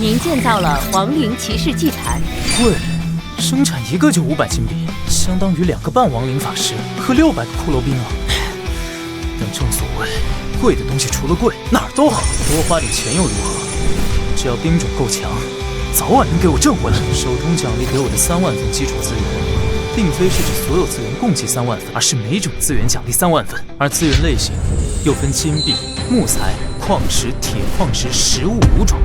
您建造了亡灵骑士祭坛。贵，生产一个就500金币，相当于2个半亡灵法师和600个骷髅兵啊！但正所谓，贵的东西除了贵，哪儿都好，多花点钱又如何？只要兵种够强，早晚能给我挣回来。手中奖励给我的3万份基础资源，并非是指所有资源共计3万份，而是每种资源奖励3万份，而资源类型又分金币、木材、矿石、铁矿石、食物5种。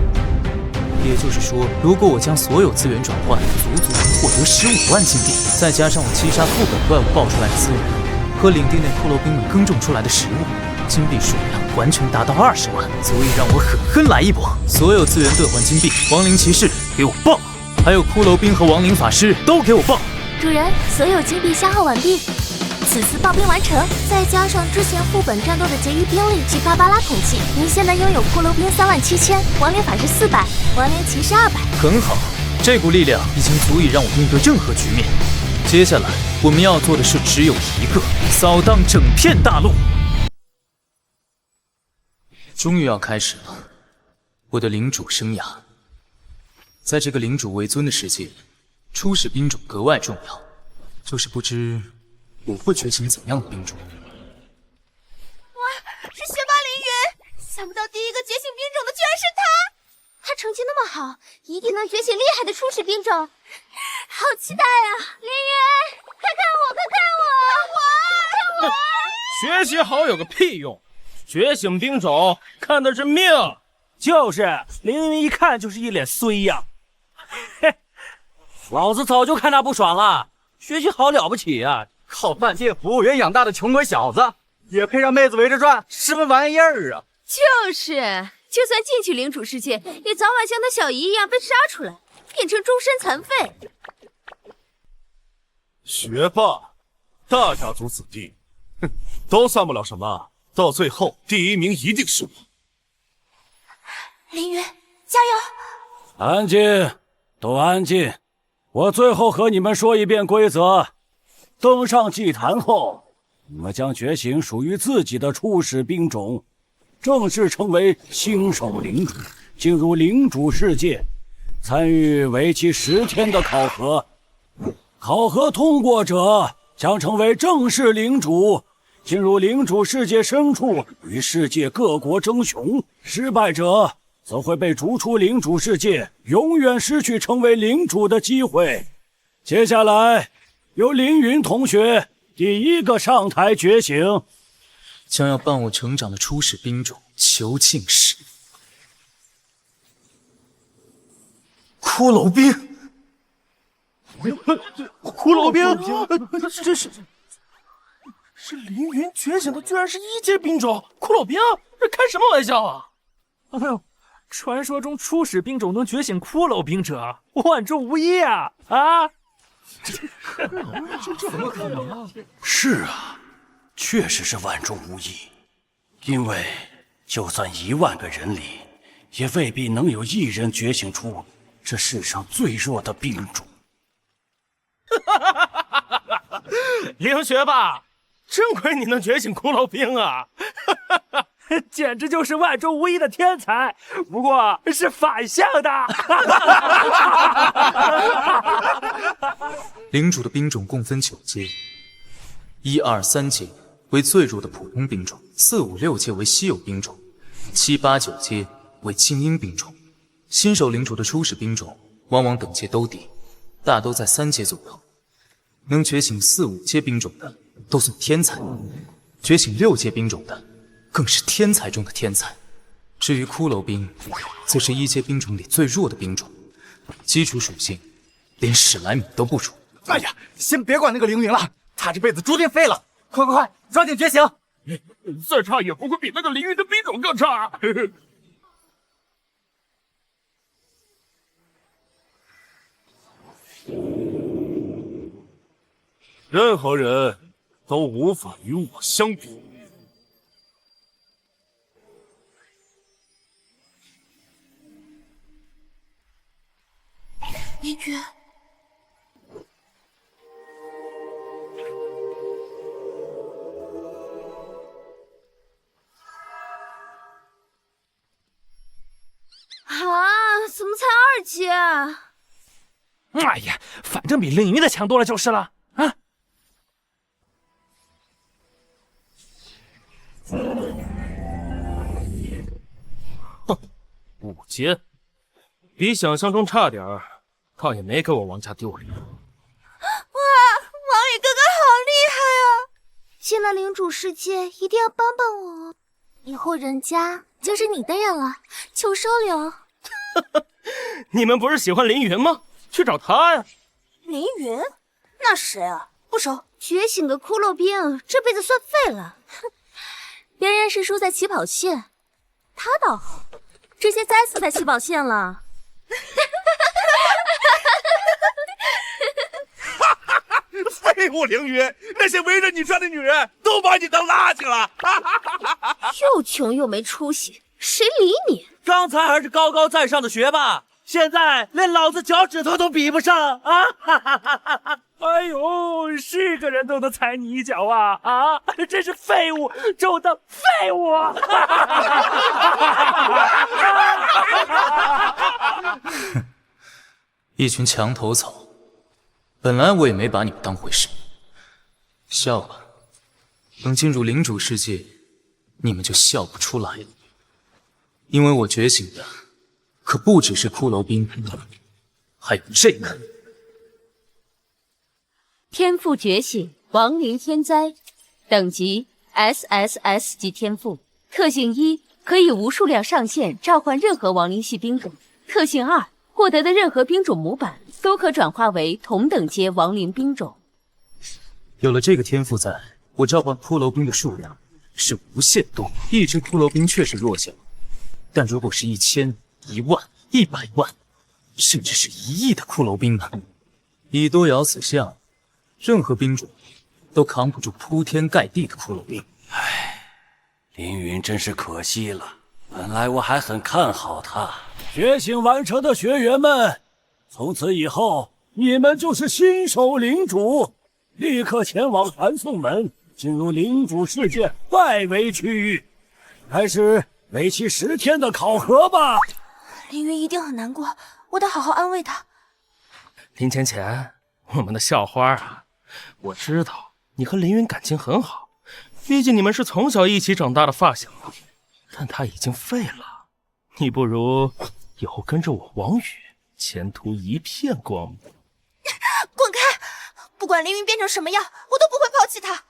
也就是说，如果我将所有资源转换，足足能获得15万金币，再加上我击杀副本怪物爆出来的资源，和领地内骷髅兵们耕种出来的食物，金币数量完全达到20万，足以让我狠狠来一波。所有资源兑换金币，亡灵骑士给我爆，还有骷髅兵和亡灵法师都给我爆。主人，所有金币消耗完毕，此次刨冰完成，再加上之前副本战斗的结余兵力及芭芭拉统计，您现在拥有骷髅兵37000，亡灵法师400，亡灵骑士200。很好，这股力量已经足以让我应对任何局面。接下来我们要做的事只有一个：扫荡整片大陆。终于要开始了，我的领主生涯。在这个领主为尊的世界，初始兵种格外重要，就是不知我会觉醒怎样的兵种。哇，是学霸凌云！想不到第一个觉醒兵种的居然是他！他成绩那么好，一定能觉醒厉害的初始兵种。好期待啊！凌云，快看我，快看我！看我！学习好有个屁用！觉醒兵种看的是命。就是凌云一看就是一脸衰样。嘿，老子早就看他不爽了。学习好了不起啊，靠饭店服务员养大的穷鬼小子，也配让妹子围着转，什么玩意儿啊！就是，就算进去领主世界，也早晚像他小姨一样被杀出来，变成终身残废。学霸，大家族子弟，哼，都算不了什么，到最后第一名一定是我。凌云，加油！安静，都安静。我最后和你们说一遍规则：登上祭坛后，你们将觉醒属于自己的初始兵种，正式成为新手领主，进入领主世界，参与为期10天的考核。考核通过者将成为正式领主，进入领主世界深处，与世界各国争雄。失败者则会被逐出领主世界，永远失去成为领主的机会。接下来，由凌云同学第一个上台觉醒。将要伴我成长的初始兵种究竟是骷髅兵。骷髅兵，这是凌云觉醒的，居然是1阶兵种骷髅兵，这开什么玩笑啊！哎呦，传说中初始兵种能觉醒骷髅兵者，万中无一啊！啊！这怎么可能啊？是啊，确实是万中无一，因为就算1万个人里，也未必能有1人觉醒出这世上最弱的兵种。凌学霸，真亏你能觉醒骷髅兵啊！简直就是万中无一的天才，不过是反向的。领主的兵种共分9阶，1、2、3阶为最弱的普通兵种，4、5、6阶为稀有兵种，7、8、9阶为精英兵种。新手领主的初始兵种往往等阶都低，大都在3阶左右。能觉醒4、5阶兵种的都算天才，觉醒6阶兵种的更是天才中的天才。至于骷髅兵，则是1阶兵种里最弱的兵种，基础属性连史莱姆都不如。哎呀，先别管那个凌云了，他这辈子注定废了！快快快，抓紧觉醒！再差也不会比那个凌云的兵种更差。任何人都无法与我相比。凌云，啊，怎么才2阶啊？哎呀，反正比凌云的强多了就是了啊！ 5阶，比想象中差点儿，倒也没给我王家丢脸。哇，王宇哥哥好厉害啊！进了领主世界，一定要帮帮我哦，以后人家就是你的人了，求收留。你们不是喜欢凌云吗？去找他呀。凌云？那谁啊？不熟。觉醒个骷髅兵，这辈子算废了。哼，别人是输在起跑线，他倒好，直接栽死在起跑线了。废物凌云，那些围着你转的女人都把你当垃圾了。又穷又没出息，谁理你？刚才还是高高在上的学霸，现在连老子脚趾头都比不上啊！哎呦，是个人都能踩你一脚啊！啊，真是废物中的废物！一群墙头草，本来我也没把你们当回事。笑吧，等进入领主世界，你们就笑不出来了。因为我觉醒的可不只是骷髅兵，还有这个。天赋觉醒，亡灵天灾，等级 SSS 级天赋，特性1，可以无数量上限召唤任何亡灵系兵种；特性2，获得的任何兵种模板都可转化为同等阶亡灵兵种。有了这个天赋在，我召唤骷髅兵的数量是无限多。一只骷髅兵确实弱小，但如果是1000、10000、100万，甚至是1亿的骷髅兵呢？以多咬死象，任何兵种都扛不住铺天盖地的骷髅兵。唉，凌云真是可惜了，本来我还很看好他。觉醒完成的学员们，从此以后你们就是新手领主，立刻前往传送门，进入领主世界外围区域，开始为期10天的考核吧。凌云一定很难过，我得好好安慰他。林浅浅，我们的校花啊，我知道你和凌云感情很好，毕竟你们是从小一起长大的发小，但他已经废了，你不如以后跟着我王宇，前途一片光明。滚开！不管凌云变成什么样，我都不会抛弃他。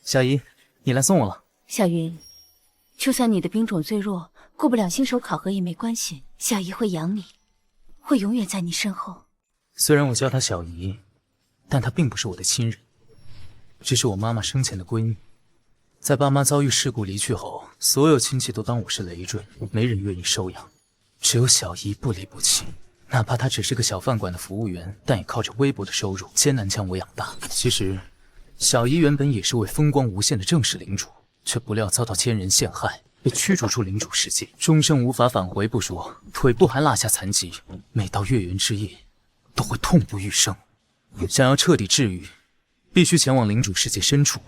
小姨，你来送我了。小云，就算你的兵种最弱，过不了新手考核也没关系，小姨会养你，会永远在你身后。虽然我叫她小姨，但她并不是我的亲人，只是我妈妈生前的闺蜜。在爸妈遭遇事故离去后，所有亲戚都当我是累赘，没人愿意收养，只有小姨不离不弃。哪怕她只是个小饭馆的服务员，但也靠着微薄的收入艰难将我养大。其实，小姨原本也是位风光无限的正式领主，却不料遭到奸人陷害，被驱逐出领主世界，终生无法返回不说，腿部还落下残疾，每到月圆之夜都会痛不欲生。想要彻底治愈，必须前往领主世界深处，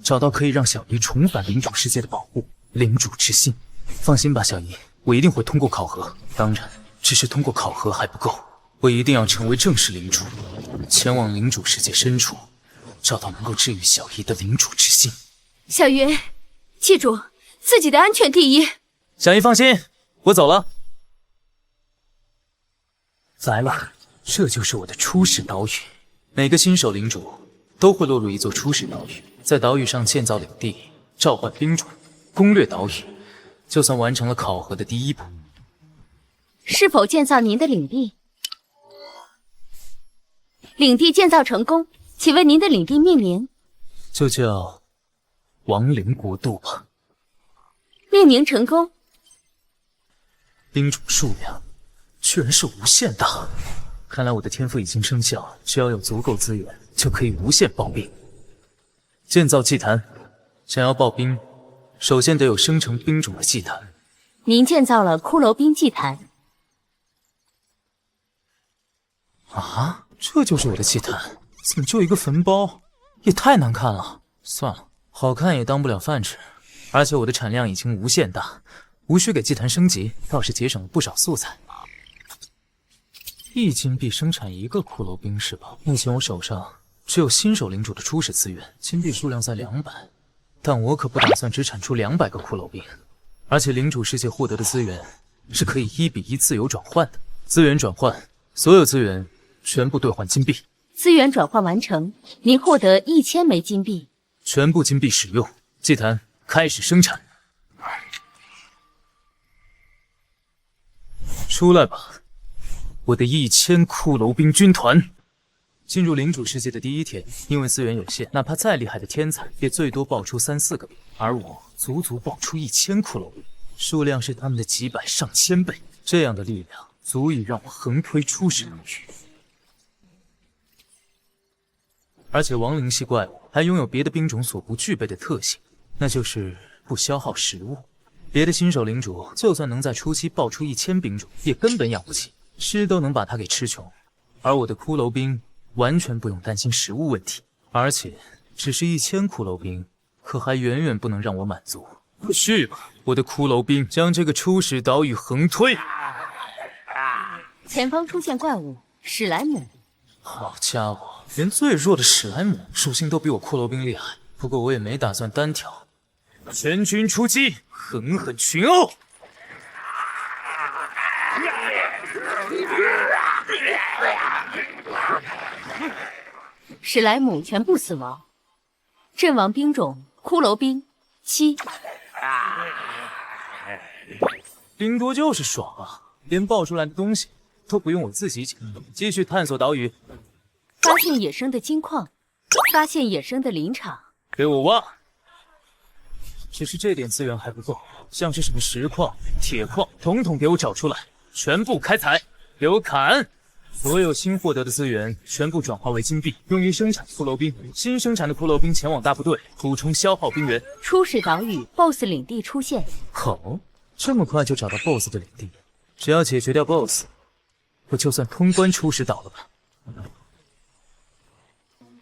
找到可以让小姨重返领主世界的宝物——领主之心。放心吧，小姨，我一定会通过考核。当然，只是通过考核还不够，我一定要成为正式领主，前往领主世界深处，找到能够治愈小姨的领主之心。小云，记住自己的安全第一。小姨放心，我走了。来了，这就是我的初始岛屿。每个新手领主都会落入一座初始岛屿，在岛屿上建造领地，召唤兵种，攻略岛屿，就算完成了考核的第一步。是否建造您的领地？领地建造成功，请问您的领地命名？就叫亡灵国度吧。命名成功。兵种数量居然是无限大，看来我的天赋已经生效，只要有足够资源，就可以无限爆兵。建造祭坛，想要爆兵，首先得有生成兵种的祭坛。您建造了骷髅兵祭坛。啊，这就是我的祭坛？怎么就一个坟包？也太难看了。算了，好看也当不了饭吃。而且我的产量已经无限大，无需给祭坛升级，倒是节省了不少素材。1金币生产1个骷髅兵是吧？目前我手上只有新手领主的初始资源，金币数量在200，但我可不打算只产出200个骷髅兵。而且领主世界获得的资源是可以1比1自由转换的，资源转换，所有资源全部兑换金币。资源转换完成，您获得1000枚金币。全部金币使用，祭坛开始生产。出来吧，我的1000骷髅兵军团！进入领主世界的第一天，因为资源有限，哪怕再厉害的天才，也最多爆出3、4个兵，而我足足爆出1000骷髅兵，数量是他们的几百上千倍。这样的力量足以让我横推初始岛屿。而且亡灵系怪物还拥有别的兵种所不具备的特性，那就是不消耗食物。别的新手领主就算能在初期爆出1000兵种，也根本养不起，吃都能把它给吃穷。而我的骷髅兵完全不用担心食物问题，而且只是1000骷髅兵，可还远远不能让我满足。去吧，我的骷髅兵将这个初始岛屿横推！前方出现怪物史莱姆。好家伙，连最弱的史莱姆属性都比我骷髅兵厉害。不过我也没打算单挑，全军出击，狠狠群殴！史莱姆全部死亡。阵亡兵种骷髅兵7。兵多就是爽啊，连爆出来的东西都不用我自己捡。继续探索岛屿，发现野生的金矿，发现野生的林场。给我挖！只是这点资源还不够，像是什么石矿、铁矿，统统给我找出来，全部开采，给我砍！所有新获得的资源全部转化为金币，用于生产骷髅兵。新生产的骷髅兵前往大部队，补充消耗兵源。初始岛屿 BOSS 领地出现。好，这么快就找到 BOSS 的领地，只要解决掉 BOSS， 我就算通关初始岛了吧。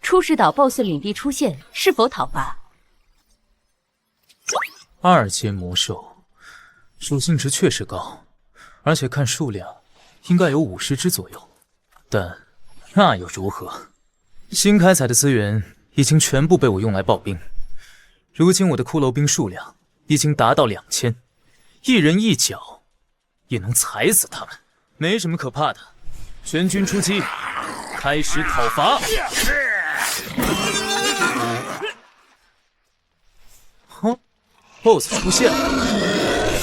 初始岛 BOSS 领地出现，是否讨伐？2阶魔兽，属性值确实高，而且看数量应该有50只左右。但那又如何？新开采的资源已经全部被我用来爆兵，如今我的骷髅兵数量已经达到2000，一人一脚也能踩死他们，没什么可怕的。全军出击，开始讨伐！哼，BOSS 出现了，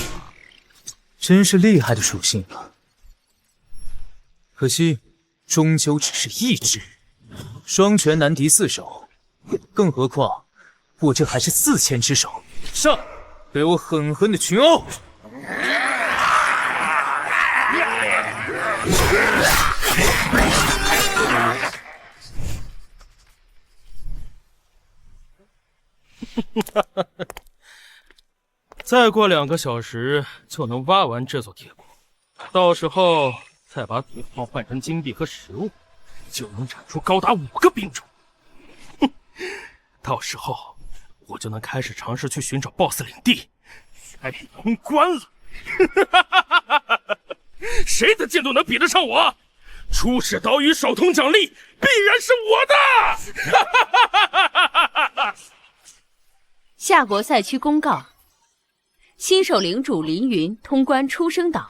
真是厉害的属性啊！可惜，终究只是一只，双拳难敌4手，更何况我这还是4000只手。上，给我狠狠的群殴！再过2个小时就能挖完这座铁矿，到时候再把铁矿换成金币和食物，就能产出高达5个兵种。哼，到时候我就能开始尝试去寻找 BOSS 领地，开始通关了。谁的进度能比得上我？初始岛屿首通奖励必然是我的！夏国赛区公告：新手领主凌云通关出生岛，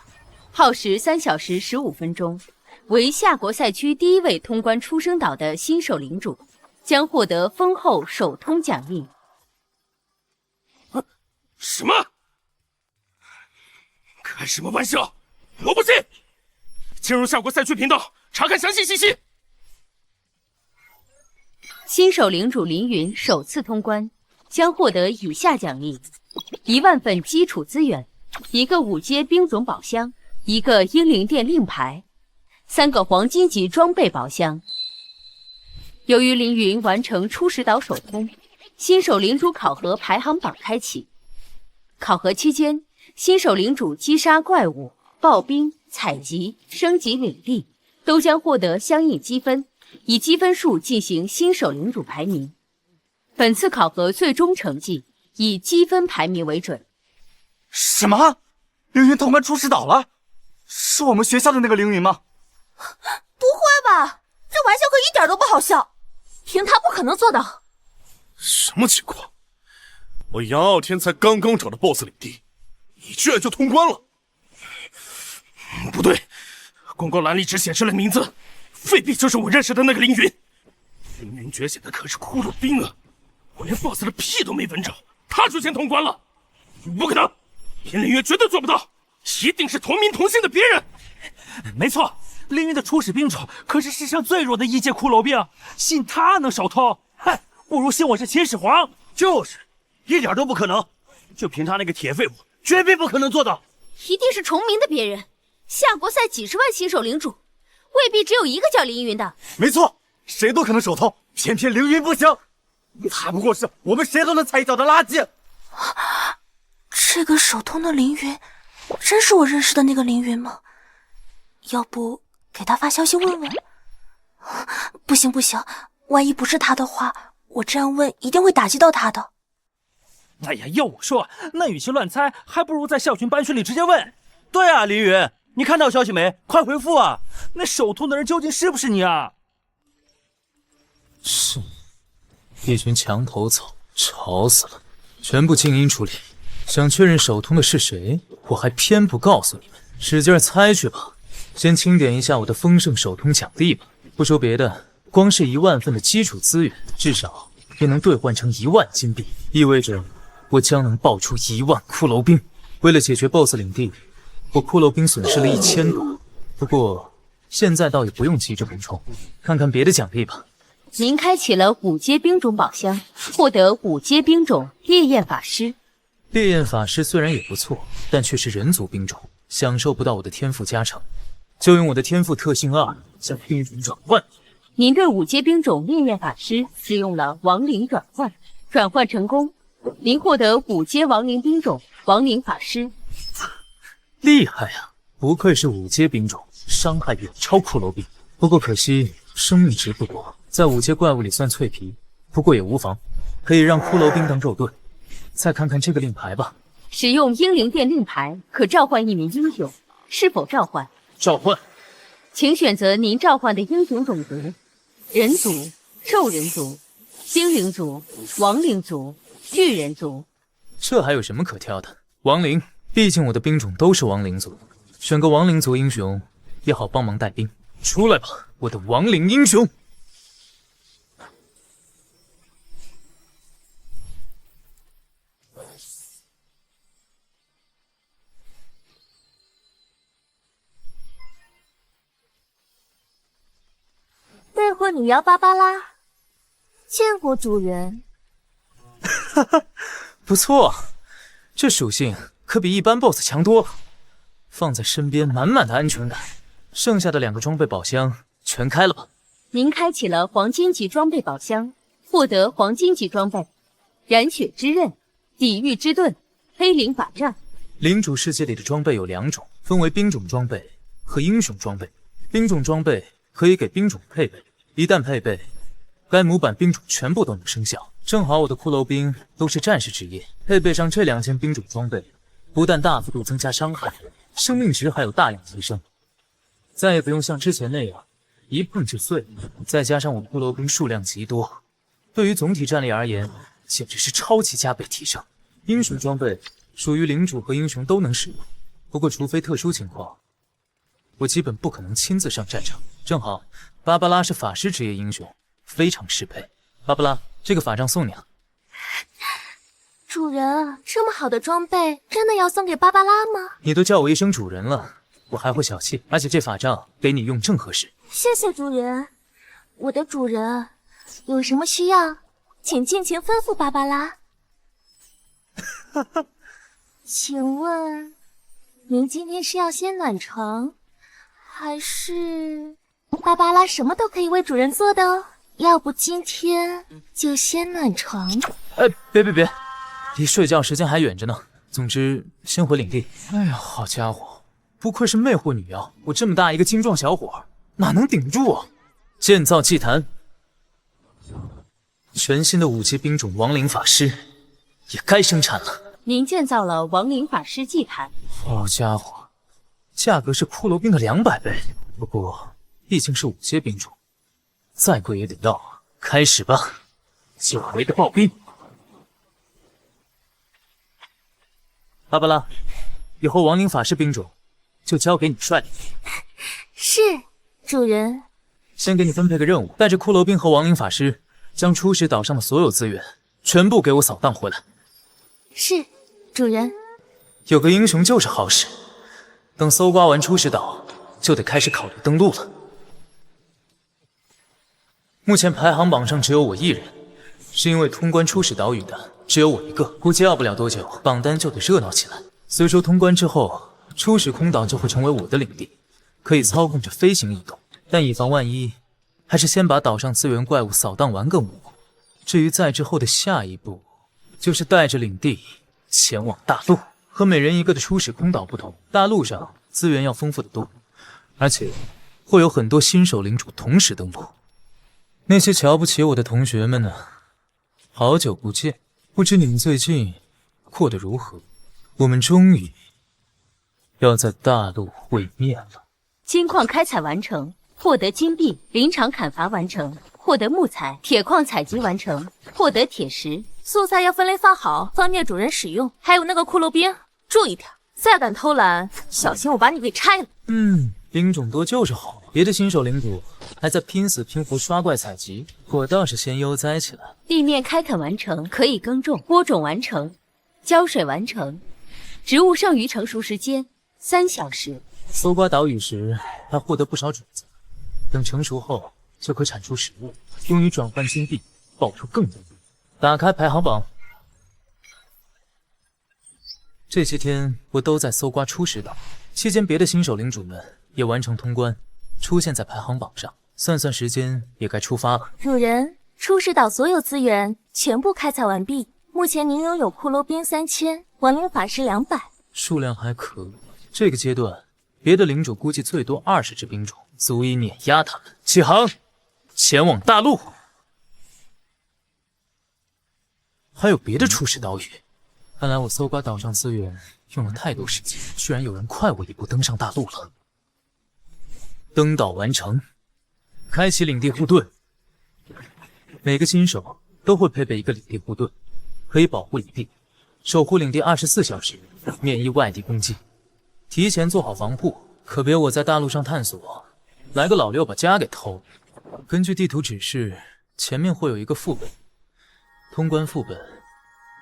耗时3小时15分钟，为夏国赛区第1位通关出生岛的新手领主，将获得丰厚首通奖励。什么？开什么玩笑！我不信！进入夏国赛区频道查看详细信息。新手领主凌云首次通关，将获得以下奖励：1万份基础资源，1个5阶兵种宝箱，1个英灵殿令牌，3个黄金级装备宝箱。由于凌云完成初始岛首通，新手领主考核排行榜开启。考核期间，新手领主击杀怪物、爆兵、采集、升级领地，都将获得相应积分，以积分数进行新手领主排名。本次考核最终成绩以积分排名为准。什么？凌云通关出师岛了？是我们学校的那个凌云吗？不会吧，这玩笑可一点都不好笑，凭他不可能做到。什么情况？我杨傲天才刚刚找到 BOSS 领地，你居然就通关了？不对，公告栏里只显示了名字，未必就是我认识的那个凌云。凌云觉醒的可是骷髅兵啊！我连 BOSS 的屁都没闻着，他就先通关了，不可能！偏凌云绝对做不到，一定是同名同姓的别人。没错，凌云的初始兵种可是世上最弱的一阶骷髅兵，信他能手通？嗨，不如信我是秦始皇。就是，一点都不可能。就凭他那个铁废物，绝对不可能做到。一定是重名的别人。夏国赛几十万新手领主，未必只有一个叫凌云的。没错，谁都可能手通，偏偏凌云不行。他不过是我们谁都能踩一脚的垃圾。这个手通的凌云，真是我认识的那个凌云吗？要不给他发消息问问？不行不行，万一不是他的话，我这样问一定会打击到他的。哎呀，要我说，那与其乱猜，还不如在校群班群里直接问。对啊，凌云，你看到消息没？快回复啊！那手通的人究竟是不是你啊？是，一群墙头草，吵死了！全部静音处理。想确认手通的是谁，我还偏不告诉你们，使劲猜去吧。先清点一下我的丰盛手通奖励吧。不说别的，光是1万份的基础资源，至少也能兑换成1万金币，意味着我将能爆出1万骷髅兵。为了解决 BOSS 领地，我骷髅兵损失了1000多。不过现在倒也不用急着补充，看看别的奖励吧。您开启了5阶兵种宝箱，获得5阶兵种烈焰法师。烈焰法师虽然也不错，但却是人族兵种，享受不到我的天赋加成，就用我的天赋特性2将兵种转换。您对5阶兵种烈焰法师使用了亡灵转换，转换成功，您获得5阶亡灵兵种亡灵法师。厉害啊！不愧是5阶兵种，伤害远超骷髅兵。不过可惜生命值不多，在5阶怪物里算脆皮，不过也无妨，可以让骷髅兵当肉盾。再看看这个令牌吧，使用英灵殿令牌可召唤一名英雄，是否召唤？召唤。请选择您召唤的英雄种族：人族、兽人族、精灵族、亡灵族、巨人族。这还有什么可挑的？亡灵，毕竟我的兵种都是亡灵族，选个亡灵族英雄也好帮忙带兵。出来吧，我的亡灵英雄！魅惑女妖芭芭拉，见过主人。哈哈，不错，这属性可比一般 BOSS 强多了，放在身边满满的安全感。剩下的2个装备宝箱全开了吧？您开启了黄金级装备宝箱，获得黄金级装备：燃血之刃、抵御之盾、黑灵法杖。领主世界里的装备有2种，分为兵种装备和英雄装备。兵种装备可以给兵种配备，一旦配备，该模板兵种全部都能生效。正好我的骷髅兵都是战士职业，配备上这2件兵种装备，不但大幅度增加伤害，生命值还有大量提升。再也不用像之前那样一碰就碎，再加上我骷髅兵数量极多，对于总体战力而言，简直是超级加倍提升。英雄装备属于领主和英雄都能使用，不过除非特殊情况，我基本不可能亲自上战场。正好芭芭拉是法师职业英雄，非常适配。芭芭拉，这个法杖送你了。主人，这么好的装备，真的要送给芭芭拉吗？你都叫我一声主人了，我还会小气？而且这法杖给你用正合适。谢谢主人。我的主人，有什么需要，请尽情吩咐芭芭拉。请问，您今天是要先暖床，还是芭芭拉什么都可以为主人做的哦？要不今天就先暖床。别，离睡觉时间还远着呢。总之，先回领地。哎呀，好家伙，不愧是魅惑女妖，我这么大一个精壮小伙，哪能顶住啊？建造祭坛，全新的5级兵种亡灵法师，也该生产了。您建造了亡灵法师祭坛，好家伙，价格是骷髅兵的200倍，不过毕竟是5阶兵种，再贵也得要啊。开始吧，久违的刨冰。芭芭拉，以后亡灵法师兵种就交给你率领。是，主人。先给你分配个任务，带着骷髅兵和亡灵法师，将初始岛上的所有资源全部给我扫荡回来。是，主人。有个英雄就是好使。等搜刮完初始岛，就得开始考虑登陆了。目前排行榜上只有我一人，是因为通关初始岛屿的只有我一个，估计要不了多久，榜单就得热闹起来。虽说通关之后，初始空岛就会成为我的领地，可以操控着飞行移动，但以防万一，还是先把岛上资源怪物扫荡完更稳。至于再之后的下一步，就是带着领地前往大陆。和每人一个的初始空岛不同，大陆上资源要丰富得多，而且会有很多新手领主同时登陆。那些瞧不起我的同学们呢？好久不见，不知你们最近过得如何？我们终于要在大陆会面了。金矿开采完成，获得金币；林场砍伐完成，获得木材；铁矿采集完成，获得铁石。素材要分类放好，方便主人使用。还有那个骷髅兵，注意点，再敢偷懒，小心我把你给拆了。兵种多就是好，别的新手领主还在拼死拼活刷怪采集，我倒是先悠哉起来。地面开垦完成，可以耕种；播种完成，浇水完成。植物剩余成熟时间3小时。搜刮岛屿时，还获得不少种子，等成熟后就可产出食物，用于转换金币，爆出更多。打开排行榜，这些天我都在搜刮初始岛，期间别的新手领主们也完成通关，出现在排行榜上。算算时间，也该出发了。主人，初始岛所有资源全部开采完毕，目前您拥有骷髅兵3000，亡灵法师200，数量还可以。这个阶段，别的领主估计最多20只兵种，足以碾压他们。起航，前往大陆。还有别的初始岛屿，看来我搜刮岛上资源用了太多时间，居然有人快我一步登上大陆了。登岛完成，开启领地护盾。每个新手都会配备一个领地护盾，可以保护领地，守护领地24小时，免疫外敌攻击。提前做好防护，可别我在大陆上探索，来个老六把家给偷了。根据地图指示，前面会有一个副本。通关副本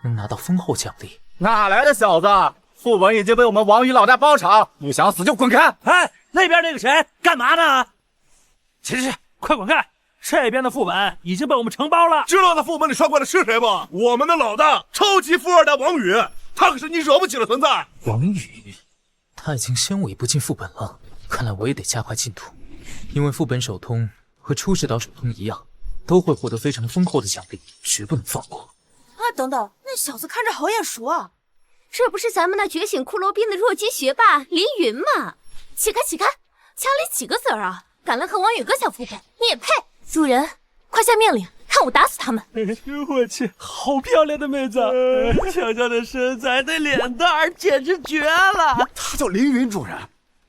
能拿到丰厚奖励。哪来的小子？副本已经被我们王宇老大包场，不想死就滚开！哎，那边那个谁干嘛呢？去，快滚开！这边的副本已经被我们承包了。知道那副本里刷怪的是谁吗？我们的老大，超级富二代王宇，他可是你惹不起的存在。王宇，他已经先我一步进副本了，看来我也得加快进度，因为副本首通和初始岛首通一样。都会获得非常丰厚的奖励，绝不能放过。啊，等等，那小子看着好眼熟啊！这不是咱们那觉醒骷髅兵的弱鸡学霸林云吗？起开，家里几个子儿啊？敢来和王宇哥抢副本，你也配？主人，快下命令，看我打死他们！我去，好漂亮的妹子，小小的身材，那脸蛋儿简直绝了！他叫凌云主人，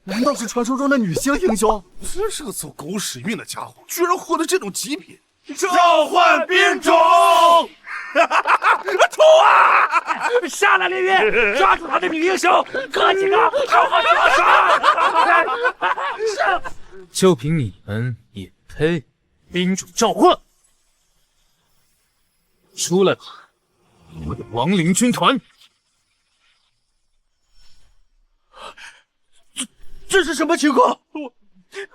难道是传说中的女性英雄？真是个走狗屎运的家伙，居然获得这种极品！召唤兵种！冲啊！下来，凌云，抓住他的女英雄，哥几个好好的耍！就凭你们也配？兵种召唤，出来吧，我的亡灵军团！这是什么情况？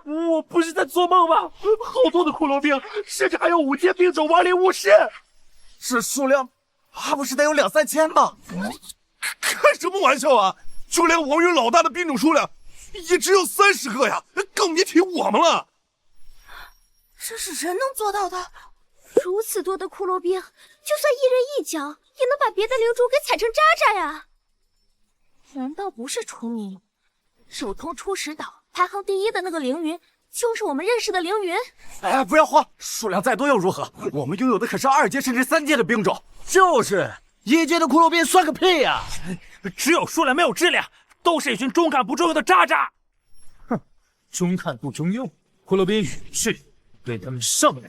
我不是在做梦吧？好多的骷髅兵，甚至还有5阶兵种亡灵武士，这数量还不是得有2、3千吧？开什么玩笑啊！就连王宇老大的兵种数量也只有30个呀，更别提我们了。这是人能做到的？如此多的骷髅兵，就算一人一脚，也能把别的领主给踩成渣渣呀！难道不是崇明？首通初始岛排行第1的那个凌云，就是我们认识的凌云。哎，不要慌，数量再多又如何？我们拥有的可是2阶甚至3阶的兵种。就是，一级的骷髅兵算个屁呀！只有数量没有质量，都是一群中看不中用的渣渣。哼，中看不中用，骷髅兵羽翅，对他们上不了。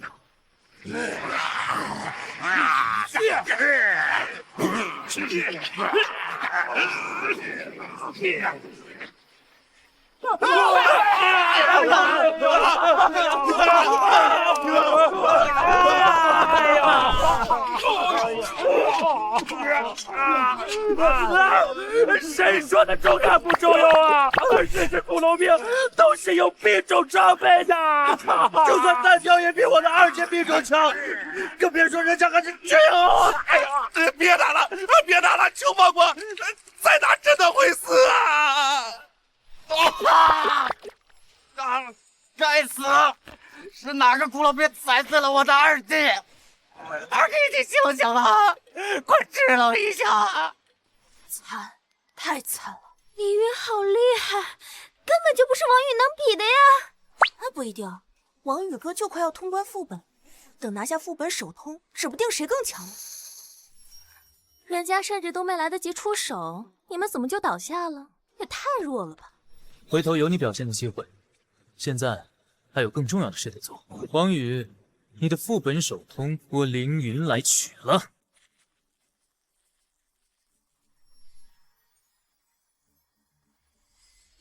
谁说的中看不中用啊？这支骷髅兵都是有兵种装备的，就算单挑也比我的2阶兵种强，更别说人家还是军友。哎呀，别打了，别打了，求放过！再打真的会死啊！该死！是哪个骷髅兵踩死了我的2弟？2弟，你醒醒了，快治疗一下！惨，太惨了！李云好厉害，根本就不是王宇能比的呀！不一定，王宇哥就快要通关副本，等拿下副本首通，指不定谁更强呢。人家甚至都没来得及出手，你们怎么就倒下了？也太弱了吧！回头有你表现的机会，现在还有更重要的事得做。王宇，你的副本首通，我凌云来取了。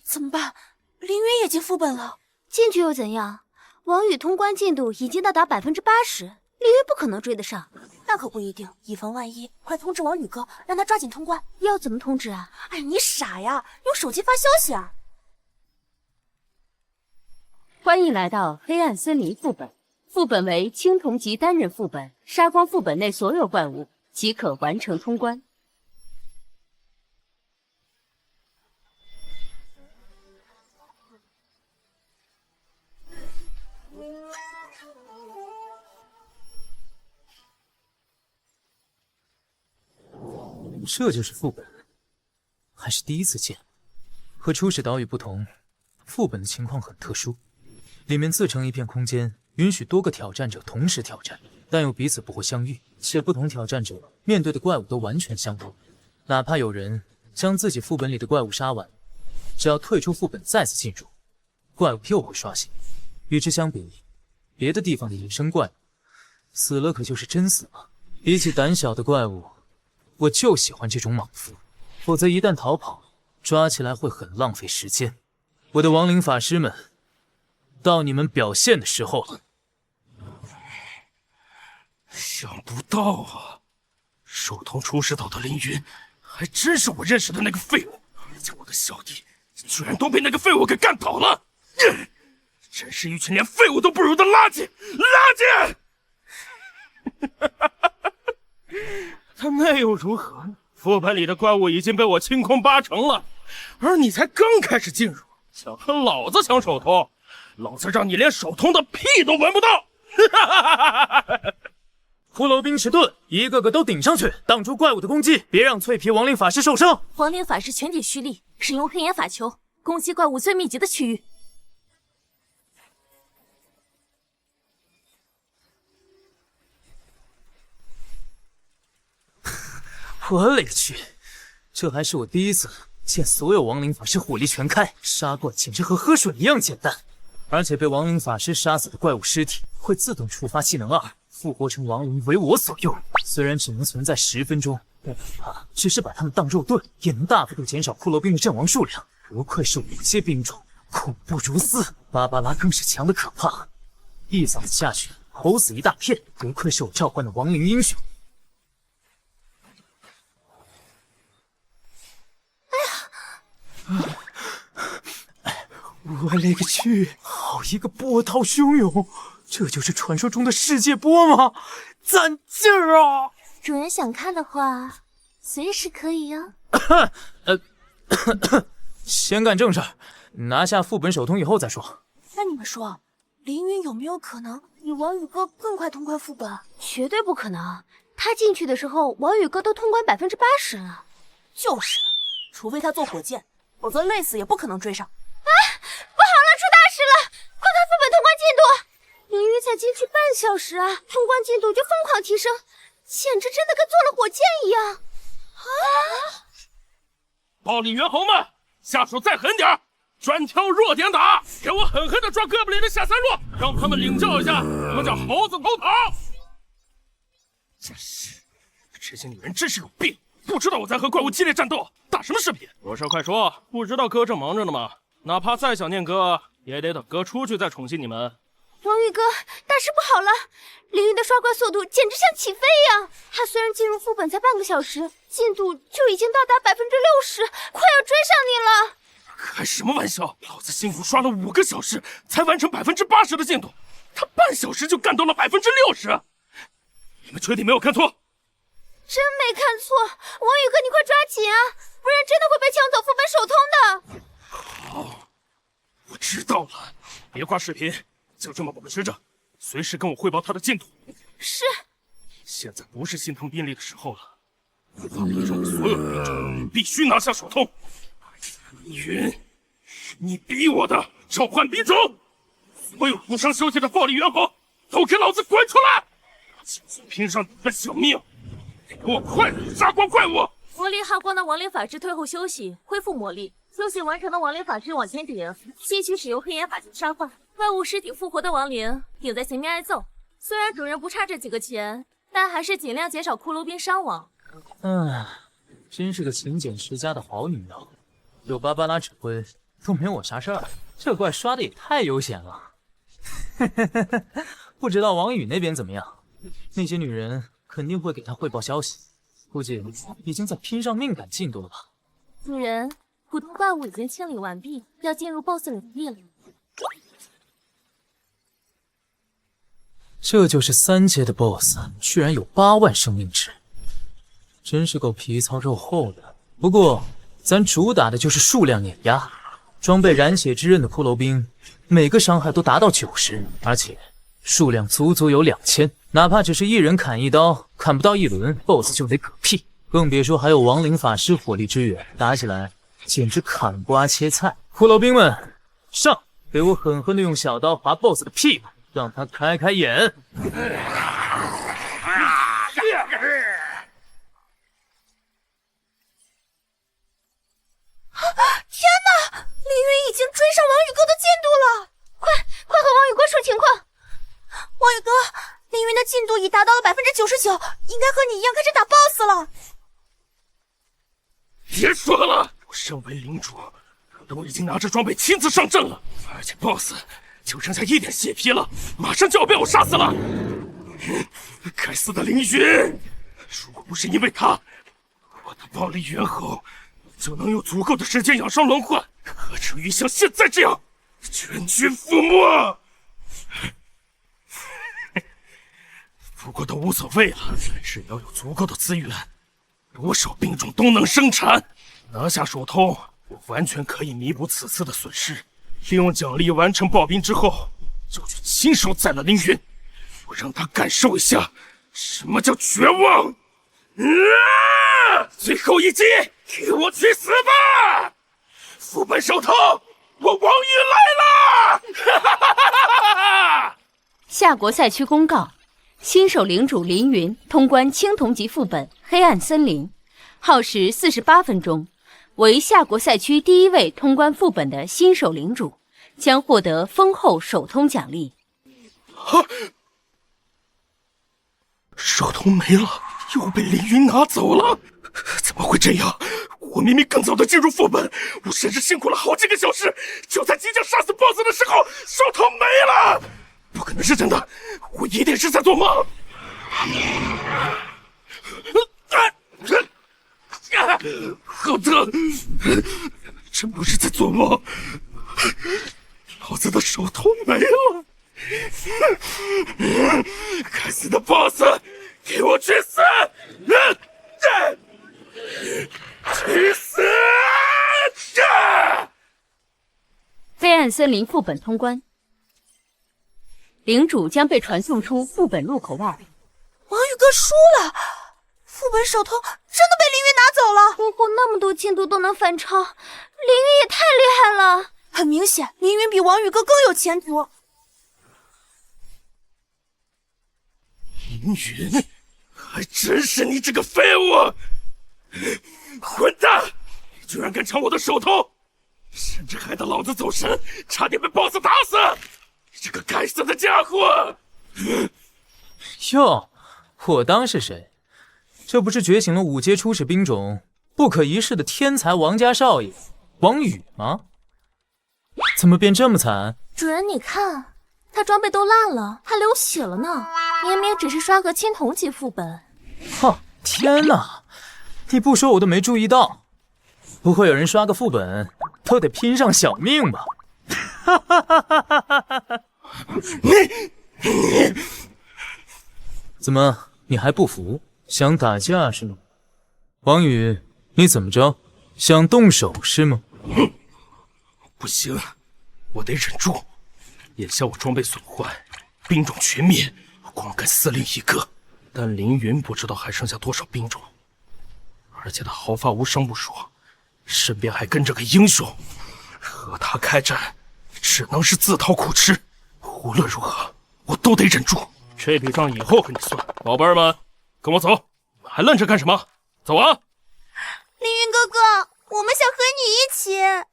怎么办？凌云也进副本了，进去又怎样？王宇通关进度已经到达80%，凌云不可能追得上。那可不一定，以防万一，快通知王宇哥，让他抓紧通关。要怎么通知啊？哎，你傻呀，用手机发消息啊！欢迎来到黑暗森林副本，副本为青铜级单人副本，杀光副本内所有怪物即可完成通关。这就是副本，还是第一次见。和初始岛屿不同，副本的情况很特殊，里面自成一片空间，允许多个挑战者同时挑战，但又彼此不会相遇，且不同挑战者面对的怪物都完全相同。哪怕有人将自己副本里的怪物杀完，只要退出副本再次进入，怪物又会刷新。与之相比，别的地方的野生怪物死了可就是真死了。比起胆小的怪物，我就喜欢这种莽夫，否则一旦逃跑，抓起来会很浪费时间。我的亡灵法师们，到你们表现的时候了。想不到啊，首通出世岛的凌云，还真是我认识的那个废物，而且我的小弟居然都被那个废物给干倒了，真是一群连废物都不如的垃圾！垃圾！他那又如何呢？副本里的怪物已经被我清空80%了，而你才刚开始进入，想和老子抢首通，老子让你连首通的屁都闻不到！骷髅兵迟钝，一个个都顶上去，挡住怪物的攻击，别让脆皮亡灵法师受伤。亡灵法师全体蓄力，使用黑岩法球攻击怪物最密集的区域。我勒个去！这还是我第一次见所有亡灵法师火力全开，杀怪简直和喝水一样简单。而且被亡灵法师杀死的怪物尸体会自动触发技能2，复活成亡灵为我所用。虽然只能存在10分钟，但哪怕只是把他们当肉盾，也能大幅度减少骷髅兵的阵亡数量。不愧是5阶兵种，恐怖如斯。芭芭拉更是强的可怕，一嗓子下去，吼死一大片。不愧是我召唤的亡灵英雄。我勒个去！好一个波涛汹涌，这就是传说中的世界波吗？攒劲儿啊！主人想看的话，随时可以哟。先干正事儿，拿下副本首通以后再说。那你们说，凌云有没有可能比王宇哥更快通关副本？绝对不可能！他进去的时候，王宇哥都通关80%了。就是，除非他坐火箭，否则累死也不可能追上。啊！不好了，出大事了！快看副本通关进度，凌云才进去半小时啊，通关进度就疯狂提升，简直真的跟坐了火箭一样。暴力猿猴们，下手再狠点，专挑弱点打，给我狠狠的抓哥布林的下三路，让他们领教一下什么叫猴子偷桃。真是，这些女人真是有病，不知道我在和怪物激烈战斗，打什么视频？罗少，快说，不知道哥正忙着呢吗？哪怕再想念哥，也得等哥出去再宠幸你们。王宇哥，大事不好了！凌云的刷怪速度简直像起飞一样。他虽然进入副本才半个小时，进度就已经到达60%，快要追上你了。开什么玩笑！老子辛苦刷了5个小时，才完成80%的进度，他半小时就干到了60%。你们确定没有看错？真没看错，王宇哥，你快抓紧啊，不然真的会被抢走副本手通的。好，我知道了，别挂视频。就这么保持着，随时跟我汇报他的进度。是。现在不是心疼兵力的时候了，放兵中的所有兵种必须拿下手通。云，你逼我的召唤兵种，所有负伤休息的暴力猿猴都给老子滚出来！就算拼上你的小命，给我快点杀光怪物！魔力耗光的亡灵法师退后休息，恢复魔力。休息完成的亡灵法师往前顶，吸取使用黑炎法术杀怪。怪物尸体复活的亡灵顶在前面挨揍。虽然主人不差这几个钱，但还是尽量减少骷髅兵伤亡。真是个勤俭持家的好女人，有芭芭拉指挥都没我啥事儿。这怪刷的也太悠闲了。不知道王宇那边怎么样？那些女人肯定会给他汇报消息，估计已经在拼上命赶进度了吧。主人，普通怪物已经清理完毕，要进入 BOSS 领地了。这就是3阶的 BOSS， 居然有8万生命值，真是够皮糙肉厚的。不过咱主打的就是数量碾压，装备燃血之刃的骷髅兵，每个伤害都达到90，而且数量足足有2000，哪怕只是一人砍一刀，砍不到1轮 ，BOSS 就得嗝屁，更别说还有亡灵法师火力支援，打起来简直砍瓜切菜。骷髅兵们，上！给我狠狠的用小刀划 BOSS 的屁股，让他开开眼！天哪！凌云已经追上王宇哥的进度了，快和王宇哥说情况。王宇哥，凌云的进度已达到了99%，应该和你一样开始打 BOSS 了。别说了，我身为领主，都已经拿着装备亲自上阵了，而且 BOSS 就剩下一点血皮了，马上就要被我杀死了。该死的凌云！如果不是因为他，我的暴力猿猴就能有足够的时间养伤轮换，何至于像现在这样全军覆没？不过都无所谓了，只要有足够的资源，多少兵种都能生产。拿下手通，我完全可以弥补此次的损失。利用奖励完成暴兵之后，就去亲手宰了凌云，我让他感受一下什么叫绝望。最后一击，给我去死吧！副本手通，我王宇来了！夏国赛区公告：新手领主凌云通关青铜级副本黑暗森林，耗时48分钟，为夏国赛区第1位通关副本的新手领主，将获得丰厚手通奖励。手通没了，又被凌云拿走了，怎么会这样？我明明更早的进入副本，我甚至辛苦了好几个小时，就在即将杀死 BOSS 的时候，手通没了！不可能是真的，我一定是在做梦。好疼！真不是在做梦，老子的手通没了！该死的 BOSS， 给我去死！去死！黑暗森林副本通关，领主将被传送出副本入口外。王宇哥输了，副本手通真的被凌云拿走了。婚后那么多进度都能反超，凌云也太厉害了。很明显，凌云比王宇哥更有前途。凌云，还真是你这个废物！混蛋！你居然敢抢我的手头，甚至害得老子走神，差点被 BOSS 打死！这个该死的家伙！哟，我当是谁？这不是觉醒了5阶初始兵种、不可一世的天才王家少爷王宇吗？怎么变这么惨？主人，你看，他装备都烂了，还流血了呢。明明只是刷个青铜级副本。哼，天哪！你不说我都没注意到。不会有人刷个副本都得拼上小命吧？哈哈哈哈哈哈！你怎么，你还不服？想打架是吗？王宇，你怎么着？想动手是吗？不行，我得忍住。眼下我装备损坏，兵种全灭，光干司令一个，但凌云不知道还剩下多少兵种，而且他毫发无伤不说，身边还跟着个英雄，和他开战只能是自讨苦吃。无论如何，我都得忍住。这笔账以后和你算，宝贝儿们，跟我走！还愣着干什么？走啊！凌云哥哥，我们想和你一起。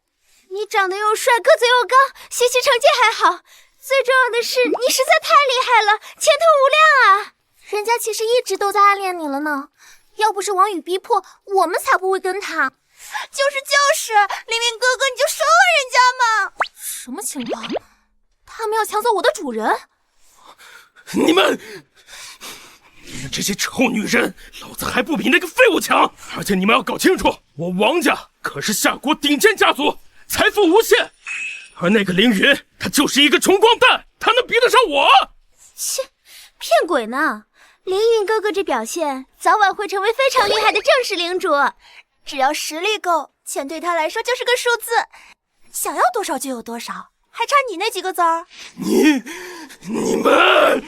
你长得又帅，个子又高，学习成绩还好，最重要的是你实在太厉害了，前途无量啊！人家其实一直都在暗恋你了呢，要不是王宇逼迫，我们才不会跟他。就是，凌云哥哥，你就收了人家嘛！什么情况？他们要抢走我的主人？你们这些臭女人，老子还不比那个废物强！而且你们要搞清楚，我王家可是夏国顶尖家族，财富无限。而那个凌云，他就是一个穷光蛋，他能比得上我？切，骗鬼呢！凌云哥哥这表现，早晚会成为非常厉害的正式领主。只要实力够，钱对他来说就是个数字，想要多少就有多少，还差你那几个字儿。你们！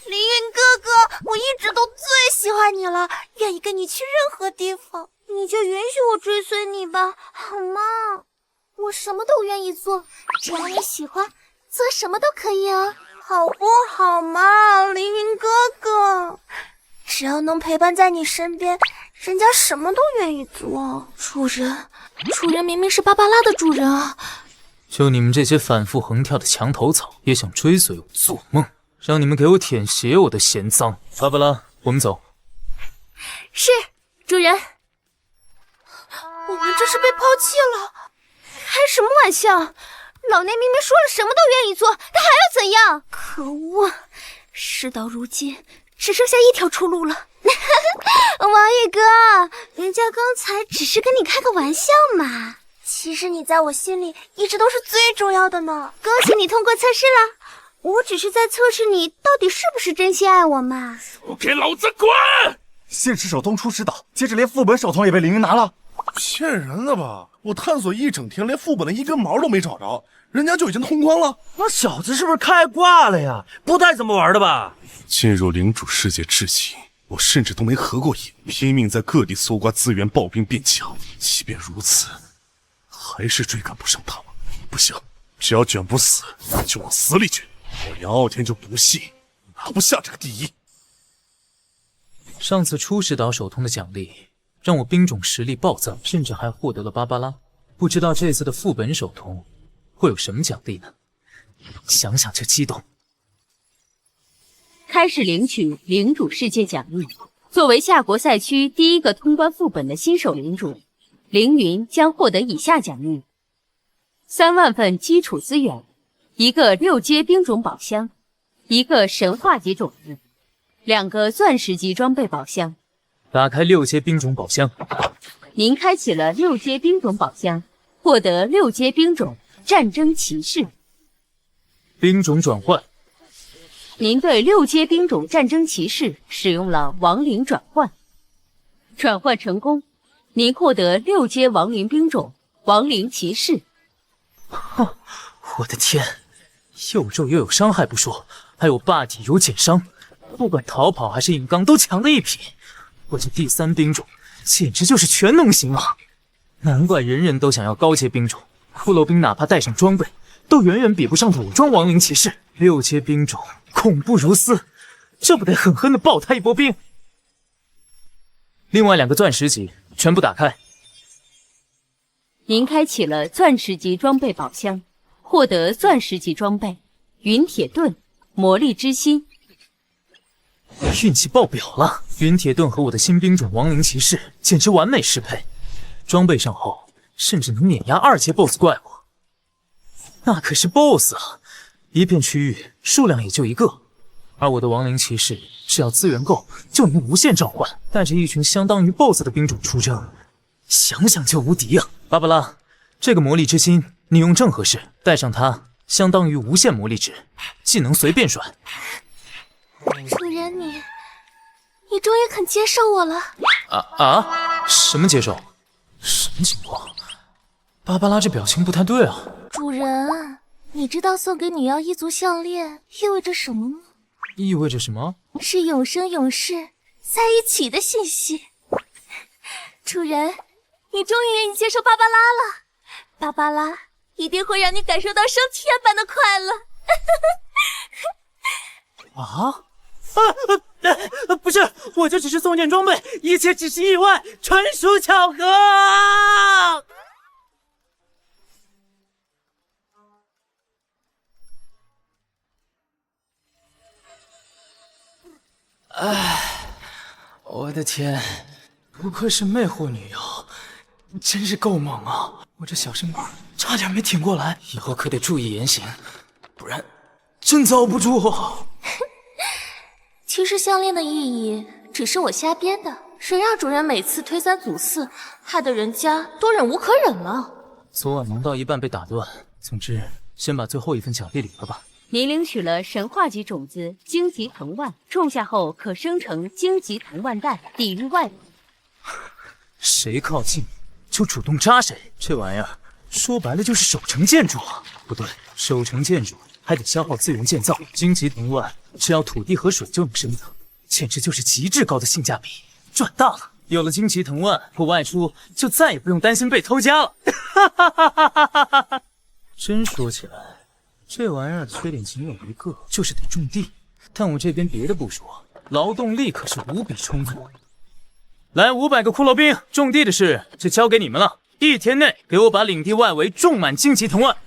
凌云哥哥，我一直都最喜欢你了，愿意跟你去任何地方，你就允许我追随你吧，好吗？我什么都愿意做，只要你喜欢，做什么都可以啊，好不好嘛，凌云哥哥？只要能陪伴在你身边，人家什么都愿意做。主人明明是芭芭拉的主人啊！就你们这些反复横跳的墙头草，也想追随我？做梦！让你们给我舔鞋我都嫌脏。芭芭拉，我们走。是，主人。我们这是被抛弃了？开什么玩笑！老娘明明说了什么都愿意做，他还要怎样？可恶！事到如今，只剩下一条出路了。王宇哥，人家刚才只是跟你开个玩笑嘛。其实你在我心里一直都是最重要的呢。恭喜你通过测试了，我只是在测试你到底是不是真心爱我嘛。都给老子滚！现实手通出师岛，接着连副本手通也被凌云拿了。骗人的吧！我探索一整天，连副本的一根毛都没找着，人家就已经通关了。那小子是不是开挂了呀？不带这么玩的吧？进入领主世界至今，我甚至都没合过影，拼命在各地搜刮资源，暴兵变强。即便如此，还是追赶不上他们。不行，只要卷不死，就往死里卷。我杨傲天就不信拿不下这个第一。上次初始岛手通的奖励，让我兵种实力暴增，甚至还获得了芭芭拉。不知道这次的副本手通会有什么奖励呢？想想就激动。开始领取领主世界奖励。作为夏国赛区第一个通关副本的新手领主，凌云将获得以下奖励：3万份基础资源，1个6阶兵种宝箱，1个神话级种子，2个钻石级装备宝箱。打开6阶兵种宝箱，您开启了6阶兵种宝箱，获得6阶兵种战争骑士。兵种转换。您对6阶兵种战争骑士使用了亡灵转换，转换成功，您获得6阶亡灵兵种亡灵骑士。我的天，又肉又有伤害不说，还有霸体有减伤，不管逃跑还是硬刚都强了一匹。我这第3兵种简直就是全能型啊！难怪人人都想要高阶兵种，骷髅兵哪怕带上装备，都远远比不上武装亡灵骑士。6阶兵种恐怖如斯，这不得狠狠地爆他一波兵？另外2个钻石级全部打开。您开启了钻石级装备宝箱，获得钻石级装备云铁盾、魔力之心。运气爆表了！云铁盾和我的新兵种亡灵骑士简直完美适配，装备上后甚至能碾压2阶 BOSS 怪物。那可是 BOSS 啊！一片区域数量也就一个，而我的亡灵骑士只要资源够就能无限召唤，带着一群相当于 BOSS 的兵种出征，想想就无敌啊！芭芭拉，这个魔力之心你用正合适，带上它相当于无限魔力值，技能随便甩。主人你终于肯接受我了。什么接受？什么情况？芭芭拉这表情不太对啊。主人，你知道送给女妖一族项链意味着什么吗？意味着什么？是永生永世在一起的信息。主人，你终于愿意接受芭芭拉了，芭芭拉一定会让你感受到升天般的快乐。不是，我就只是送件装备，一切只是意外，纯属巧合。我的天，不愧是魅惑女妖，真是够猛啊！我这小身板差点没挺过来，以后可得注意言行，不然真遭不住。其实项链的意义只是我瞎编的，谁让主人每次推三阻四，害得人家都忍无可忍了。昨晚忙到一半被打断，总之先把最后一份奖励领了吧。您领取了神话级种子荆棘藤蔓，种下后可生成荆棘藤蔓弹，抵御外力。谁靠近就主动扎谁，这玩意儿说白了就是守城建筑啊！不对，守城建筑还得消耗资源建造，荆棘藤蔓只要土地和水就能生成，简直就是极致高的性价比，赚大了！有了荆棘藤蔓，我外出就再也不用担心被偷家了。真说起来，这玩意儿的缺点仅有一个，就是得种地。但我这边别的不说，劳动力可是无比充足。来500个骷髅兵，种地的事就交给你们了。1天内给我把领地外围种满荆棘藤蔓。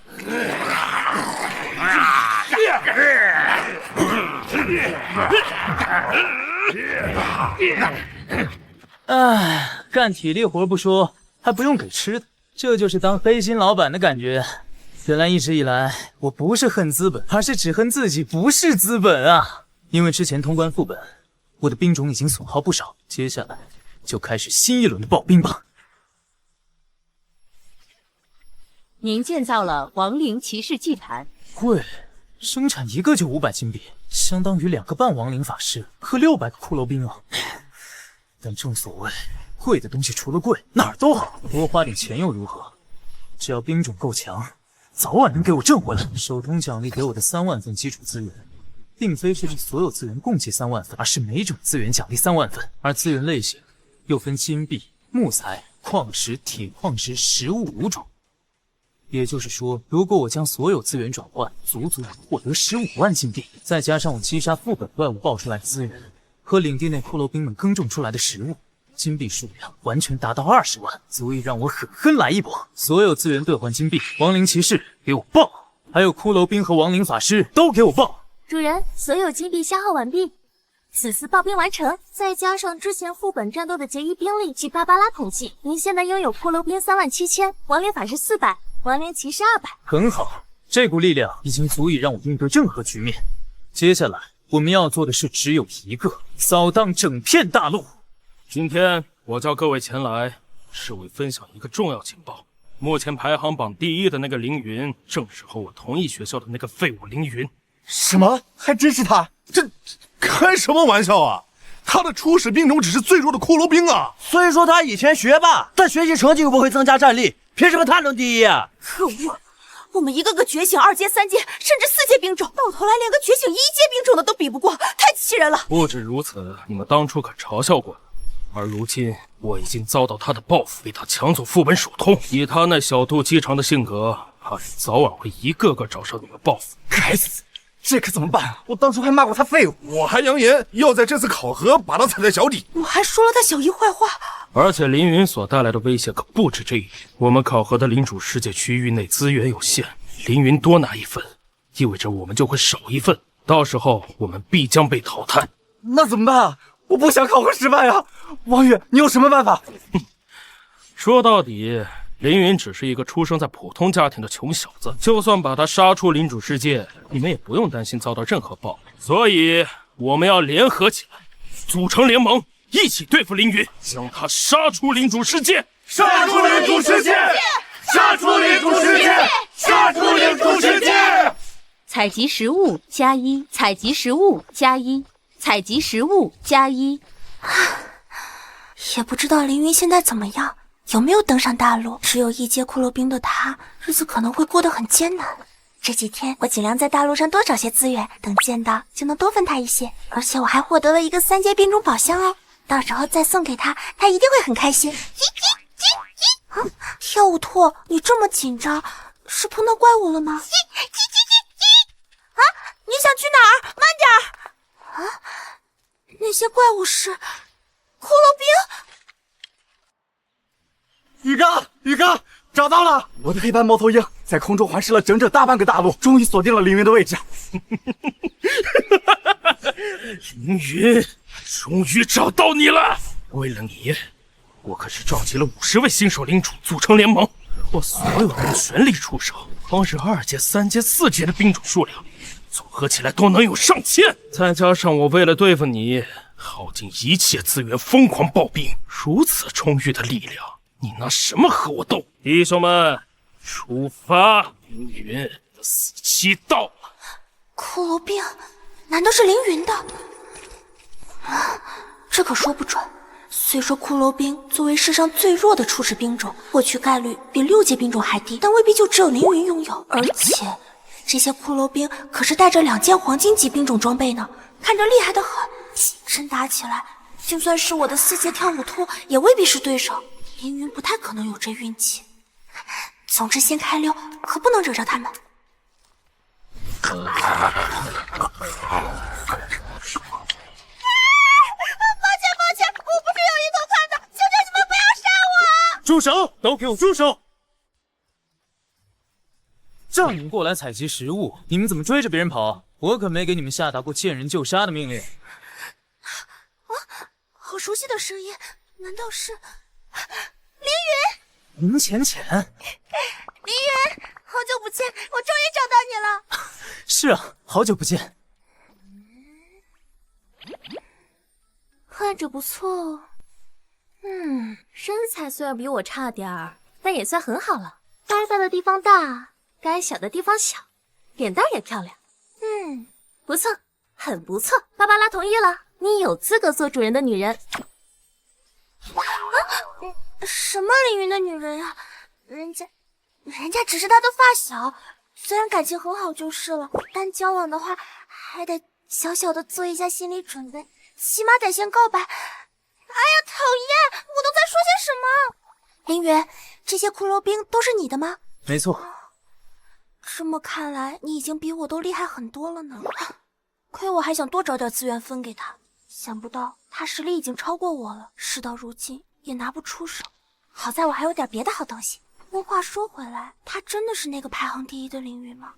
干体力活不说，还不用给吃的，这就是当黑心老板的感觉。原来一直以来我不是恨资本，而是只恨自己不是资本啊！因为之前通关副本，我的兵种已经损耗不少，接下来就开始新一轮的爆兵吧。您建造了亡灵骑士祭坛，贵，生产一个就500金币，相当于2个半亡灵法师和600个骷髅兵啊！但正所谓，贵的东西除了贵，哪儿都好，多花点钱又如何？只要兵种够强，早晚能给我挣回来。手通奖励给我的3万份基础资源，并非是所有资源共计3万份，而是每种资源奖励3万份，而资源类型又分金币、木材、矿石、铁矿石、食物5种。也就是说，如果我将所有资源转换，足足能获得15万金币，再加上我击杀副本怪物爆出来的资源和领地内骷髅兵们耕种出来的食物，金币数量完全达到20万，足以让我狠狠来一波。所有资源兑换金币，亡灵骑士给我爆，还有骷髅兵和亡灵法师都给我爆。主人，所有金币消耗完毕，此次爆兵完成，再加上之前副本战斗的结余兵力，据芭芭拉统计，您现在拥有骷髅兵37000，亡灵法师400，亡灵骑士200。很好，这股力量已经足以让我应对任何局面。接下来我们要做的事只有一个，扫荡整片大陆。今天我叫各位前来，是为分享一个重要情报。目前排行榜第1的那个凌云，正是和我同一学校的那个废物凌云。什么？还真是他？这开什么玩笑啊！他的初始兵种只是最弱的骷髅兵啊！虽说他以前学霸，但学习成绩又不会增加战力，凭什么他能第一啊？可恶！我们一个个觉醒2阶、3阶，甚至4阶兵种，到头来连个觉醒1阶兵种的都比不过，太气人了！不止如此，你们当初可嘲笑过他，而如今我已经遭到他的报复，被他抢走副本手通。以他那小肚鸡肠的性格，怕是早晚会一个个找上你们报复。该死！这可怎么办啊？我当初还骂过他废物，我还扬言要在这次考核把他踩在脚底。我还说了他小姨坏话，而且凌云所带来的威胁可不止这一点。我们考核的领主世界区域内资源有限，凌云多拿一份，意味着我们就会少一份，到时候我们必将被淘汰。那怎么办啊？我不想考核失败啊！王宇，你有什么办法？说到底，凌云只是一个出生在普通家庭的穷小子，就算把他杀出领主世界，你们也不用担心遭到任何报应。所以我们要联合起来，组成联盟，一起对付凌云，将他杀出领主世界！杀出领主世界！杀出领主世界！杀出领主世界！采集食物+1，采集食物+1，采集食物+1。也不知道凌云现在怎么样，有没有登上大陆？只有一阶骷髅兵的他，日子可能会过得很艰难。这几天我尽量在大陆上多找些资源，等见到就能多分他一些。而且我还获得了一个3阶兵种宝箱哦，到时候再送给他，他一定会很开心。啊，跳舞兔，你这么紧张，是碰到怪物了吗？啊，你想去哪儿？慢点儿！啊，那些怪物是骷髅兵。宇哥，找到了！我的黑斑猫头鹰在空中环视了整整大半个大陆，终于锁定了凌云的位置。凌云，终于找到你了！为了你，我可是召集了50位新手领主组成联盟，我所有人全力出手，光是2阶、3阶、4阶的兵种数量，组合起来都能有上千。再加上我为了对付你，耗尽一切资源，疯狂暴兵，如此充裕的力量，你拿什么和我斗？弟兄们，出发！凌云的死期到了。骷髅兵，难道是凌云的？啊，这可说不准。虽说骷髅兵作为世上最弱的初始兵种，获取概率比6阶兵种还低，但未必就只有凌云拥有。而且这些骷髅兵可是带着2件黄金级兵种装备呢，看着厉害得很。真打起来，就算是我的4阶跳舞兔，也未必是对手。凌云不太可能有这运气。总之先开溜，可不能惹着他们。抱歉，我不是有意偷看的，求求你们不要杀我！住手！都给我住手！叫你们过来采集食物，你们怎么追着别人跑？我可没给你们下达过见人就杀的命令。啊，好熟悉的声音，难道是凌云？林浅浅，凌云，好久不见，我终于找到你了。是啊，好久不见。看着不错哦。身材虽然比我差点儿，但也算很好了。该大的地方大，该小的地方小，脸蛋也漂亮。不错，很不错。芭芭拉同意了，你有资格做主人的女人。什么凌云的女人呀？人家只是他的发小，虽然感情很好就是了，但交往的话还得小小的做一下心理准备，起码得先告白。哎呀，讨厌！我都在说些什么？凌云，这些骷髅兵都是你的吗？没错。这么看来，你已经比我都厉害很多了呢。亏我还想多找点资源分给他，想不到他实力已经超过我了，事到如今也拿不出手。好在我还有点别的好东西。不过话说回来，他真的是那个排行第1的凌云吗？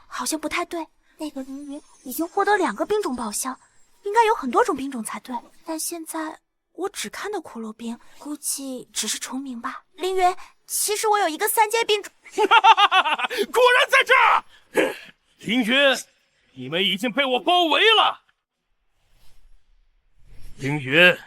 好像不太对。那个凌云已经获得2个兵种宝箱，应该有很多种兵种才对。但现在我只看到骷髅兵，估计只是重名吧。凌云，其实我有一个3阶兵种。果然在这儿！凌云，你们已经被我包围了。凌云，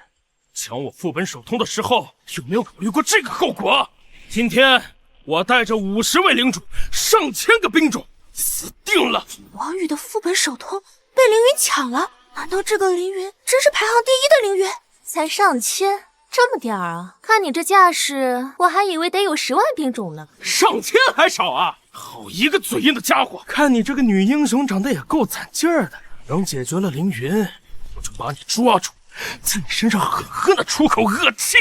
抢我副本手通的时候，有没有考虑过这个后果？今天我带着50位领主，上千个兵种，死定了！王宇的副本手通被凌云抢了，难道这个凌云真是排行第1的凌云？才上千，这么点儿啊？看你这架势，我还以为得有10万兵种呢。上千还少啊！好一个嘴硬的家伙！看你这个女英雄长得也够攒劲儿的，等解决了凌云，我就把你抓住，在你身上狠狠的出口恶气。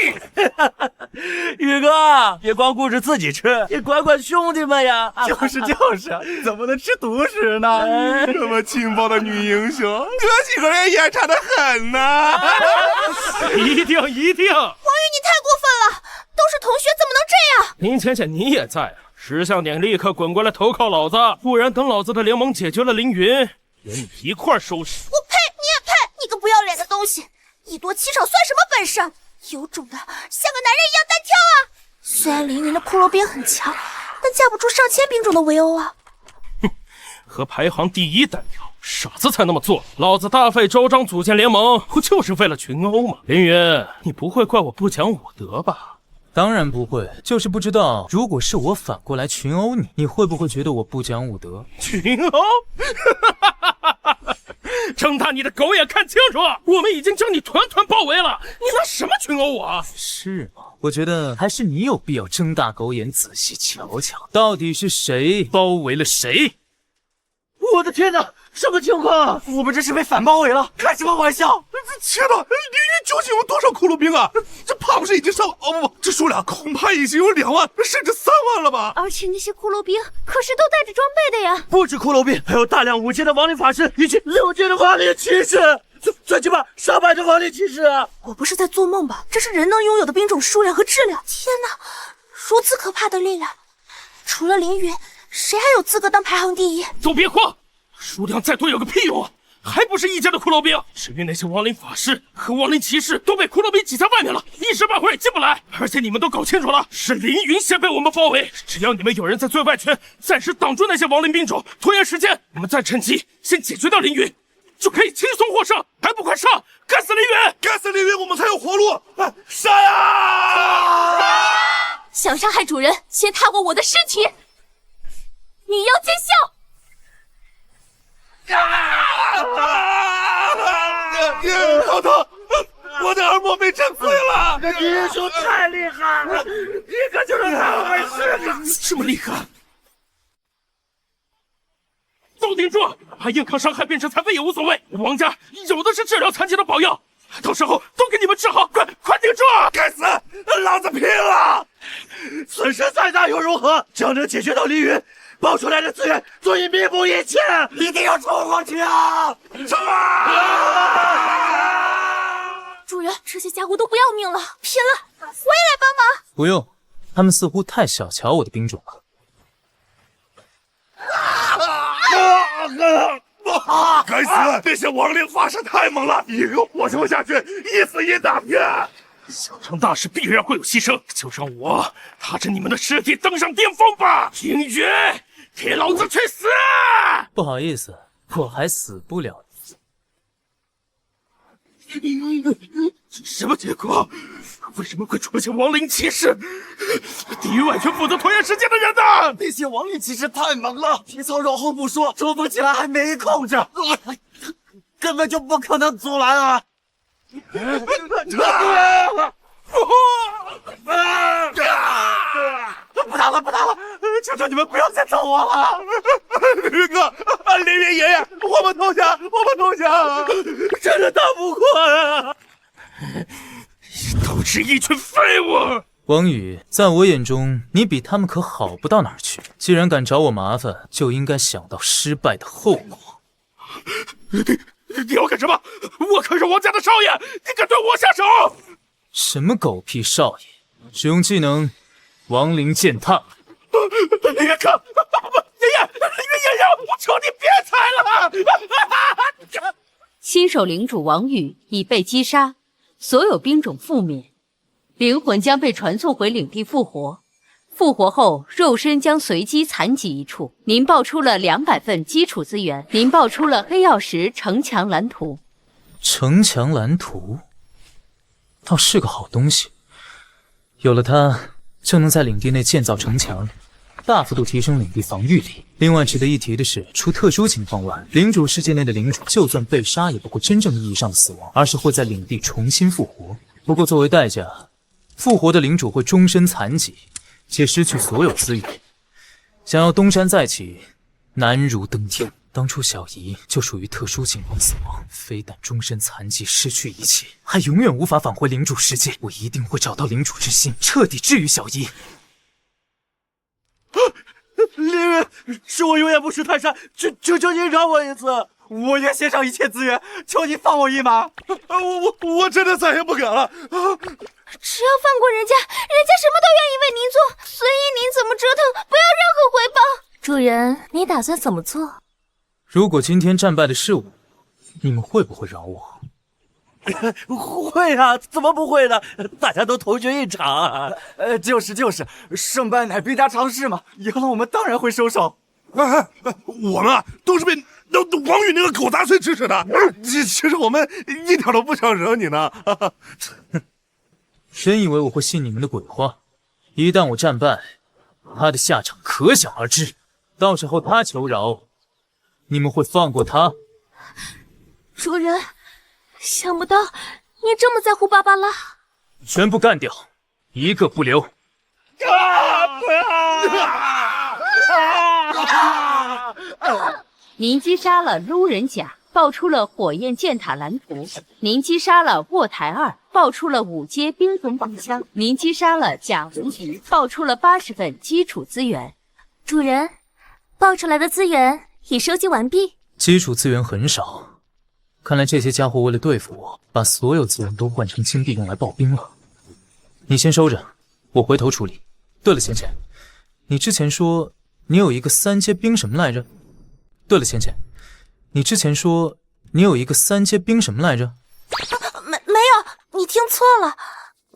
宇哥，别光顾着自己吃，也管管兄弟们呀！就是，怎么能吃独食呢？这么劲爆的女英雄，这几个人也差得很呐！一定！王宇，你太过林浅浅，你也在啊！识相点，立刻滚过来投靠老子，不然等老子的联盟解决了凌云，连你一块收拾！我呸！你也配！你个不要脸的东西！一夺七场算什么本事？有种的像个男人一样单挑啊！虽然凌云的骷髅兵很强，但架不住上千兵种的围殴啊！哼，和排行第一单挑，傻子才那么做。老子大费周章组建联盟，不就是为了群殴吗？凌云，你不会怪我不讲武德吧？当然不会，就是不知道，如果是我反过来群殴你，你会不会觉得我不讲武德？群殴？睁大你的狗眼看清楚，我们已经将你团团包围了，你拿什么群殴我啊？是吗？我觉得还是你有必要睁大狗眼仔细瞧瞧，到底是谁包围了谁？我的天哪，什么情况？我们这是被反包围了？开什么玩笑！天哪，凌云究竟有多少骷髅兵啊？这怕不是已经上……哦不，这数量恐怕已经有2万甚至3万了吧？而且那些骷髅兵可是都带着装备的呀！不止骷髅兵，还有大量5阶的亡灵法师以及6阶的亡灵骑士，最起码上百的亡灵骑士啊！我不是在做梦吧？这是人能拥有的兵种数量和质量！天哪，如此可怕的力量！除了凌云，谁还有资格当排行第一？都别慌，数量再多有个屁用啊！还不是1阶的骷髅兵，至于那些亡灵法师和亡灵骑士都被骷髅兵挤在外面了，一时半会儿也进不来。而且你们都搞清楚了，是凌云先被我们包围，只要你们有人在最外圈暂时挡住那些亡灵兵种，拖延时间，你们再趁机先解决掉凌云，就可以轻松获胜。还不快上！干死凌云！干死凌云，我们才有活路！杀呀！想伤害主人，先踏过我的尸体！你要见效！好疼！我的耳膜被震碎了！这英雄太厉害了，一个就是2位师！这么厉害！都顶住！把硬抗伤害变成残废也无所谓，王家有的是治疗残疾的宝药，到时候都给你们治好！快顶住！该死！老子拼了！损失再大又如何？只要能解决到凌云，爆出来的资源足以弥补一切，一定要冲过去啊！冲啊！主人，这些家伙都不要命了，拼了！我也来帮忙。不用，他们似乎太小瞧我的兵种了。该死！那些亡灵法师太猛了，一个活冲下去，一死一大片。想成大事必然会有牺牲，就让我踏着你们的尸体登上巅峰吧！凌云，给老子去死！不好意思，我还死不了。什么结果？为什么会出现亡灵骑士？地狱外圈负责拖延时间的人呢？那些亡灵骑士太猛了，皮糙肉厚不说，冲锋起来还没控制，根本就不可能阻拦啊！不打了，不打了！求求你们不要再找我了！凌云爷爷，我们投降，我们投降！真的打不过啊！都是一群废物！王宇，在我眼中，你比他们可好不到哪儿去。既然敢找我麻烦，就应该想到失败的后果。你要干什么？我可是王家的少爷，你敢对我下手？什么狗屁少爷！使用技能，亡灵践踏。爷爷哥，爷爷，我求你别踩了！新手领主王宇已被击杀，所有兵种覆灭，灵魂将被传送回领地复活。复活后，肉身将随机残疾一处。您爆出了200份基础资源，您爆出了黑曜石城墙蓝图。城墙蓝图倒是个好东西，有了它，就能在领地内建造城墙，大幅度提升领地防御力。另外值得一提的是，除特殊情况外，领主世界内的领主就算被杀，也不会真正意义上的死亡，而是会在领地重新复活。不过作为代价，复活的领主会终身残疾，且失去所有资源。想要东山再起，难如登天。当初小姨就属于特殊情况死亡，非但终身残疾失去一切，还永远无法返回领主世界。我一定会找到领主之心，彻底治愈小姨。凌云，是我永远不识泰山，求你饶我一次，我愿献上一切资源，求你放我一马。我真的再也不敢了。只要放过人家，人家什么都愿意为您做，所以人，你打算怎么做？如果今天战败的是我，你们会不会饶我？会啊，怎么不会呢？大家都同学一场。就是，胜败乃兵家常事嘛。赢了我们当然会收手。我们啊，都是被王宇那个狗杂碎指使的。其实我们一点都不想惹你呢。真以为我会信你们的鬼话？一旦我战败，他的下场可想而知。到时候他求饶，你们会放过他？主人，想不到你这么在乎芭芭拉。全部干掉，一个不留。您击杀了撸人甲，爆出了火焰剑塔蓝图；您击杀了卧台2，爆出了5阶兵种宝箱；您击杀了甲无敌，爆出了80份基础资源。主人，爆出来的资源已收集完毕。基础资源很少，看来这些家伙为了对付我，把所有资源都换成金币用来刨冰了。你先收着，我回头处理。对了，浅浅，你之前说你有一个3阶冰什么来着？对了，浅浅，你之前说你有一个3阶冰什么来着？没有，你听错了。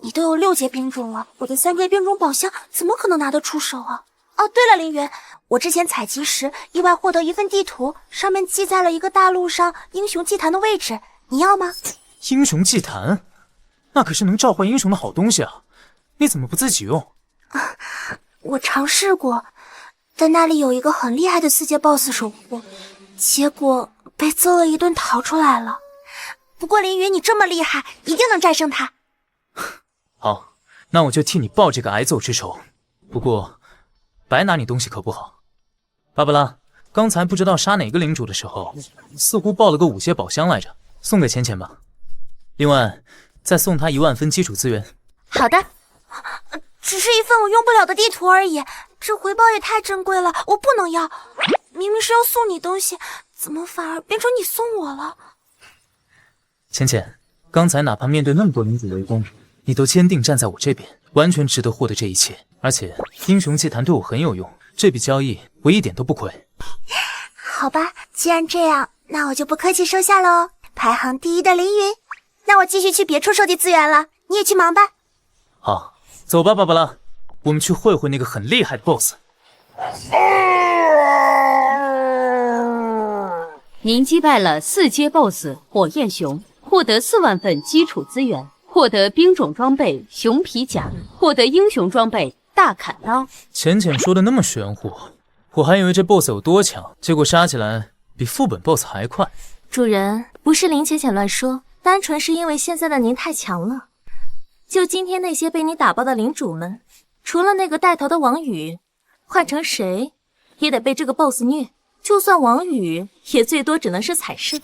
你都有6阶兵种了，我的3阶兵种宝箱怎么可能拿得出手啊？哦，对了，凌云，我之前采集时意外获得一份地图，上面记载了一个大陆上英雄祭坛的位置，你要吗？英雄祭坛？那可是能召唤英雄的好东西啊，你怎么不自己用？我尝试过，但那里有一个很厉害的4阶 BOSS 守护，结果被揍了一顿逃出来了。不过凌云，你这么厉害，一定能战胜他。好，那我就替你报这个挨揍之仇。不过白拿你东西可不好。芭芭拉，刚才不知道杀哪个领主的时候，似乎报了个5阶宝箱来着，送给浅浅吧。另外再送他1万分基础资源。好的。只是一份我用不了的地图而已，这回报也太珍贵了，我不能要。明明是要送你东西，怎么反而变成你送我了？浅浅，刚才哪怕面对那么多领主围攻，你都坚定站在我这边，完全值得获得这一切。而且英雄祭坛对我很有用，这笔交易我一点都不亏。好吧，既然这样，那我就不客气收下喽。排行第1的凌云，那我继续去别处收集资源了，你也去忙吧。好，走吧，芭芭拉，我们去会会那个很厉害的 BOSS。您击败了4阶 BOSS 火焰熊，获得4万份基础资源，获得兵种装备熊皮甲，获得英雄装备大砍刀。浅浅说的那么玄乎，我还以为这 BOSS 有多强，结果杀起来比副本 BOSS 还快。主人，不是林浅浅乱说，单纯是因为现在的您太强了。就今天那些被你打爆的领主们，除了那个带头的王宇，换成谁也得被这个 BOSS 虐。就算王宇，也最多只能是踩射。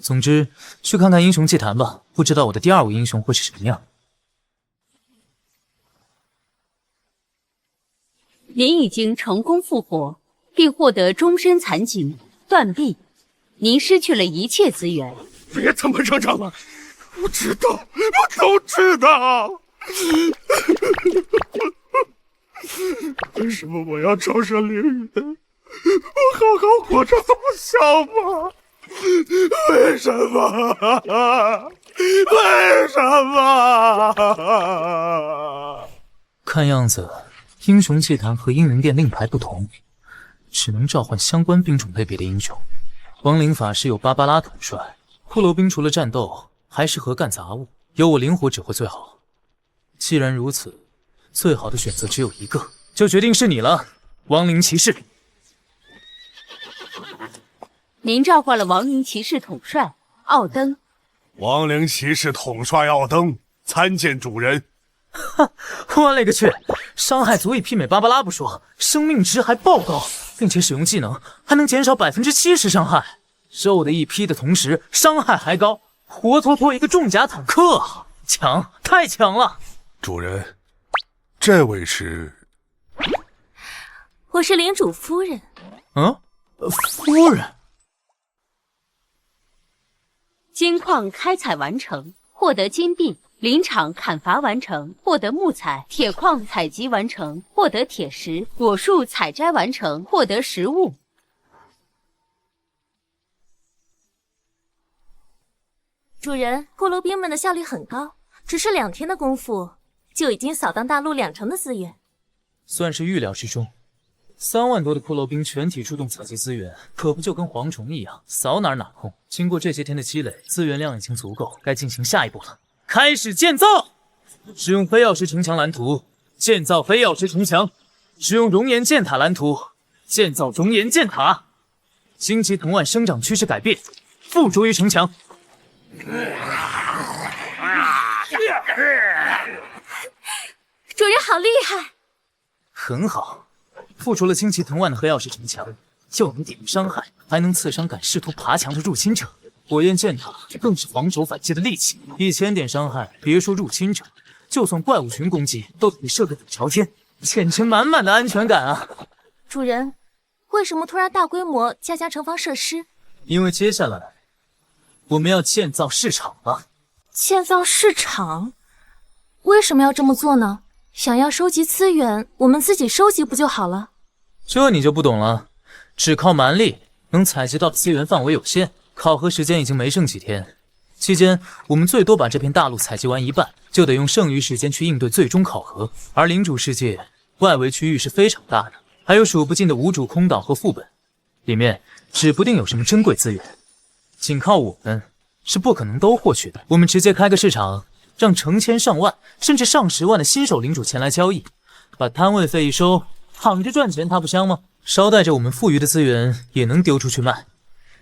总之，去看看英雄祭坛吧，不知道我的第2位英雄会是什么样。您已经成功复活，并获得终身残疾、断臂。您失去了一切资源。别他妈嚷嚷了！我知道，我都知道。为什么我要招惹凌云？我好好活着这么想吗？为什么？为什么？看样子，英雄祭坛和英灵殿令牌不同，只能召唤相关兵种类别的英雄。亡灵法师有芭芭拉统帅，骷髅兵除了战斗，还适合干杂物，由我灵活指挥最好。既然如此，最好的选择只有一个，就决定是你了，亡灵骑士。您召唤了亡灵骑士统帅奥登。亡灵骑士统帅奥登参见主人。哈，我勒个去！伤害足以媲美芭芭拉不说，生命值还爆高，并且使用技能还能减少70%伤害，肉的一批的同时伤害还高，活脱脱一个重甲坦克啊！强，太强了！主人，这位是？我是领主夫人。夫人。金矿开采完成，获得金币。林场砍伐完成，获得木材；铁矿采集完成，获得铁石；果树采摘完成，获得食物。主人，骷髅兵们的效率很高，只是2天的功夫，就已经扫荡大陆20%的资源，算是预料之中。3万多的骷髅兵全体出动采集资源，可不就跟蝗虫一样，扫哪空。经过这些天的积累，资源量已经足够，该进行下一步了。开始建造！使用非曜石城墙蓝图，建造非曜石城墙；使用熔岩箭塔蓝图，建造熔岩箭塔。荆棘藤蔓生长趋势改变，附着于城墙。主人好厉害！很好，附着了荆棘藤蔓的黑曜石城墙，又能抵御伤害，还能刺伤敢试图爬墙的入侵者。火焰箭塔更是防守反击的利器，1000点伤害，别说入侵者，就算怪物群攻击，都得射个底朝天，简直满满的安全感啊！主人，为什么突然大规模加强城防设施？因为接下来我们要建造市场了。建造市场？为什么要这么做呢？想要收集资源，我们自己收集不就好了？这你就不懂了，只靠蛮力能采集到的资源范围有限，考核时间已经没剩几天，期间我们最多把这片大陆采集完一半，就得用剩余时间去应对最终考核。而领主世界外围区域是非常大的，还有数不尽的无主空岛和副本，里面指不定有什么珍贵资源，仅靠我们是不可能都获取的。我们直接开个市场，让成千上万甚至上10万的新手领主前来交易，把摊位费一收，躺着赚钱它不香吗？捎带着我们富余的资源也能丢出去卖，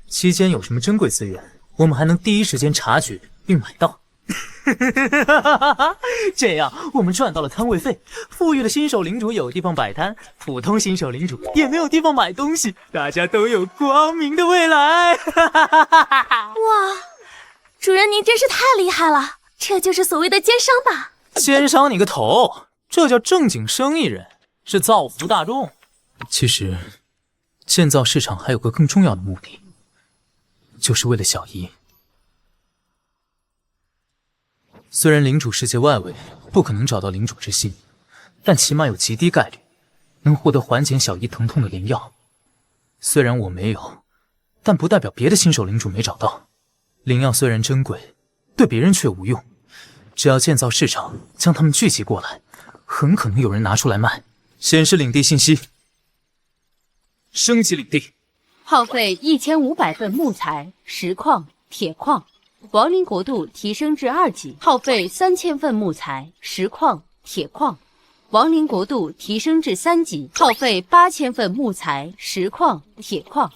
期间有什么珍贵资源，我们还能第一时间察觉并买到。这样我们赚到了摊位费，富裕的新手领主有地方摆摊，普通新手领主也没有地方买东西，大家都有光明的未来。哇，主人您真是太厉害了，这就是所谓的奸商吧？奸商你个头，这叫正经生意人，是造福大众。其实建造市场还有个更重要的目的，就是为了小姨。虽然领主世界外围不可能找到领主之心，但起码有极低概率能获得缓解小姨疼痛的灵药。虽然我没有，但不代表别的新手领主没找到。灵药虽然珍贵，对别人却无用。只要建造市场，将他们聚集过来，很可能有人拿出来卖。显示领地信息，升级领地，耗费1500份木材、石矿、铁矿。亡灵国度提升至2级，耗费3000份木材、石矿、铁矿；亡灵国度提升至3级，耗费8000份木材、石矿、铁矿；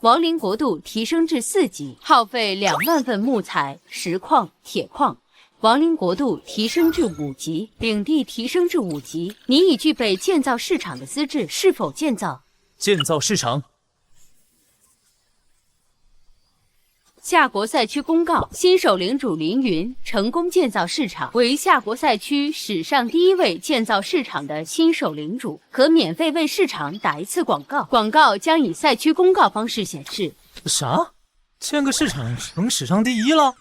亡灵国度提升至4级，耗费2万份木材、石矿、铁矿；亡灵国度提升至5级，领地提升至5级。你已具备建造市场的资质，是否建造？建造市场。夏国赛区公告：新手领主凌云成功建造市场，为夏国赛区史上第1位建造市场的新手领主，可免费为市场打1次广告。广告将以赛区公告方式显示。啥？建个市场成史上第1了？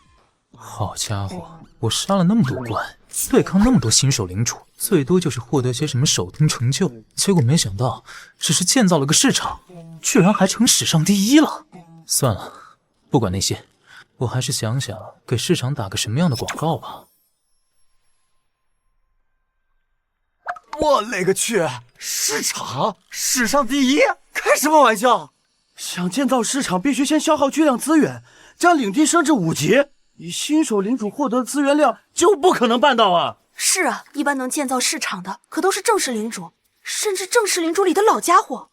好家伙，我杀了那么多怪，对抗那么多新手领主，最多就是获得些什么手通成就，结果没想到只是建造了个市场，居然还成史上第1了。算了，不管那些，我还是想想给市场打个什么样的广告吧。我勒个去！市场史上第1，开什么玩笑！想建造市场，必须先消耗巨量资源，将领地升至5级。以新手领主获得的资源量，就不可能办到啊！是啊，一般能建造市场的，可都是正式领主，甚至正式领主里的老家伙。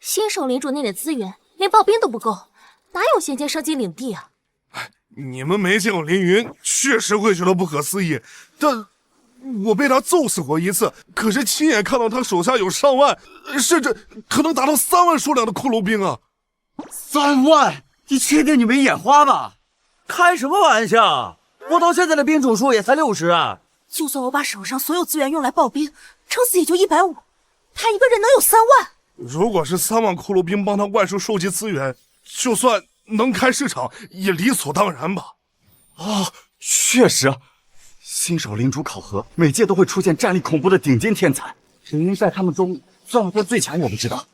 新手领主内的资源连刨冰都不够，哪有闲钱升级领地啊？你们没见过凌云，确实会觉得不可思议，但我被他揍死过1次，可是亲眼看到他手下有上万，甚至可能达到3万数量的骷髅兵啊！3万？你确定你没眼花吧？开什么玩笑！我到现在的兵种数也才60啊！就算我把手上所有资源用来刨冰，撑死也就150，他一个人能有3万？如果是3万骷髅兵帮他外出收集资源，就算能开市场，也理所当然吧。啊，确实，新手领主考核，每届都会出现战力恐怖的顶尖天才，凌云在他们中算不算最强我不知道，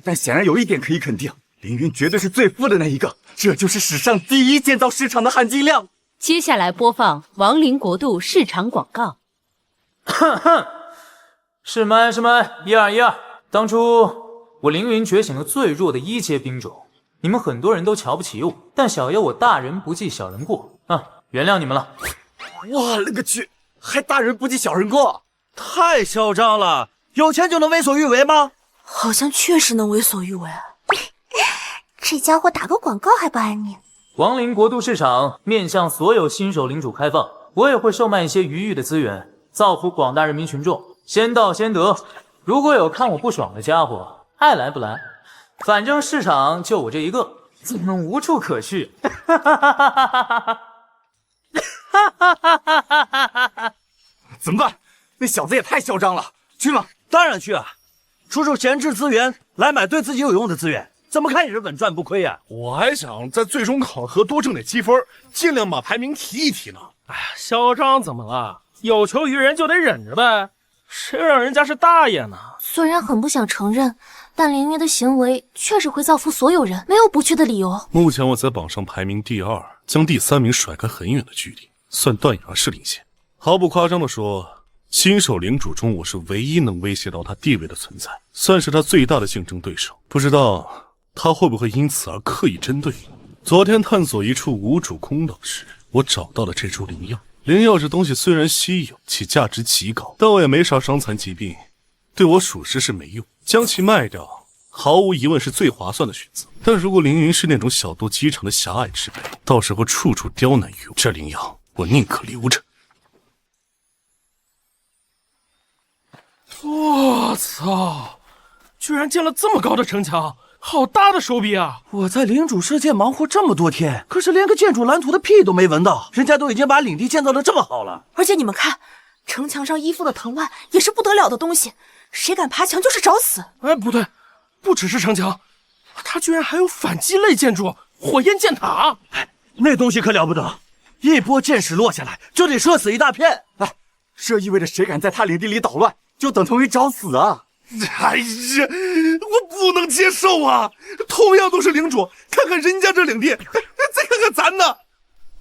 但显然有一点可以肯定，凌云绝对是最富的那一个，这就是史上第一建造市场的含金量。接下来播放亡灵国度市场广告。哼哼，是麦1212，当初我凌云觉醒了最弱的1阶兵种，你们很多人都瞧不起我，但小爷我大人不计小人过啊，原谅你们了。我勒个去，还大人不计小人过，太嚣张了！有钱就能为所欲为吗？好像确实能为所欲为。这家伙打个广告还不安宁。亡灵国度市场面向所有新手领主开放，我也会售卖一些余裕的资源，造福广大人民群众，先到先得。如果有看我不爽的家伙，爱来不来，反正市场就我这一个，你们无处可去。哈哈哈哈哈哈！哈哈哈哈哈哈！怎么办？那小子也太嚣张了，去吗？当然去啊！出闲置资源来买对自己有用的资源，怎么看也是稳赚不亏呀。我还想在最终考核多挣点积分，尽量把排名提一提呢。哎呀，嚣张怎么了？有求于人就得忍着呗，谁让人家是大爷呢？虽然很不想承认，但凌云的行为确实会造福所有人，没有不去的理由。目前我在榜上排名第2，将第3名甩开很远的距离，算断崖式领先。毫不夸张地说，新手领主中我是唯一能威胁到他地位的存在，算是他最大的竞争对手。不知道他会不会因此而刻意针对我。昨天探索一处无主空岛时，我找到了这株灵药。灵药这东西虽然稀有，其价值极高，但我也没啥伤残疾病，对我属实是没用。将其卖掉，毫无疑问是最划算的选择。但如果凌云是那种小肚鸡肠的狭隘之辈，到时候处处刁难于我，这灵药我宁可留着。我操！居然建了这么高的城墙，好大的手笔啊！我在领主世界忙活这么多天，可是连个建筑蓝图的屁都没闻到，人家都已经把领地建造得这么好了。而且你们看，城墙上依附的藤蔓也是不得了的东西，谁敢爬墙就是找死。哎，不对，不只是城墙，它居然还有反击类建筑，火焰箭塔。哎，那东西可了不得，一波箭矢落下来就得射死一大片。哎，这意味着谁敢在他领地里捣乱，就等同于找死啊！哎呀，我不能接受啊！同样都是领主，看看人家这领地，再看看咱呢。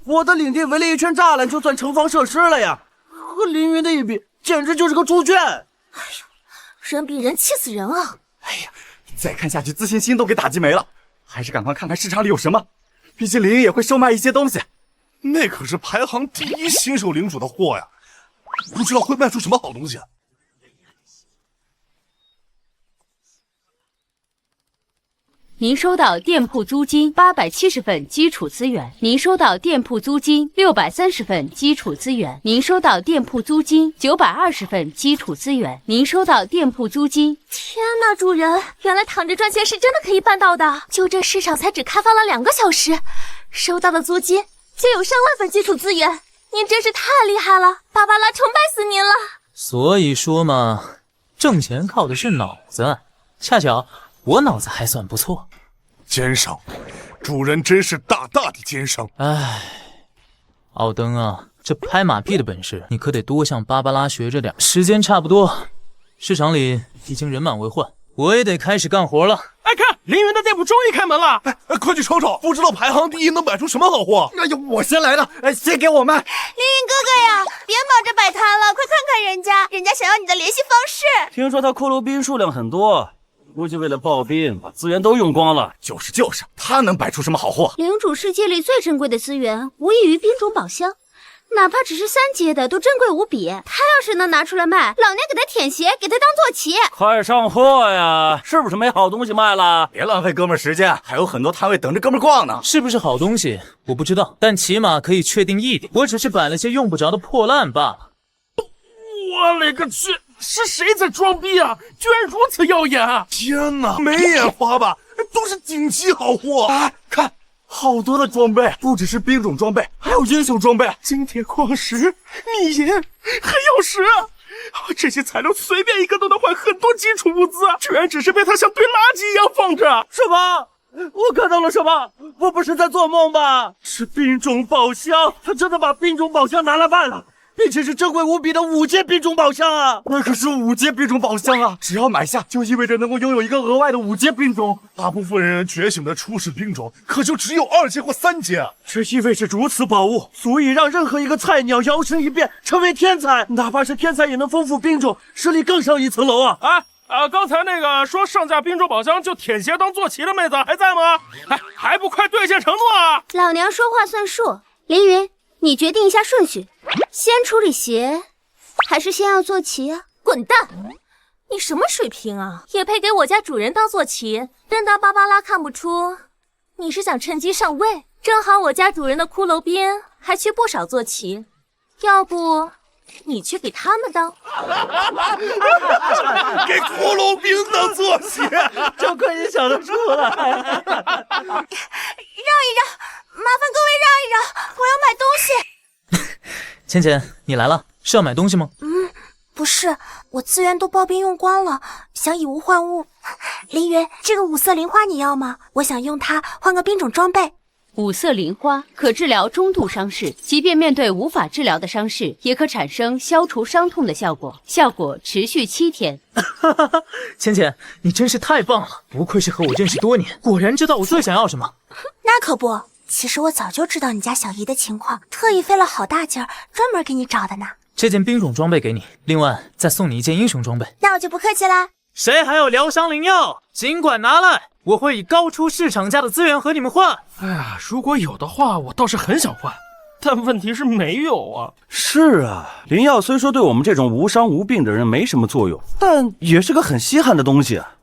我的领地围了一圈栅栏，就算城防设施了呀，和凌云的一比，简直就是个猪圈。哎呀，人比人气死人啊！哎呀，再看下去自信心都给打击没了，还是赶快看看市场里有什么，毕竟凌云也会售卖一些东西。那可是排行第1新手领主的货呀，不知道会卖出什么好东西。您收到店铺租金870份基础资源，您收到店铺租金630份基础资源，您收到店铺租金920份基础资源，您收到店铺租金。天哪，主人，原来躺着赚钱是真的可以办到的！就这市场才只开放了2个小时，收到的租金就有上万份基础资源，您真是太厉害了，芭芭拉崇拜死您了！所以说嘛，挣钱靠的是脑子，恰巧我脑子还算不错。奸商，主人真是大大的奸商。唉，奥登啊，这拍马屁的本事你可得多向芭芭拉学着点。时间差不多，市场里已经人满为患，我也得开始干活了。哎，看凌云的店铺终于开门了！哎，快去瞅瞅，不知道排行第1能摆出什么好货。哎呀，我先来的，哎，先给我卖。凌云哥哥呀，别忙着摆摊了，快看看人家想要你的联系方式。听说他骷髅兵数量很多，估计为了刨冰，把资源都用光了。就是，他能摆出什么好货？领主世界里最珍贵的资源，无异于兵种宝箱，哪怕只是3阶的，都珍贵无比。他要是能拿出来卖，老娘给他舔鞋，给他当坐骑。快上货呀！是不是没好东西卖了？别浪费哥们时间，还有很多摊位等着哥们逛呢。是不是好东西我不知道，但起码可以确定一点，我只是摆了些用不着的破烂罢了。我勒个去！是谁在装逼啊？居然如此耀眼啊！天哪，没眼花吧？都是顶级好货！哎，看，好多的装备，不只是兵种装备，还有英雄装备，金铁矿石、秘银、还曜石，这些材料随便一个都能换很多基础物资，居然只是被他像堆垃圾一样放着。什么？我看到了什么？我不是在做梦吧？是兵种宝箱，他真的把兵种宝箱拿来卖了。并且是珍贵无比的5阶兵种宝箱啊！那可是5阶兵种宝箱啊！只要买下，就意味着能够拥有一个额外的5阶兵种。大部分人觉醒的初始兵种可就只有2阶或3阶啊！这意味着如此宝物足以让任何一个菜鸟摇身一变成为天才，哪怕是天才也能丰富兵种，实力更上一层楼啊！刚才那个说上架兵种宝箱就舔鞋当坐骑的妹子还在吗？还不快兑现承诺啊！老娘说话算数。凌云，你决定一下顺序，先处理鞋，还是先要坐骑啊？滚蛋！你什么水平啊？也配给我家主人当坐骑？真当芭芭拉看不出你是想趁机上位？正好我家主人的骷髅兵还缺不少坐骑，要不你去给他们当？给骷髅兵当坐骑，就亏你想得出来。让一让，麻烦各位让一让，我要买东西。芊芊，你来了，是要买东西吗？不是，我资源都刨冰用光了，想以物换物。凌云，这个五色灵花你要吗？我想用它换个兵种装备。五色灵花可治疗中度伤势，即便面对无法治疗的伤势，也可产生消除伤痛的效果，效果持续7天。芊芊，你真是太棒了，不愧是和我认识多年，果然知道我最想要什么。那可不，其实我早就知道你家小姨的情况，特意费了好大劲儿，专门给你找的呢。这件兵种装备给你，另外再送你一件英雄装备。那我就不客气啦。谁还有疗伤灵药，尽管拿来，我会以高出市场价的资源和你们换。哎呀，如果有的话，我倒是很想换，但问题是没有啊。是啊，灵药虽说对我们这种无伤无病的人没什么作用，但也是个很稀罕的东西啊。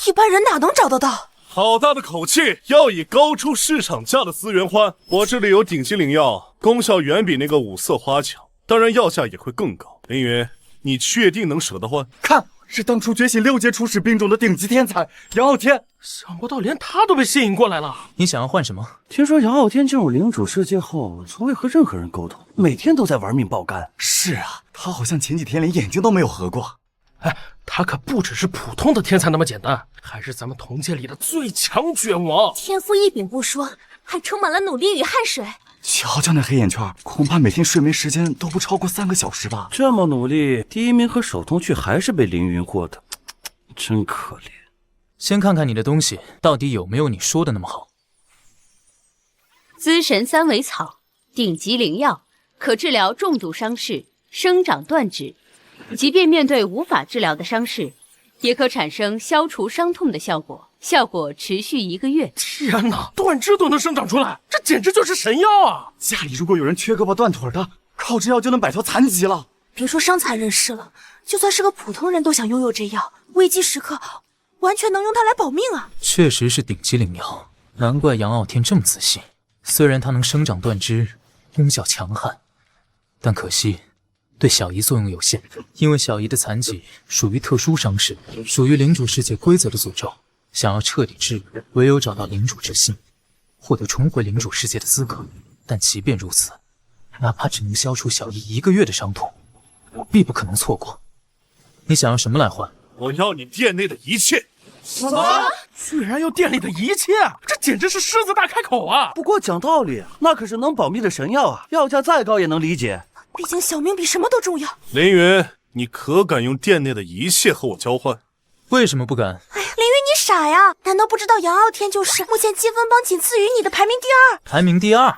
一般人哪能找得到？好大的口气，要以高出市场价的资源换。我这里有顶级灵药，功效远比那个五色花强，当然药价也会更高。凌云，你确定能舍得换？看，是当初觉醒6阶初始兵种的顶级天才杨傲天，想不到连他都被吸引过来了。你想要换什么？听说杨傲天进入领主世界后，从未和任何人沟通，每天都在玩命爆肝。是啊，他好像前几天连眼睛都没有合过。他可不只是普通的天才那么简单，还是咱们同界里的最强卷王。天赋异禀不说，还充满了努力与汗水。瞧瞧那黑眼圈，恐怕每天睡眠时间都不超过3个小时吧。这么努力，第1名和手通却还是被凌云获得，真可怜。先看看你的东西到底有没有你说的那么好。资神三尾草，顶级灵药，可治疗重度伤势，生长断指。即便面对无法治疗的伤势，也可产生消除伤痛的效果，效果持续1个月。天哪，断肢都能生长出来，这简直就是神药啊！家里如果有人缺胳膊断腿的，靠这药就能摆脱残疾了。别说伤残人士了，就算是个普通人都想拥有这药，危机时刻完全能用它来保命啊！确实是顶级灵药，难怪杨傲天这么仔细。虽然它能生长断肢，功效强悍，但可惜对小姨作用有限，因为小姨的残疾属于特殊伤势，属于领主世界规则的诅咒。想要彻底治愈，唯有找到领主之心，获得重回领主世界的资格。但即便如此，哪怕只能消除小姨1个月的伤痛，我必不可能错过。你想要什么来换？我要你店内的一切。什么？居然要店里的一切？这简直是狮子大开口啊！不过讲道理，那可是能保密的神药啊，药价再高也能理解。毕竟小命比什么都重要。凌云，你可敢用店内的一切和我交换？为什么不敢？哎呀，凌云你傻呀？难道不知道杨傲天就是目前积分榜仅次于你的排名第2？排名第2？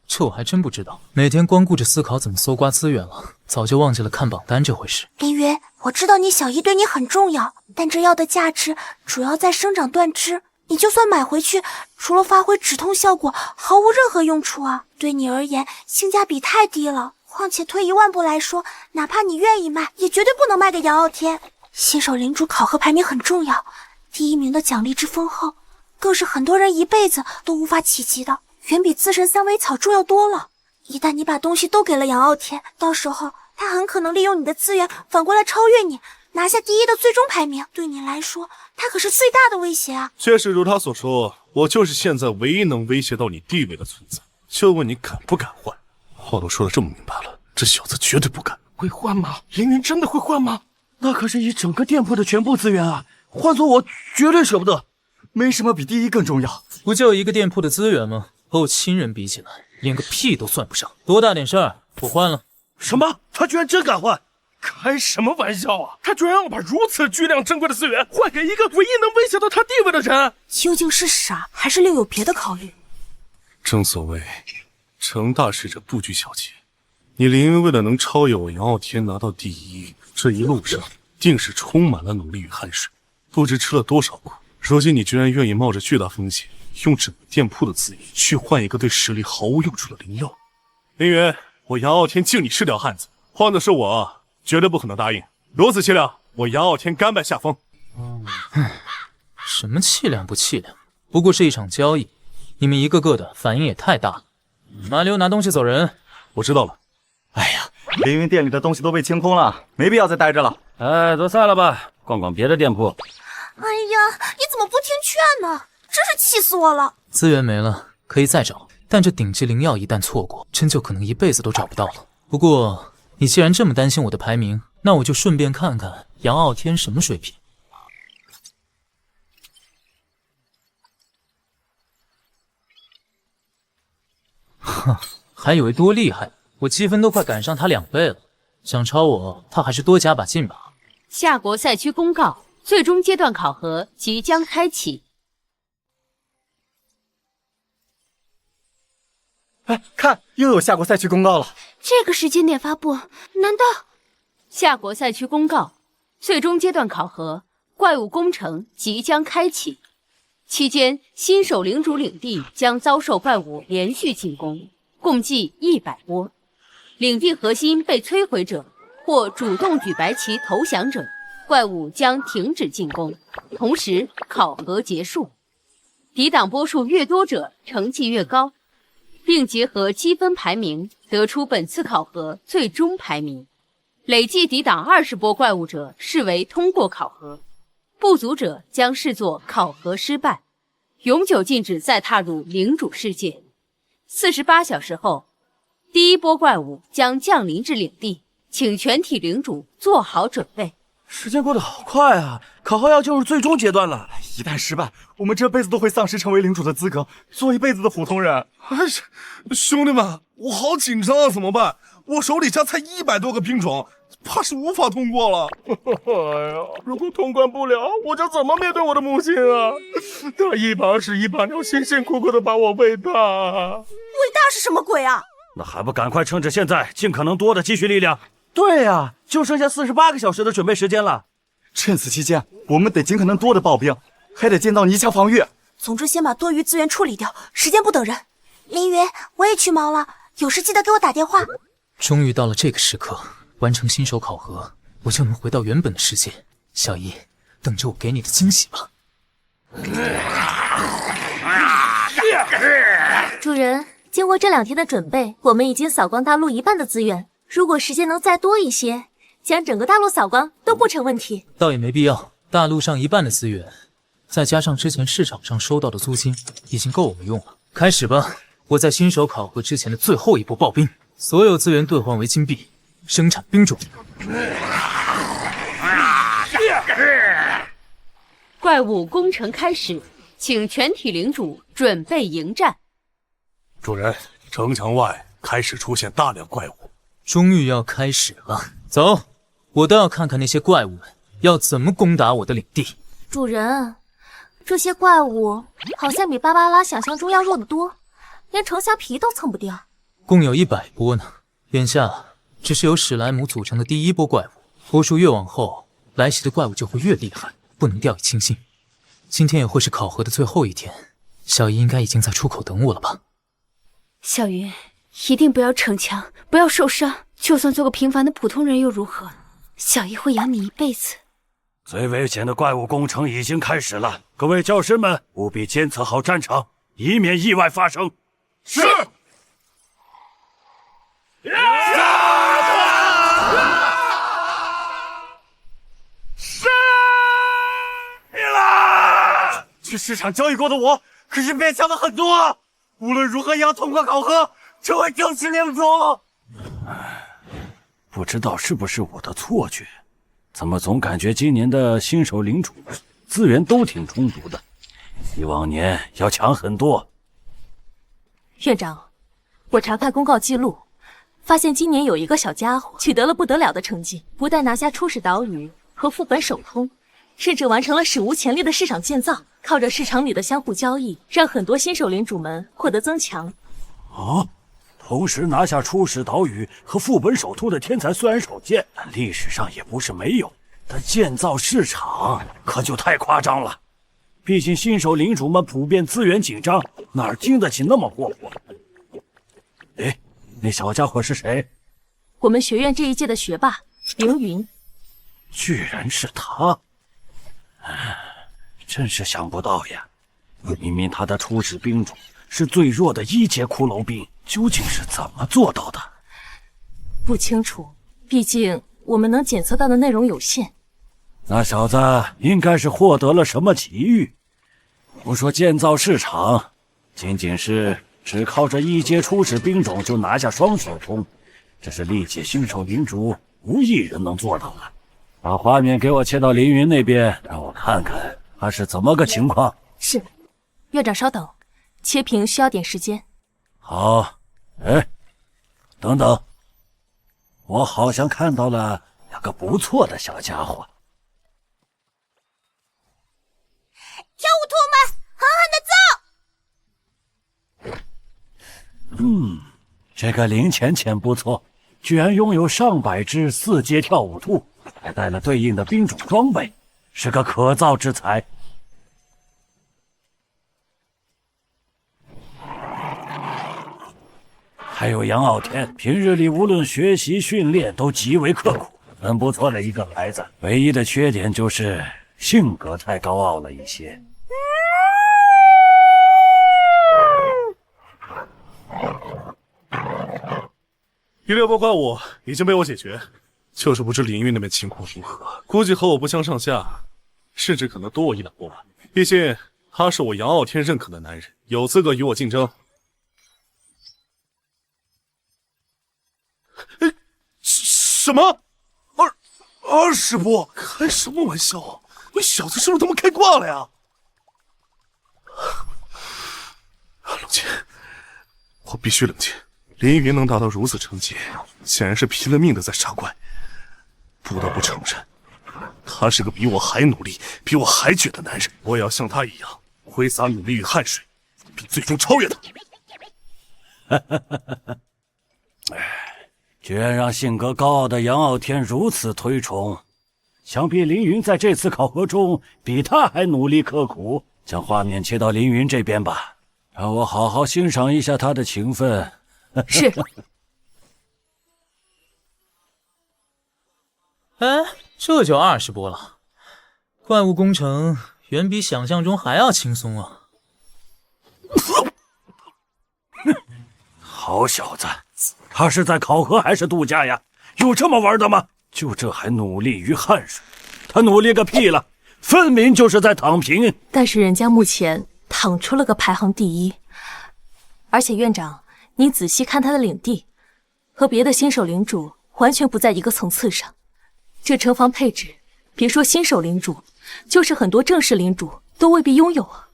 这我还真不知道。每天光顾着思考怎么搜刮资源了，早就忘记了看榜单这回事。凌云，我知道你小姨对你很重要，但这药的价值主要在生长断肢，你就算买回去，除了发挥止痛效果，毫无任何用处啊！对你而言，性价比太低了。况且退1万步来说，哪怕你愿意卖，也绝对不能卖给杨傲天。新手领主考核排名很重要，第1名的奖励之丰厚，更是很多人一辈子都无法企及的，远比资神三尾草重要多了。一旦你把东西都给了杨傲天，到时候他很可能利用你的资源反过来超越你，拿下第1的最终排名。对你来说，他可是最大的威胁啊！确实如他所说，我就是现在唯一能威胁到你地位的存在。就问你敢不敢换？话都说得这么明白了，这小子绝对不敢。会换吗？凌云真的会换吗？那可是以整个店铺的全部资源啊，换做我绝对舍不得。没什么比第1更重要。不就一个店铺的资源吗？和我亲人比起来，连个屁都算不上。多大点事儿，我换了。什么？他居然真敢换！开什么玩笑啊！他居然要把如此巨量珍贵的资源换给一个唯一能威胁到他地位的人，究竟是傻还是另有别的考虑？正所谓，成大事者不拘小节。你林云为了能超越我杨傲天拿到第一，这一路上定是充满了努力与汗水，不知吃了多少苦。如今你居然愿意冒着巨大风险，用整个店铺的资源去换一个对实力毫无用处的灵药。林云，我杨傲天敬你是条汉子，换的是我，绝对不可能答应。如此气量，我杨傲天甘拜下风。什么气量不气量？不过是一场交易，你们一个个的反应也太大了。马溜拿东西走人。我知道了。哎呀，凌云店里的东西都被清空了，没必要再待着了。哎，都散了吧，逛逛别的店铺。哎呀，你怎么不听劝呢？真是气死我了！资源没了可以再找，但这顶级灵药一旦错过，真就可能一辈子都找不到了。不过你既然这么担心我的排名，那我就顺便看看杨傲天什么水平。哼，还以为多厉害，我积分都快赶上他2倍了。想超我，他还是多加把劲吧。夏国赛区公告，最终阶段考核即将开启。哎，看，又有夏国赛区公告了。这个时间点发布，难道？夏国赛区公告，最终阶段考核怪物工程即将开启。期间，新手领主领地将遭受怪物连续进攻，共计100波。领地核心被摧毁者或主动举白旗投降者，怪物将停止进攻，同时考核结束。抵挡波数越多者成绩越高，并结合积分排名得出本次考核最终排名。累计抵挡20波怪物者视为通过考核，不足者将视作考核失败，永久禁止再踏入领主世界。48小时后，第一波怪物将降临至领地，请全体领主做好准备。时间过得好快啊！考核要进入最终阶段了，一旦失败，我们这辈子都会丧失成为领主的资格，做一辈子的普通人。哎呀，兄弟们，我好紧张啊，怎么办？我手里下才100多个兵种，怕是无法通过了。哎呀，如果通关不了，我将怎么面对我的母亲啊？她一把屎一把尿，辛辛苦苦的把我喂大。伟大是什么鬼啊？那还不赶快趁着现在，尽可能多的积蓄力量。对呀，就剩下48个小时的准备时间了。趁此期间，我们得尽可能多的爆兵，还得建造泥墙防御。总之，先把多余资源处理掉，时间不等人。凌云，我也去忙了，有事记得给我打电话。终于到了这个时刻，完成新手考核，我就能回到原本的世界。小姨，等着我给你的惊喜吧。主人，经过这2天的准备，我们已经扫光大陆1半的资源。如果时间能再多一些，将整个大陆扫光都不成问题。倒也没必要，大陆上1半的资源，再加上之前市场上收到的租金，已经够我们用了。开始吧，我在新手考核之前的最后一波爆兵，所有资源兑换为金币，生产兵种。怪物攻城开始，请全体领主准备迎战。主人，城墙外开始出现大量怪物。终于要开始了，走，我倒要看看那些怪物们要怎么攻打我的领地。主人，这些怪物好像比芭芭拉想象中要弱得多，连城墙皮都蹭不掉。共有100波呢，眼下只是由史莱姆组成的第1波怪物，波数越往后，来袭的怪物就会越厉害，不能掉以轻心。今天也会是考核的最后一天，小姨应该已经在出口等我了吧？小云，一定不要逞强，不要受伤，就算做个平凡的普通人又如何？小姨会养你一辈子。最危险的怪物工程已经开始了，各位教师们务必监测好战场，以免意外发生。是。去市场交易过的我，可是变强了很多。无论如何也要通过考核，成为正式领主。不知道是不是我的错觉，怎么总感觉今年的新手领主资源都挺充足的，比往年要强很多。院长，我查看公告记录，发现今年有一个小家伙取得了不得了的成绩，不但拿下初始岛屿和副本首通，甚至完成了史无前例的市场建造，靠着市场里的相互交易，让很多新手领主们获得增强。啊！同时拿下初始岛屿和副本首通的天才虽然少见，但历史上也不是没有。但建造市场可就太夸张了，毕竟新手领主们普遍资源紧张，哪儿经得起那么霍霍？哎，那小家伙是谁？我们学院这一届的学霸凌云。居然是他！真是想不到呀！明明他的初始兵种是最弱的1阶骷髅兵，究竟是怎么做到的？不清楚，毕竟我们能检测到的内容有限。那小子应该是获得了什么奇遇。不说建造市场，仅仅是只靠着1阶初始兵种就拿下双手通，这是历届新手领主无一人能做到的。把画面给我切到凌云那边，让我看看他是怎么个情况。是，院长稍等，切屏需要点时间。好，哎，等等，我好像看到了两个不错的小家伙。跳舞兔们，狠狠的揍！这个林浅浅不错，居然拥有上百只4阶跳舞兔，还带了对应的兵种装备，是个可造之才。还有杨傲天，平日里无论学习训练都极为刻苦，很不错的一个孩子。唯一的缺点就是性格太高傲了一些。第6波怪物已经被我解决，就是不知林云那边情况如何，估计和我不相上下，甚至可能多我1、2波吧。毕竟他是我杨傲天认可的男人，有资格与我竞争。什么？20波？开什么玩笑啊！你小子是不是他妈开挂了呀？冷静，我必须冷静。林云能达到如此成绩，显然是拼了命的在杀怪。不得不承认，他是个比我还努力、比我还倔的男人。我也要像他一样，挥洒努力与汗水，并最终超越他。居然让性格高傲的杨傲天如此推崇，想必凌云在这次考核中比他还努力刻苦。将画面切到凌云这边吧，让我好好欣赏一下他的勤奋。是。哎，这就20波了，怪物工程远比想象中还要轻松啊！好小子，他是在考核还是度假呀？有这么玩的吗？就这还努力于汗水？他努力个屁了，分明就是在躺平。但是人家目前躺出了个排行第1，而且院长，你仔细看他的领地，和别的新手领主完全不在一个层次上。这城防配置，别说新手领主，就是很多正式领主都未必拥有啊！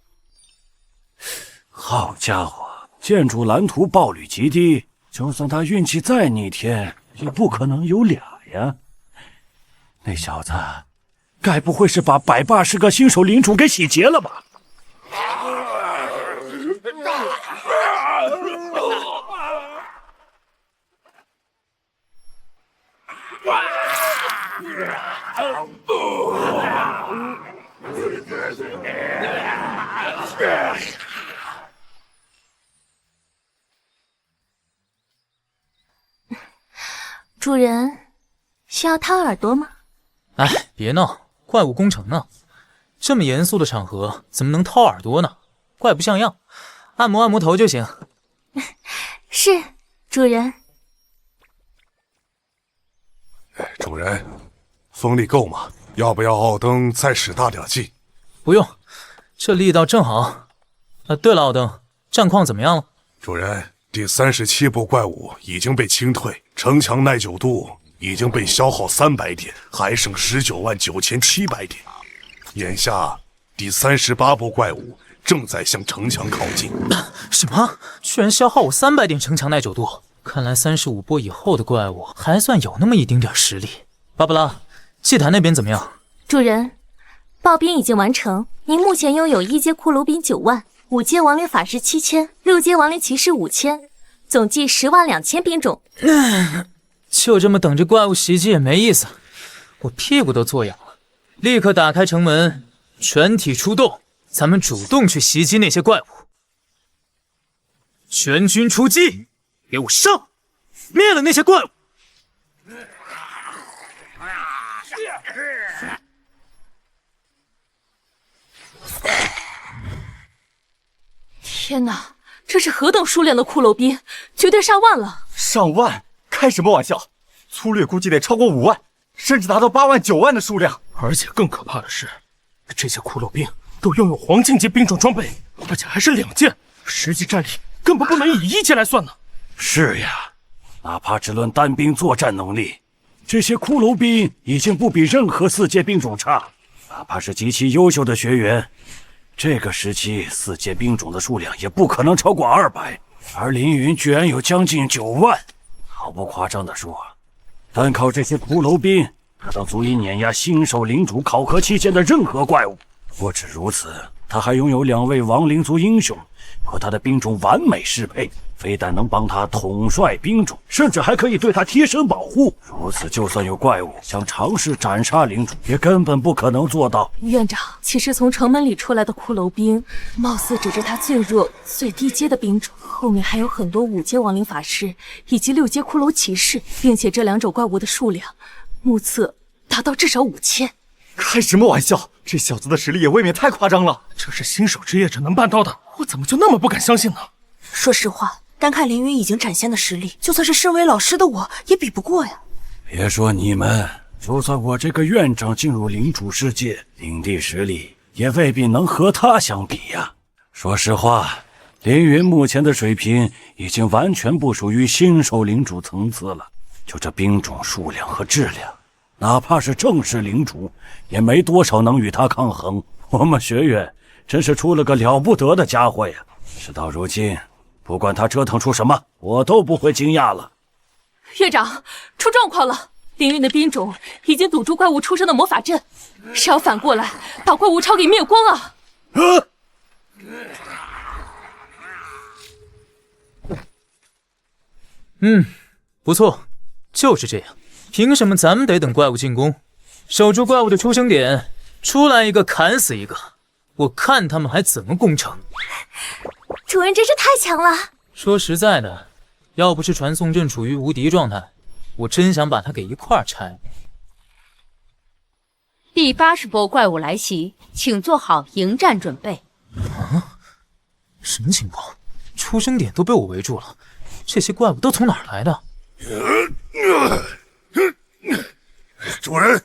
好家伙，建筑蓝图爆率极低，就算他运气再逆天，也不可能有俩呀。那小子，该不会是把180个新手领主给洗劫了吧？主人，需要掏耳朵吗？哎，别闹，怪物工程呢？这么严肃的场合，怎么能掏耳朵呢？怪不像样，按摩按摩头就行。是，主人。主人，风力够吗？要不要奥登再使大点劲？不用，这力道正好。对了，奥登，战况怎么样了？主人，第37波怪物已经被清退，城墙耐久度已经被消耗300点，还剩199700点。眼下第38波怪物正在向城墙靠近。什么？居然消耗我300点城墙耐久度？看来35波以后的怪物还算有那么一丁点实力。芭芭拉，祭坛那边怎么样？主人，刨冰已经完成。您目前拥有1阶骷髅兵9万，5阶亡灵法师7000，6阶亡灵骑士5000，总计102000兵种。就这么等着怪物袭击也没意思，我屁股都坐痒了。立刻打开城门，全体出动，咱们主动去袭击那些怪物。全军出击，给我上！灭了那些怪物！天哪，这是何等数量的骷髅兵，绝对上万了！上万？开什么玩笑！粗略估计得超过5万，甚至达到8万9万的数量。而且更可怕的是，这些骷髅兵都拥有黄金级兵种装备，而且还是2件，实际战力根本不能以1阶来算呢。是呀，哪怕只论单兵作战能力，这些骷髅兵已经不比任何4阶兵种差。哪怕是极其优秀的学员，这个时期4阶兵种的数量也不可能超过200，而凌云居然有将近9万。毫不夸张地说，单靠这些骷髅兵，可能足以碾压新手领主考核期间的任何怪物。不止如此，他还拥有2位亡灵族英雄，和他的兵种完美适配，非但能帮他统帅兵种，甚至还可以对他贴身保护。如此，就算有怪物想尝试斩杀领主，也根本不可能做到。院长，其实从城门里出来的骷髅兵，貌似只是他最弱、最低阶的兵种，后面还有很多5阶亡灵法师以及6阶骷髅骑士，并且这2种怪物的数量，目测达到至少5000。开什么玩笑！这小子的实力也未免太夸张了。这是新手职业者能办到的，我怎么就那么不敢相信呢？说实话，单看凌云已经展现的实力，就算是身为老师的我也比不过呀。别说你们，就算我这个院长进入领主世界，领地实力也未必能和他相比呀。说实话，凌云目前的水平已经完全不属于新手领主层次了。就这兵种数量和质量，哪怕是正式领主，也没多少能与他抗衡。我们学院真是出了个了不得的家伙呀！事到如今，不管他折腾出什么，我都不会惊讶了。院长，出状况了！凌云的兵种已经堵住怪物出生的魔法阵，是要反过来把怪物超给灭光啊！不错，就是这样。凭什么咱们得等怪物进攻？守住怪物的出生点，出来一个砍死一个，我看他们还怎么攻城。主人真是太强了。说实在的，要不是传送阵处于无敌状态，我真想把它给一块拆。第80波怪物来袭，请做好迎战准备。什么情况？出生点都被我围住了，这些怪物都从哪儿来的？主人，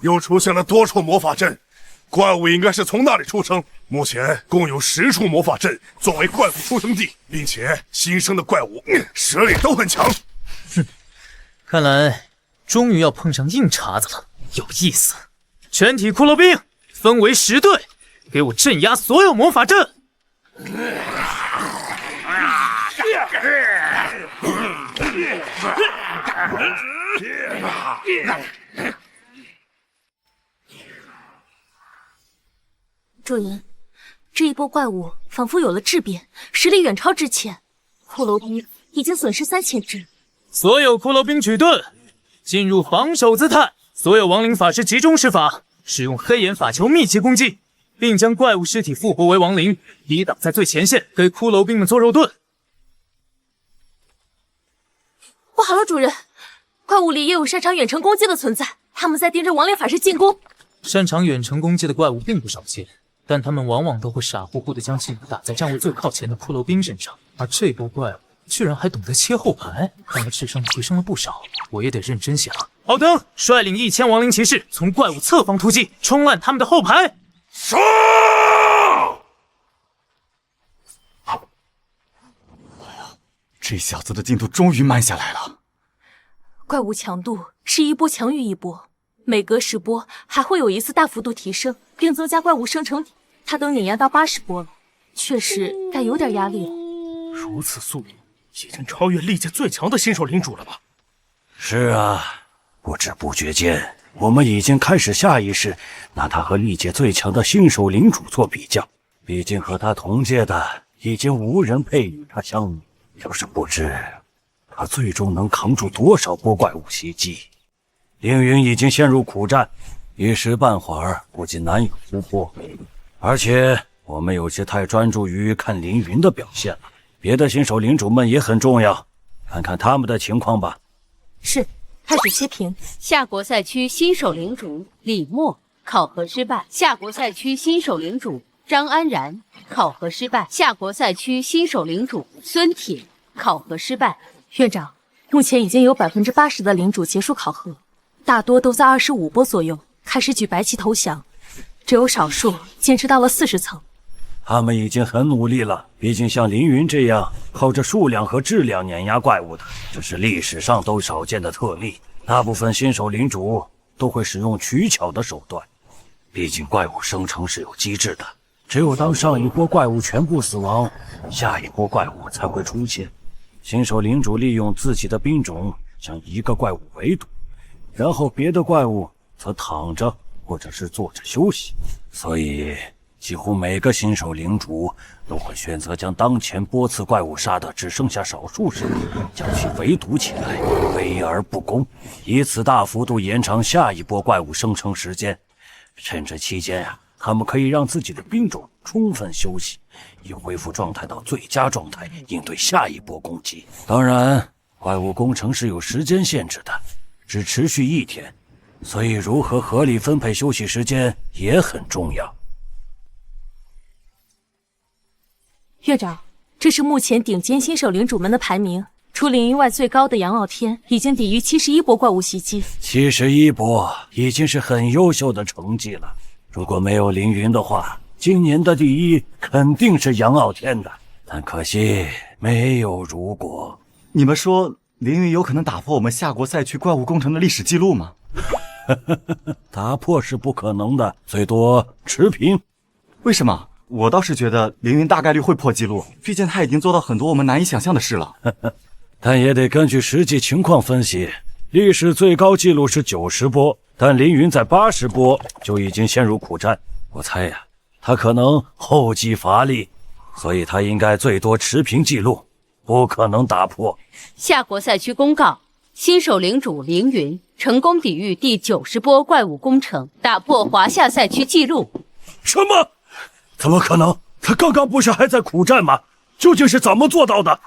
又出现了多处魔法阵，怪物应该是从那里出生。目前共有10处魔法阵作为怪物出生地，并且新生的怪物实力都很强。看来终于要碰上硬茬子了，有意思。全体骷髅兵分为10队，给我镇压所有魔法阵。主人，这一波怪物仿佛有了质变，实力远超之前。骷髅兵已经损失3000只。所有骷髅兵举盾，进入防守姿态。所有亡灵法师集中施法，使用黑岩法球密集攻击，并将怪物尸体复活为亡灵，抵挡在最前线，给骷髅兵们做肉盾。不好了，主人，怪物里也有擅长远程攻击的存在，他们在盯着亡灵法师进攻。擅长远程攻击的怪物并不少见，但他们往往都会傻乎乎的将劲打在站位最靠前的骷髅兵身上，而这波怪物居然还懂得切后排，看来智商提升了不少，我也得认真想。奥登率领1000亡灵骑士从怪物侧方突击，冲烂他们的后排。杀！这小子的进度终于慢下来了。怪物强度是一波强于一波，每隔10波还会有一次大幅度提升，并增加怪物生成体。他都碾压到80波了，确实该有点压力了。如此速度，已经超越历届最强的新手领主了吧？是啊，不知不觉间，我们已经开始下意识拿他和历届最强的新手领主做比较。毕竟和他同届的，已经无人配与他相比。就是不知他最终能扛住多少波怪物袭击。凌云已经陷入苦战，一时半会儿估计难有突破。而且我们有些太专注于看凌云的表现了，别的新手领主们也很重要，看看他们的情况吧。是，开始切屏。夏国赛区新手领主李默考核失败。夏国赛区新手领主张安然考核失败。夏国赛区新手领主孙铁考核失败。院长，目前已经有80%的领主结束考核，大多都在25波左右开始举白旗投降，只有少数坚持到了40层。他们已经很努力了，毕竟像凌云这样靠着数量和质量碾压怪物的，这是历史上都少见的特例。大部分新手领主都会使用取巧的手段，毕竟怪物生成是有机制的，只有当上一波怪物全部死亡，下一波怪物才会出现。新手领主利用自己的兵种将一个怪物围堵，然后别的怪物则躺着或者是坐着休息，所以几乎每个新手领主都会选择将当前波次怪物杀得只剩下少数时，将其围堵起来，围而不攻，以此大幅度延长下一波怪物生成时间。趁这期间他们可以让自己的兵种充分休息，以恢复状态到最佳状态，应对下一波攻击。当然，怪物工程是有时间限制的，只持续1天，所以如何合理分配休息时间也很重要。院长，这是目前顶尖新手领主们的排名，除凌云外最高的杨傲天已经抵御71波怪物袭击。71波已经是很优秀的成绩了。如果没有凌云的话，今年的第1肯定是杨傲天的。但可惜没有如果。你们说凌云有可能打破我们夏国赛区怪物工程的历史记录吗？打破是不可能的，最多持平。为什么？我倒是觉得凌云大概率会破纪录，毕竟他已经做到很多我们难以想象的事了。但也得根据实际情况分析，历史最高纪录是90波，但凌云在80波就已经陷入苦战。我猜他可能后继乏力，所以他应该最多持平纪录，不可能打破。夏国赛区公告：新手领主凌云成功抵御第90波怪物攻城，打破华夏赛区纪录。什么？怎么可能？他刚刚不是还在苦战吗？究竟是怎么做到的？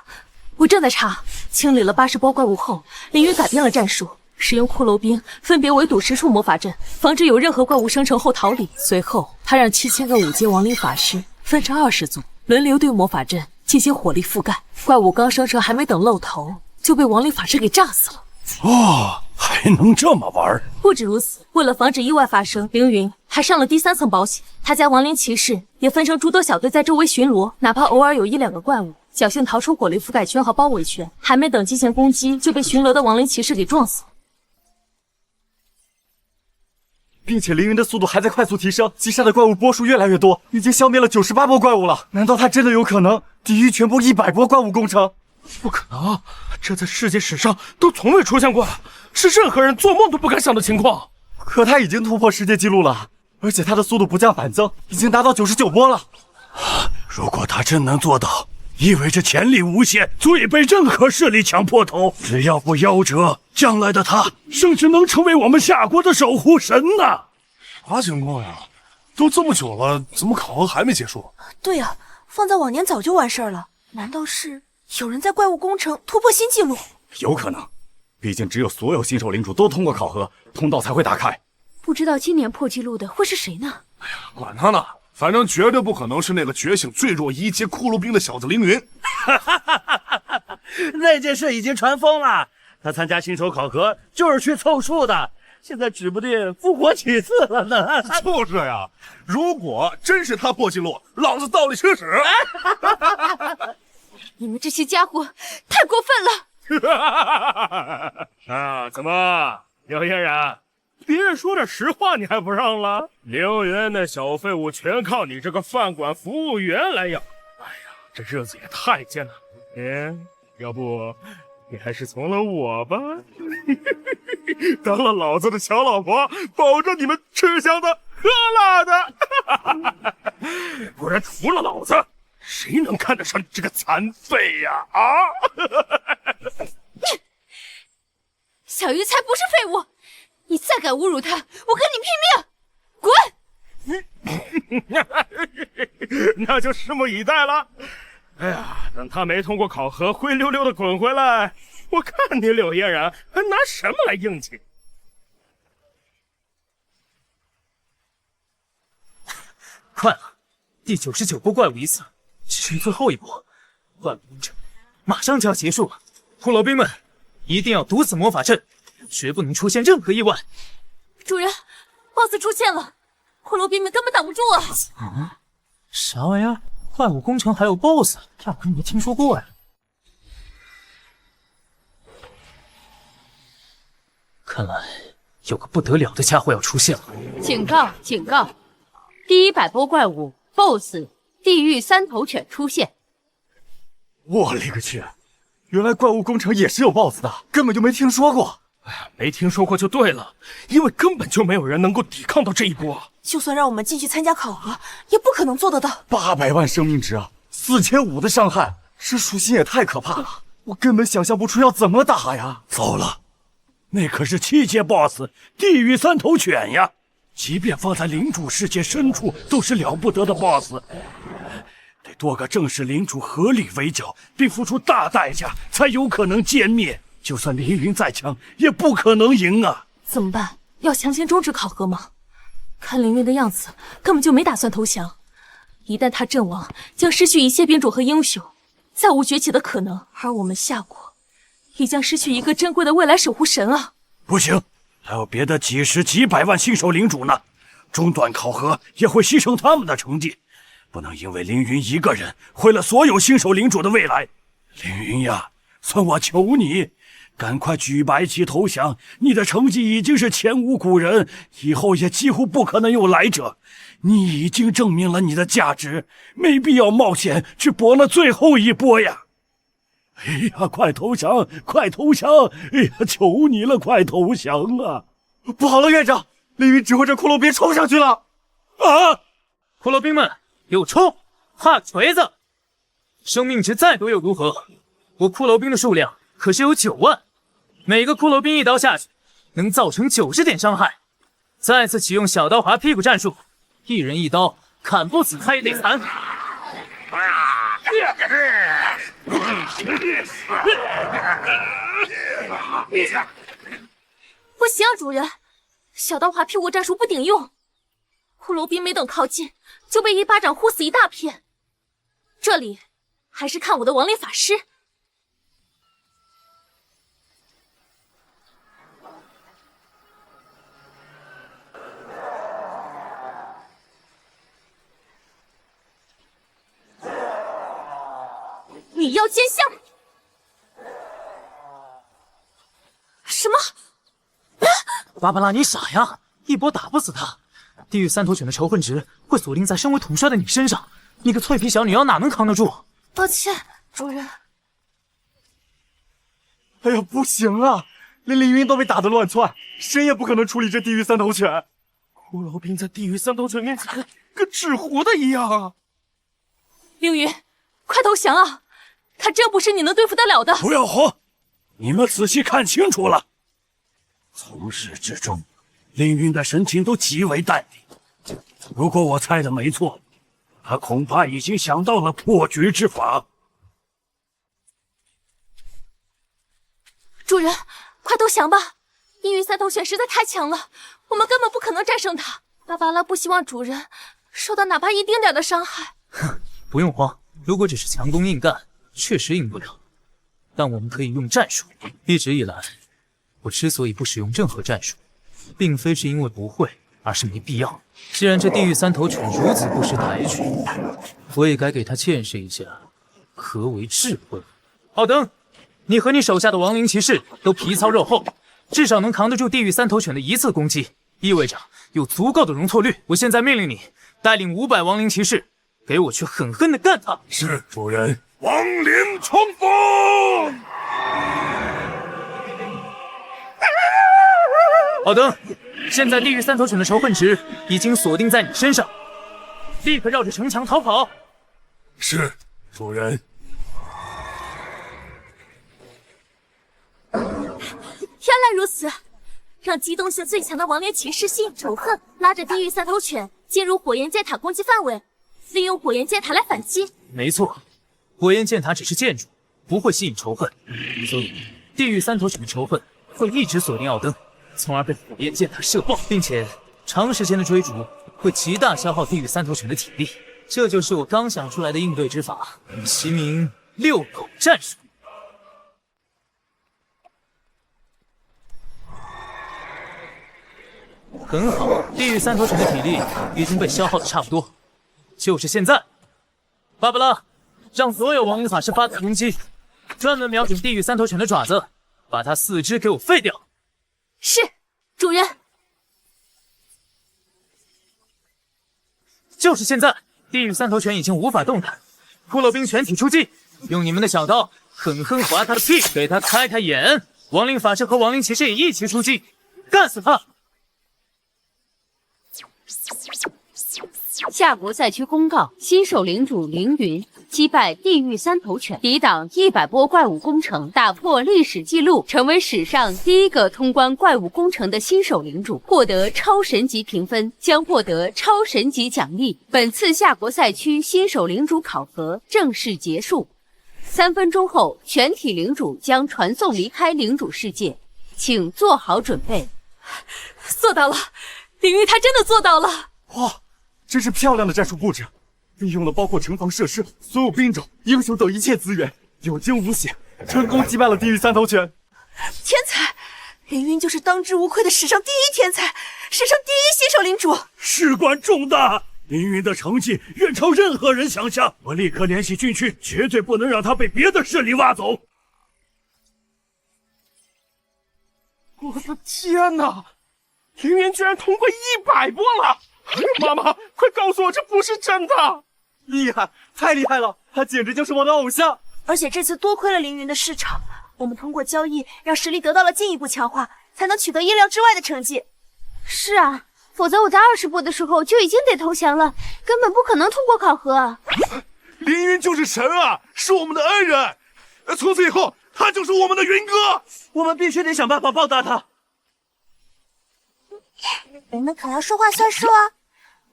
我正在查。清理了80波怪物后，凌云改变了战术，使用骷髅兵分别围堵10处魔法阵，防止有任何怪物生成后逃离。随后，他让7000个5阶亡灵法师分成20组，轮流对魔法阵进行火力覆盖。怪物刚生成还没等露头，就被亡灵法师给炸死了。还能这么玩？不止如此，为了防止意外发生，凌云还上了第3层保险。他家亡灵骑士也分成诸多小队在周围巡逻，哪怕偶尔有1、2个怪物侥幸逃出火力覆盖圈和包围圈，还没等进行攻击，就被巡逻的亡灵骑士给撞死了。并且凌云的速度还在快速提升，击杀的怪物波数越来越多，已经消灭了98波怪物了。难道他真的有可能抵御全部100波怪物工程？不可能，这在世界史上都从未出现过，是任何人做梦都不敢想的情况。可他已经突破世界纪录了，而且他的速度不降反增，已经达到99波了。如果他真能做到，意味着潜力无限，足以被任何势力抢破头。只要不夭折，将来的他甚至能成为我们夏国的守护神呢。啥情况呀？都这么久了，怎么考核还没结束？对呀，放在往年早就完事儿了。难道是有人在怪物工程突破新纪录？有可能，毕竟只有所有新手领主都通过考核，通道才会打开。不知道今年破纪录的会是谁呢？哎呀，管他呢，反正绝对不可能是那个觉醒最弱1阶骷髅兵的小子凌云。那件事已经传疯了，他参加新手考核就是去凑数的，现在指不定复活几次了呢。就是呀，如果真是他破纪录，老子倒立吃屎！你们这些家伙太过分了！啊，怎么，刘嫣然，别人说点实话你还不让了？凌云那小废物全靠你这个饭馆服务员来养，哎呀，这日子也太艰难了。要不你还是从了我吧，当了老子的小老婆，保证你们吃香的喝辣的。不然除了老子，谁能看得上你这个残废呀？啊！小鱼才不是废物，你再敢侮辱他，我跟你拼命！滚！那就拭目以待了。哎呀，等他没通过考核，灰溜溜的滚回来，我看你柳嫣然还拿什么来应急？快了，第99波怪物一次，只剩最后一波，怪物攻城马上就要结束了。骷髅兵们一定要堵死魔法阵，绝不能出现任何意外。主人 ，BOSS 出现了，骷髅兵们根本挡不住啊！啥玩意儿？怪物攻城还有 BOSS， 压根没听说过呀。看来有个不得了的家伙要出现了。警告！警告！第100波怪物 BOSS 地狱3头犬出现。我勒个去！原来怪物工程也是有 BOSS 的，根本就没听说过。哎呀，没听说过就对了，因为根本就没有人能够抵抗到这一波。就算让我们进去参加考核，也不可能做得到。800万生命值啊，4500的伤害，这属性也太可怕了，我根本想象不出要怎么打呀！糟了，那可是7阶 BOSS 地狱3头犬呀！即便放在领主世界深处，都是了不得的 BOSS。得多个正式领主合力围剿，并付出大代价，才有可能歼灭。就算凌云再强，也不可能赢啊！怎么办？要强行终止考核吗？看凌云的样子，根本就没打算投降。一旦他阵亡，将失去一切兵种和英雄，再无崛起的可能。而我们夏国，也将失去一个珍贵的未来守护神啊！不行，还有别的几十几百万新手领主呢，中断考核也会牺牲他们的成绩。不能因为凌云一个人毁了所有新手领主的未来。凌云呀，算我求你，赶快举白旗投降！你的成绩已经是前无古人，以后也几乎不可能有来者。你已经证明了你的价值，没必要冒险去搏那最后一波呀！哎呀，快投降，快投降！哎呀，求你了，快投降啊！不好了，院长，凌云指挥着骷髅兵冲上去了！啊！骷髅兵们，给我冲！哈锤子！生命值再多又如何？我骷髅兵的数量可是有9万，每个骷髅兵一刀下去，能造成90点伤害。再次启用小刀划屁股战术，一人一刀，砍不死他也得残。不行啊，主人，小刀划屁股战术不顶用。骷髅兵没等靠近，就被一巴掌呼死一大片。这里还是看我的亡灵法师。你要见相？什么？芭芭拉，你傻呀！一波打不死他。地狱3头犬的仇恨值会锁定在身为统帅的你身上，你个脆皮小女妖哪能扛得住？抱歉，主人。哎呀，不行啊！连凌云都被打得乱窜，谁也不可能处理这地狱3头犬。骷髅兵在地狱3头犬面前跟纸糊的一样啊！凌云，快投降啊！他真不是你能对付得了的。不要慌，你们仔细看清楚了。从始至终，凌云的神情都极为淡定。如果我猜的没错，他恐怕已经想到了破局之法。主人，快投降吧！地狱3头犬实在太强了，我们根本不可能战胜他。芭芭拉不希望主人受到哪怕一丁点的伤害。哼，不用慌，如果只是强攻硬干，确实赢不了。但我们可以用战术。一直以来，我之所以不使用任何战术，并非是因为不会，而是没必要。既然这地狱3头犬如此不识抬举，我也该给他见识一下何为智慧。奥登，你和你手下的亡灵骑士都皮糙肉厚，至少能扛得住地狱3头犬的一次攻击，意味着有足够的容错率。我现在命令你带领500亡灵骑士，给我去狠狠的干他！是，主人。亡灵重逢！奥登，现在地狱三头犬的仇恨值已经锁定在你身上，立刻绕着城墙逃跑。是，主人。原来如此，让机动性最强的亡灵骑士吸引仇恨，拉着地狱三头犬进入火焰箭塔攻击范围，利用火焰箭塔来反击。没错，火焰箭塔只是建筑，不会吸引仇恨，所以地狱三头犬的仇恨会一直锁定奥登，从而被火焰箭塔射爆，并且长时间的追逐会极大消耗地狱三头犬的体力。这就是我刚想出来的应对之法，其名遛狗战术。很好，地狱三头犬的体力已经被消耗的差不多，就是现在，芭芭拉，让所有亡灵法师发动攻击，专门瞄准地狱三头犬的爪子，把它四肢给我废掉。是，主人。就是现在，地狱三头犬已经无法动弹，骷髅兵全体出击，用你们的小刀狠狠划他的屁，给他开开眼。亡灵法师和亡灵骑士也一起出击，干死他！夏国赛区公告：新手领主凌云击败地狱三头犬，抵挡100波怪物攻城，打破历史记录，成为史上第一个通关怪物攻城的新手领主，获得超神级评分，将获得超神级奖励。本次夏国赛区新手领主考核正式结束，3分钟后，全体领主将传送离开领主世界，请做好准备。做到了，凌云他真的做到了！哇，真是漂亮的战术布置，运用了包括城防设施、所有兵种、英雄等一切资源，有惊无险，成功击败了地狱三头犬。天才，凌云就是当之无愧的史上第一天才，史上第一新手领主，事关重大。凌云的成绩远超任何人想象，我立刻联系军区，绝对不能让他被别的势力挖走。我的天哪！凌云居然通过100波了！哎呦，妈妈，快告诉我这不是真的！厉害，太厉害了，他简直就是我的偶像。而且这次多亏了凌云的市场，我们通过交易让实力得到了进一步强化，才能取得意料之外的成绩。是啊，否则我在20波的时候就已经得投降了，根本不可能通过考核。凌云就是神啊，是我们的恩人，从此以后他就是我们的云哥，我们必须得想办法报答他。你们可要说话算数啊！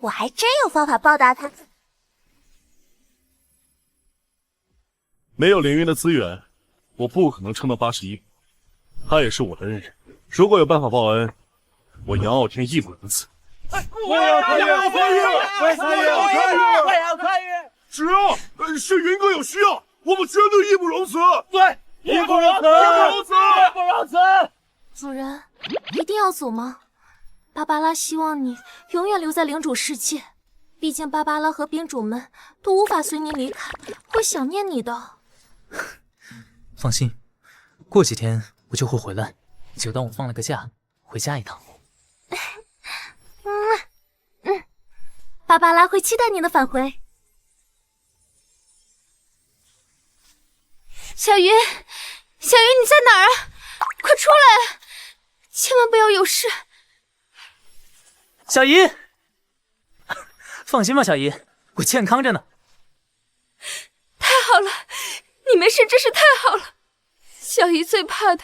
我还真有方法报答他。没有凌云的资源，我不可能撑到81。他也是我的恩人，如果有办法报恩，我杨傲天义不容辞。我要参与！我要参与！只要是云哥有需要，我们绝对义不容辞。对，义不容辞！义不容辞！主人，一定要走吗？芭芭拉希望你永远留在领主世界，毕竟芭芭拉和兵主们都无法随你离开，会想念你的。放心，过几天我就会回来，就当我放了个假，回家一趟。芭芭拉会期待你的返回。小鱼，小鱼你在哪儿啊？快出来，千万不要有事。小姨，放心吧，小姨，我健康着呢。太好了，你没事真是太好了。小姨最怕的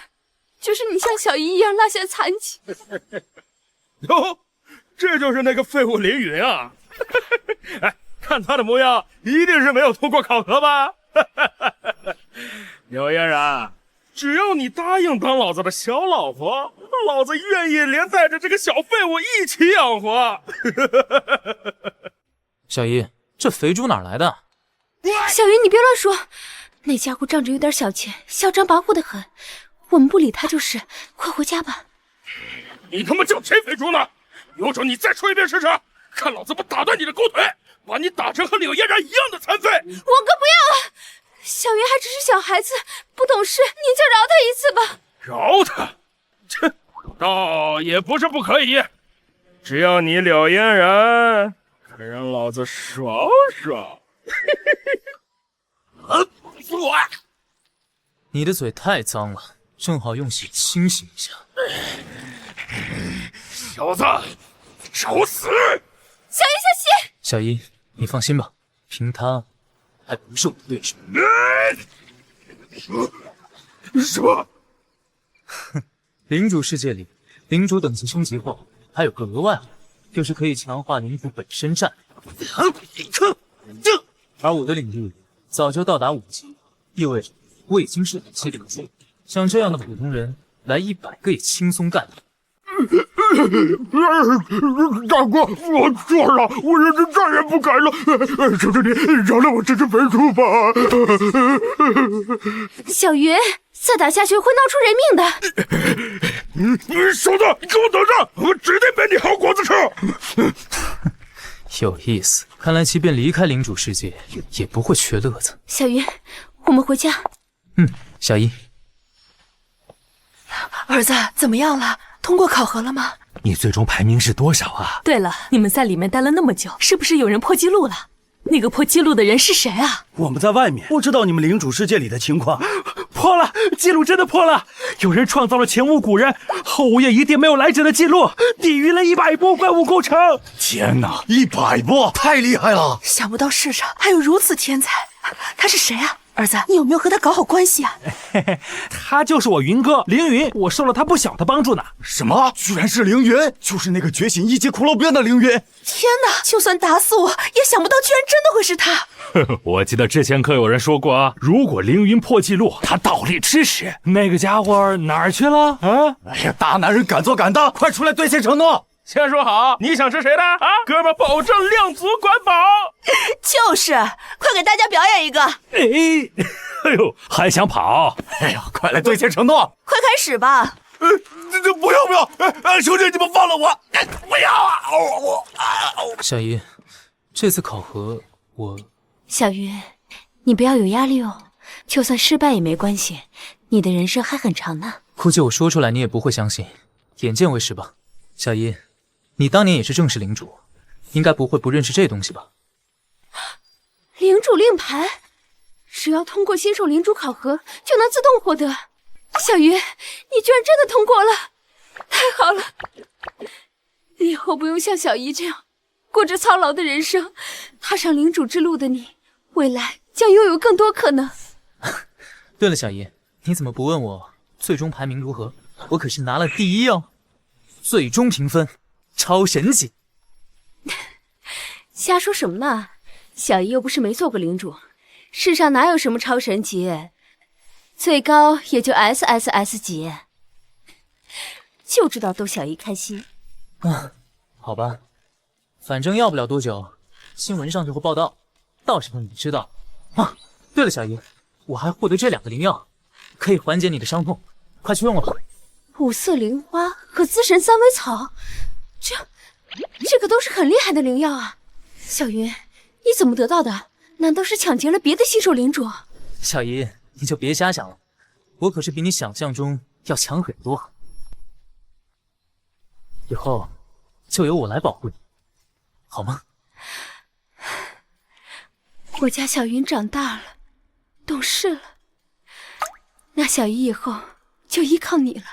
就是你像小姨一样落下残疾。哟，这就是那个废物凌云啊！哎，看他的模样，一定是没有通过考核吧？柳嫣然，只要你答应当老子的小老婆，老子愿意连带着这个小废物一起养活。小姨，这肥猪哪来的？小鱼，你别乱说，那家伙仗着有点小钱，嚣张跋扈的很，我们不理他就是。快回家吧。你他妈叫谁肥猪呢？有种你再说一遍试试，看老子不打断你的狗腿，把你打成和柳嫣然一样的残废！王哥不要啊！小鱼还只是小孩子，不懂事，您就饶他一次吧。饶他？切，倒也不是不可以，只要你柳嫣然肯让老子爽爽。死我！你的嘴太脏了，正好用血清洗一下。小子，找死！小姨，小溪，小姨，你放心吧，凭他还不是我的对手。什么？哼，领主世界里，领主等级升级后还有个额外，就是可以强化领主本身战力。而我的领地早就到达5级，意味着我已经是等级领主。像这样的普通人来100个也轻松干掉。大哥，我错了，我认真再也不改了，求求你饶了我这只肥猪吧！小鱼，再打下去会闹出人命的。小子，你给我等着，我指定给你好果子吃！有意思，看来即便离开领主世界，也不会缺乐子。小鱼，我们回家。小姨，儿子怎么样了？通过考核了吗？你最终排名是多少啊？对了，你们在里面待了那么久，是不是有人破纪录了？那个破纪录的人是谁啊？我们在外面，不知道你们领主世界里的情况。破了，记录真的破了！有人创造了前无古人、后无也一定没有来者的记录，抵御了100波怪物构成。天哪，100波，太厉害了！想不到世上还有如此天才。他是谁啊？儿子，你有没有和他搞好关系啊？他就是我云哥凌云，我受了他不小的帮助呢。什么？居然是凌云，就是那个觉醒1级骷髅兵的凌云。天哪，就算打死我也想不到居然真的会是他。我记得之前可有人说过啊，如果凌云破纪录，他倒立吃屎。那个家伙哪儿去了啊？哎呀，大男人敢做敢当，快出来兑现承诺。先说好，你想吃谁的啊？哥们保证量足管饱。就是，快给大家表演一个。哎呦，还想跑？哎呀，快来兑现承诺！快开始吧。不要！求求你们放了我！不要啊！小姨，这次考核我……小鱼，你不要有压力哦，就算失败也没关系，你的人生还很长呢。估计我说出来你也不会相信，眼见为实吧。小姨，你当年也是正式领主，应该不会不认识这东西吧？领主令牌，只要通过新手领主考核，就能自动获得。小鱼，你居然真的通过了，太好了！以后不用像小姨这样过着操劳的人生，踏上领主之路的你，未来将拥有更多可能。对了，小姨，你怎么不问我最终排名如何？我可是拿了第1哦。最终评分超神级。瞎说什么呢？小姨又不是没做过领主，世上哪有什么超神级，最高也就 SSS 级，就知道逗小姨开心。好吧，反正要不了多久，新闻上就会报道，到时候你知道。对了，小姨，我还获得这2个灵药，可以缓解你的伤痛，快去用了吧。五色灵花和资神三味草，这个都是很厉害的灵药啊！小云，你怎么得到的？难道是抢劫了别的新手领主？小姨，你就别瞎想了，我可是比你想象中要强很多。以后就由我来保护你，好吗？我家小云长大了，懂事了，那小姨以后就依靠你了。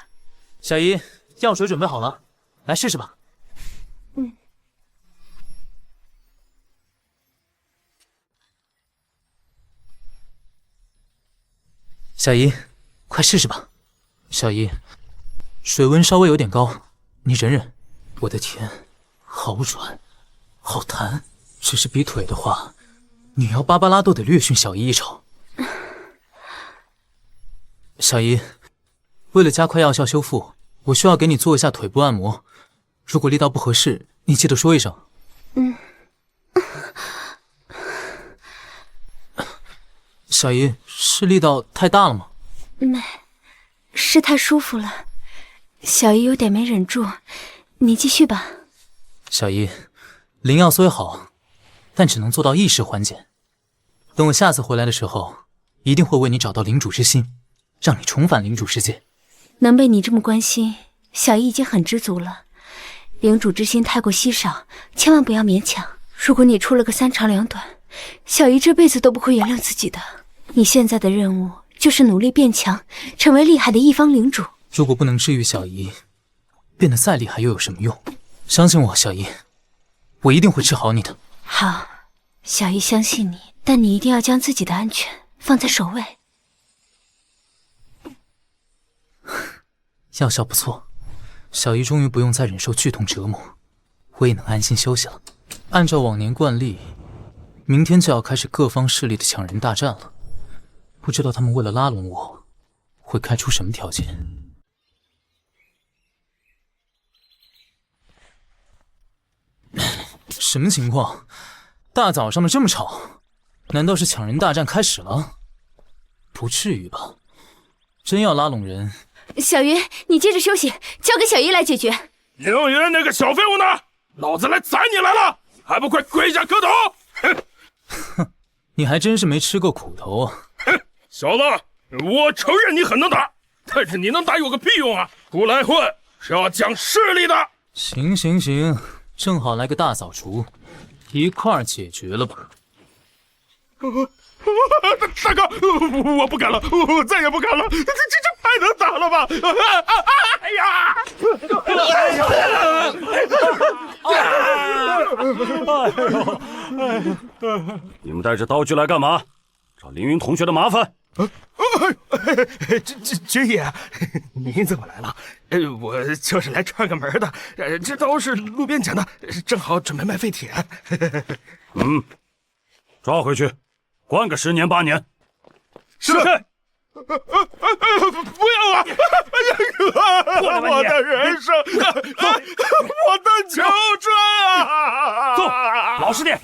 小姨，药水准备好了，来试试吧。小姨，快试试吧。小姨，水温稍微有点高，你忍忍。我的天，好软，好弹。只是比腿的话，女妖芭芭拉都得略逊小姨一筹。小姨，为了加快药效修复，我需要给你做一下腿部按摩。如果力道不合适，你记得说一声。小姨，是力道太大了吗？没，是太舒服了。小姨有点没忍住，你继续吧。小姨，灵药虽好，但只能做到一时缓解。等我下次回来的时候，一定会为你找到领主之心，让你重返领主世界。能被你这么关心，小姨已经很知足了。领主之心太过稀少，千万不要勉强。如果你出了个3长2短，小姨这辈子都不会原谅自己的。你现在的任务就是努力变强，成为厉害的一方领主。如果不能治愈小姨，变得再厉害又有什么用？相信我，小姨，我一定会治好你的。好，小姨相信你，但你一定要将自己的安全放在首位。药效不错，小姨终于不用再忍受剧痛折磨，我也能安心休息了。按照往年惯例，明天就要开始各方势力的抢人大战了。不知道他们为了拉拢我，会开出什么条件？什么情况？大早上的这么吵，难道是抢人大战开始了？不至于吧？真要拉拢人？小云，你接着休息，交给小姨来解决。凌云那个小废物呢？老子来宰你来了，还不快跪下磕头！哼，你还真是没吃过苦头啊！哼，小子，我承认你很能打，但是你能打有个屁用啊！出来混是要讲势力的。行行行，正好来个大扫除，一块儿解决了吧。大哥，我不敢了，我再也不敢了，这太能打了吧！哎呀！你们带着刀具来干嘛？找凌云同学的麻烦？军爷，您怎么来了？我就是来串个门的。这刀是路边捡的，正好准备卖废铁。抓回去，关个10年8年。是。不要啊！我的人生，我的青春啊！走，老实点。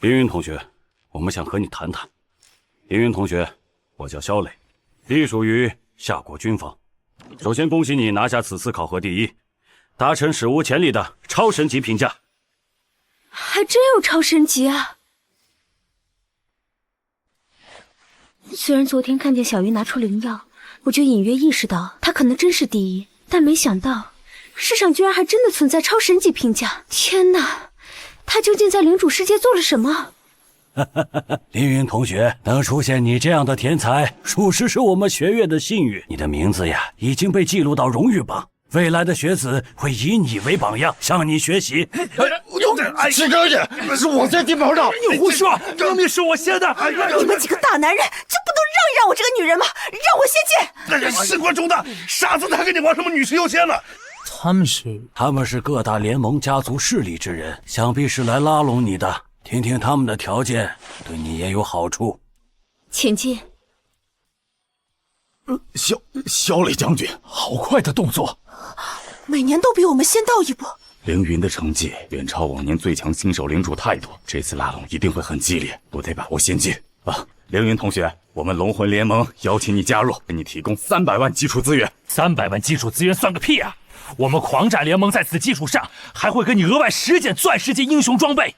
凌云同学，我们想和你谈谈。凌云同学，我叫萧磊，隶属于夏国军方。首先恭喜你拿下此次考核第1，达成史无前例的超神级评价。还真有超神级啊！虽然昨天看见小鱼拿出灵药，我就隐约意识到他可能真是第1，但没想到世上居然还真的存在超神级评价。天哪，他究竟在领主世界做了什么？凌云同学，能出现你这样的天才，属实是我们学院的幸运。你的名字呀，已经被记录到荣誉榜，未来的学子会以你为榜样，向你学习。吃干净，那是我先进门的。你胡说，明明是我先的。你们几个大男人就不能让一让我这个女人吗？让我先进。士官中的傻子，他跟你玩什么女士优先呢？他们是各大联盟家族势力之人，想必是来拉拢你的。听听他们的条件，对你也有好处。请进。萧磊将军，好快的动作！每年都比我们先到一步。凌云的成绩远超往年最强新手领主太多，这次拉拢一定会很激烈，我得把握先机啊！凌云同学，我们龙魂联盟邀请你加入，给你提供300万基础资源。300万基础资源算个屁啊！我们狂战联盟在此基础上还会给你额外10件钻石级英雄装备。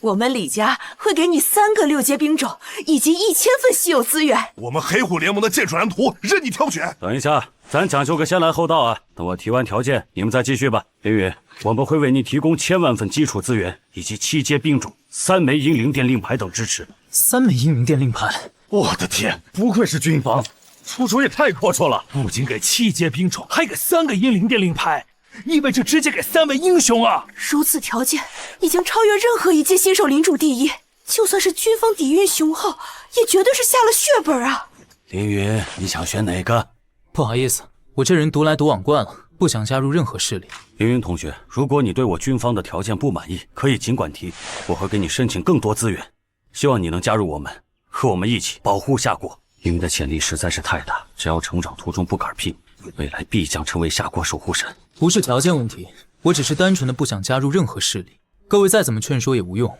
我们李家会给你3个6阶兵种以及1000份稀有资源。我们黑虎联盟的剑术蓝图任你挑选。等一下，咱讲究个先来后到啊！等我提完条件，你们再继续吧。凌云，我们会为你提供1000万份基础资源以及7阶兵种、3枚英灵殿令牌等支持。3枚英灵殿令牌，我的天，不愧是军方，出手也太阔绰了！不仅给7阶兵种，还给3个英灵殿令牌，意味着直接给3位英雄啊！如此条件已经超越任何一届新手领主第1，就算是军方底蕴雄厚，也绝对是下了血本啊！凌云，你想选哪个？不好意思，我这人独来独往惯了，不想加入任何势力。凌云同学，如果你对我军方的条件不满意，可以尽管提，我会给你申请更多资源。希望你能加入我们，和我们一起保护夏国。凌云的潜力实在是太大，只要成长途中不嗝屁，未来必将成为夏国守护神。不是条件问题，我只是单纯的不想加入任何势力。各位再怎么劝说也无用，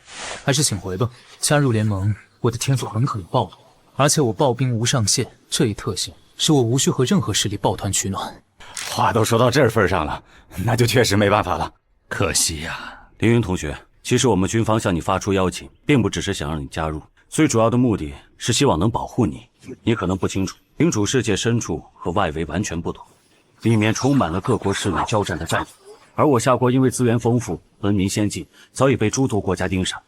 还是请回吧。加入联盟，我的天赋很可能暴露，而且我暴兵无上限，这一特性使我无需和任何势力抱团取暖。话都说到这份上了，那就确实没办法了。可惜呀，凌云同学，其实我们军方向你发出邀请，并不只是想让你加入，最主要的目的是希望能保护你。你可能不清楚，领主世界深处和外围完全不同，里面充满了各国势力交战的战场。而我夏国因为资源丰富、文明先进，早已被诸多国家盯上，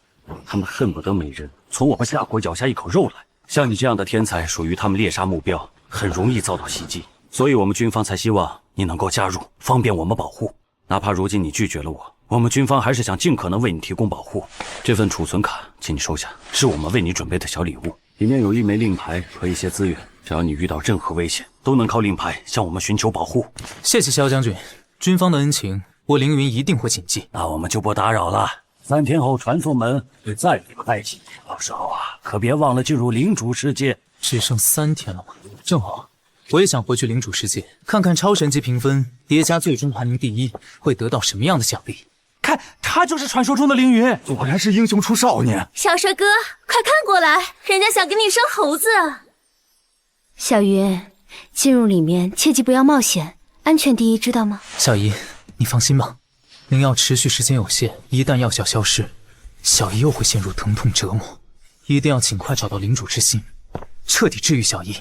他们恨不得每人从我们夏国咬下一口肉来。像你这样的天才属于他们猎杀目标，很容易遭到袭击，所以我们军方才希望你能够加入，方便我们保护。哪怕如今你拒绝了我们军方还是想尽可能为你提供保护。这份储存卡，请你收下，是我们为你准备的小礼物，里面有1枚令牌和一些资源，只要你遇到任何危险，都能靠令牌向我们寻求保护。谢谢萧将军，军方的恩情，我凌云一定会谨记。那我们就不打扰了。3天后传送门会再度开启，到时候可别忘了进入领主世界。只剩3天了吗？正好，我也想回去领主世界，看看超神级评分叠加最终排名第1会得到什么样的奖励。看，他就是传说中的凌云，果然是英雄出少年。小帅哥，快看过来，人家想给你生猴子。小云，进入里面切记不要冒险，安全第一，知道吗？小姨，你放心吧，灵药持续时间有限，一旦药效消失，小姨又会陷入疼痛折磨，一定要尽快找到领主之心，彻底治愈小姨。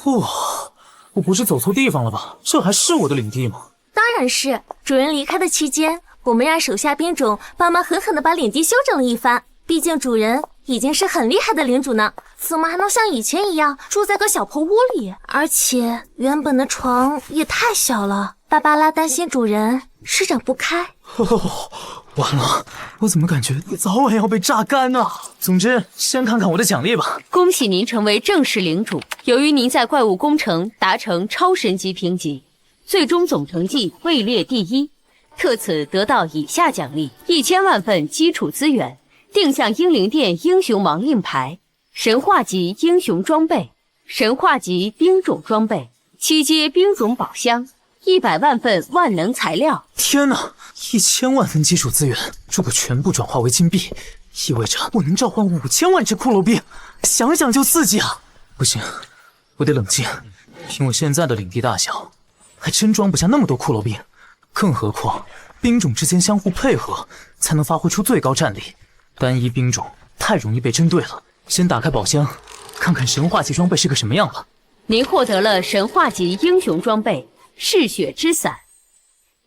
哇，我不是走错地方了吧？这还是我的领地吗？当然是，主人离开的期间，我们让手下兵种帮忙狠狠地把领地修整了一番。毕竟主人已经是很厉害的领主呢，怎么还能像以前一样住在个小破屋里？而且原本的床也太小了，芭芭拉担心主人施展不开。完了，我怎么感觉早晚要被榨干呢？总之，先看看我的奖励吧。恭喜您成为正式领主，由于您在怪物工程达成超神级评级，最终总成绩位列第1，特此得到以下奖励：1000万份基础资源，定向英灵殿英雄王令牌，神话级英雄装备，神话级兵种装备，7阶兵种宝箱，100万份万能材料。天哪，1000万份基础资源，如果全部转化为金币，意味着我能召唤5000万只骷髅兵，想想就刺激啊！不行，我得冷静，凭我现在的领地大小，还真装不下那么多骷髅兵，更何况兵种之间相互配合，才能发挥出最高战力。单一兵种太容易被针对了。先打开宝箱，看看神话级装备是个什么样吧。您获得了神话级英雄装备嗜血之伞，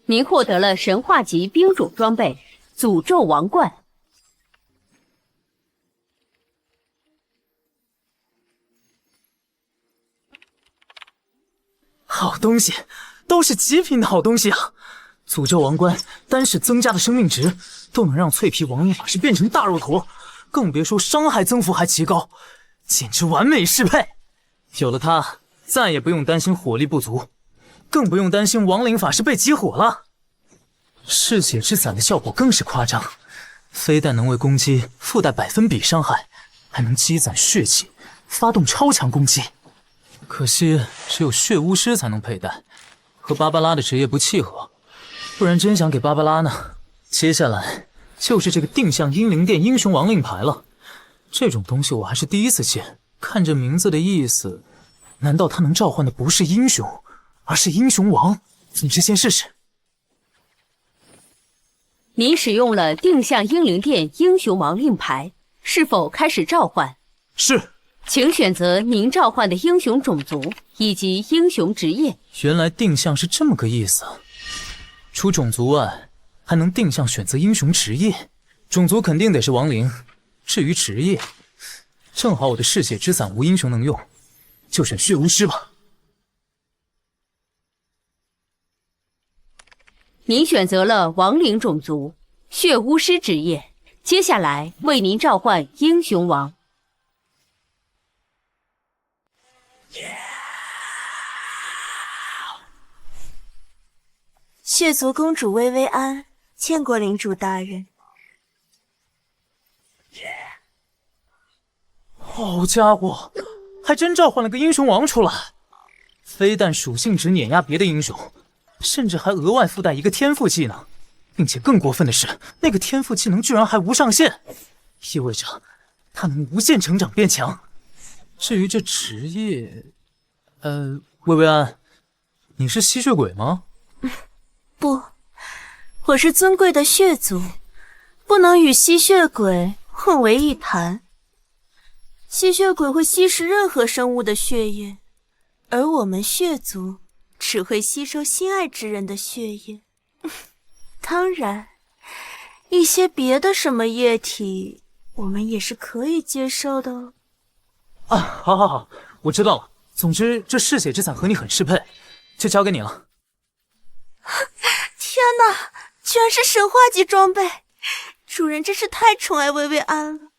您获得了神话级兵种装备诅咒王冠。好东西，都是极品的好东西啊！诅咒王冠单是增加的生命值，都能让脆皮亡灵法师变成大肉坨，更别说伤害增幅还极高，简直完美适配。有了它，再也不用担心火力不足，更不用担心亡灵法师被激活了。嗜血之伞的效果更是夸张，非但能为攻击附带100%伤害，还能积攒血气，发动超强攻击。可惜只有血巫师才能佩戴，和芭芭拉的职业不契合，不然真想给芭芭拉呢。接下来就是这个定向英灵殿英雄王令牌了，这种东西我还是第一次见。看这名字的意思，难道他能召唤的不是英雄，而是英雄王？总之先试试。您使用了定向英灵殿英雄王令牌，是否开始召唤？是。请选择您召唤的英雄种族以及英雄职业。原来定向是这么个意思。除种族外，还能定向选择英雄职业。种族肯定得是亡灵，至于职业，正好我的嗜血之伞无英雄能用，就选血巫师吧。您选择了亡灵种族，血巫师职业。接下来为您召唤英雄王。血族公主薇薇安，见过领主大人。好家伙，还真召唤了个英雄王出来！非但属性值碾压别的英雄，甚至还额外附带一个天赋技能，并且更过分的是，那个天赋技能居然还无上限，意味着他能无限成长变强。至于这职业，薇薇安，你是吸血鬼吗？不，我是尊贵的血族，不能与吸血鬼混为一谈。吸血鬼会吸食任何生物的血液，而我们血族只会吸收心爱之人的血液。当然，一些别的什么液体我们也是可以接受的哦。啊，好，我知道了。总之，这嗜血之伞和你很适配，就交给你了。天哪，居然是神话级装备！主人真是太宠爱薇薇安了，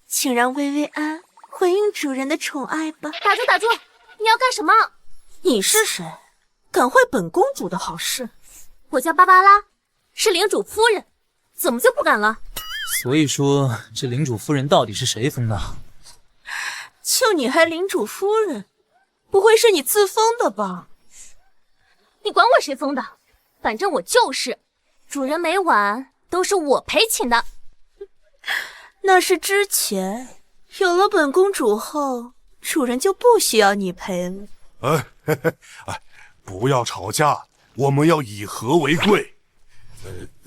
请让薇薇安回应主人的宠爱吧。打住！你要干什么？你是谁？敢坏本公主的好事？我叫芭芭拉，是领主夫人，怎么就不敢了？所以说，这领主夫人到底是谁封的？就你还领主夫人，不会是你自封的吧？你管我谁封的，反正我就是。主人每晚都是我陪请的。那是之前，有了本公主后，主人就不需要你陪了。不要吵架，我们要以和为贵。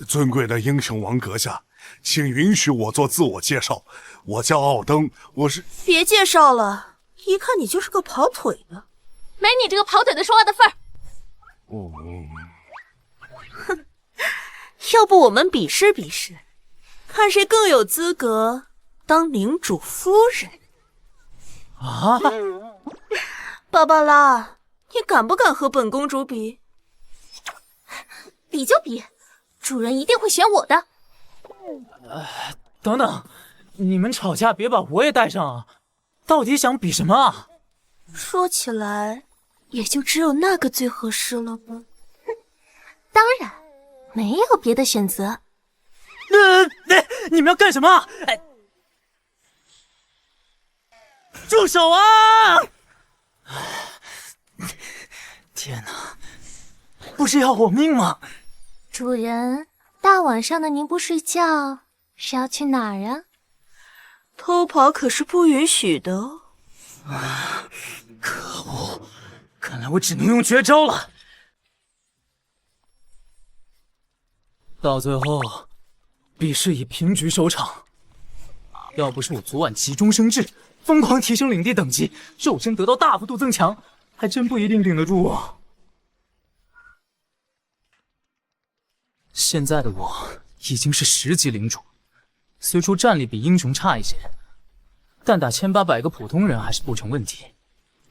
尊贵的英雄王阁下，请允许我做自我介绍。我叫奥登，我是……别介绍了，一看你就是个跑腿的。没你这个跑腿的说话的份儿。哼，要不我们比试比试，看谁更有资格当领主夫人。啊！芭芭拉，你敢不敢和本公主比？比就比，主人一定会选我的。等等，你们吵架别把我也带上啊！到底想比什么啊？说起来，也就只有那个最合适了吧。当然，没有别的选择。你们要干什么？住手啊！天哪，不是要我命吗？主人，大晚上的您不睡觉，是要去哪儿啊？偷跑可是不允许的哦。可恶，看来我只能用绝招了。到最后，比试以平局收场。要不是我昨晚急中生智，疯狂提升领地等级，肉身得到大幅度增强，还真不一定顶得住啊。现在的我已经是10级领主，虽说战力比英雄差一些，但打1800个普通人还是不成问题。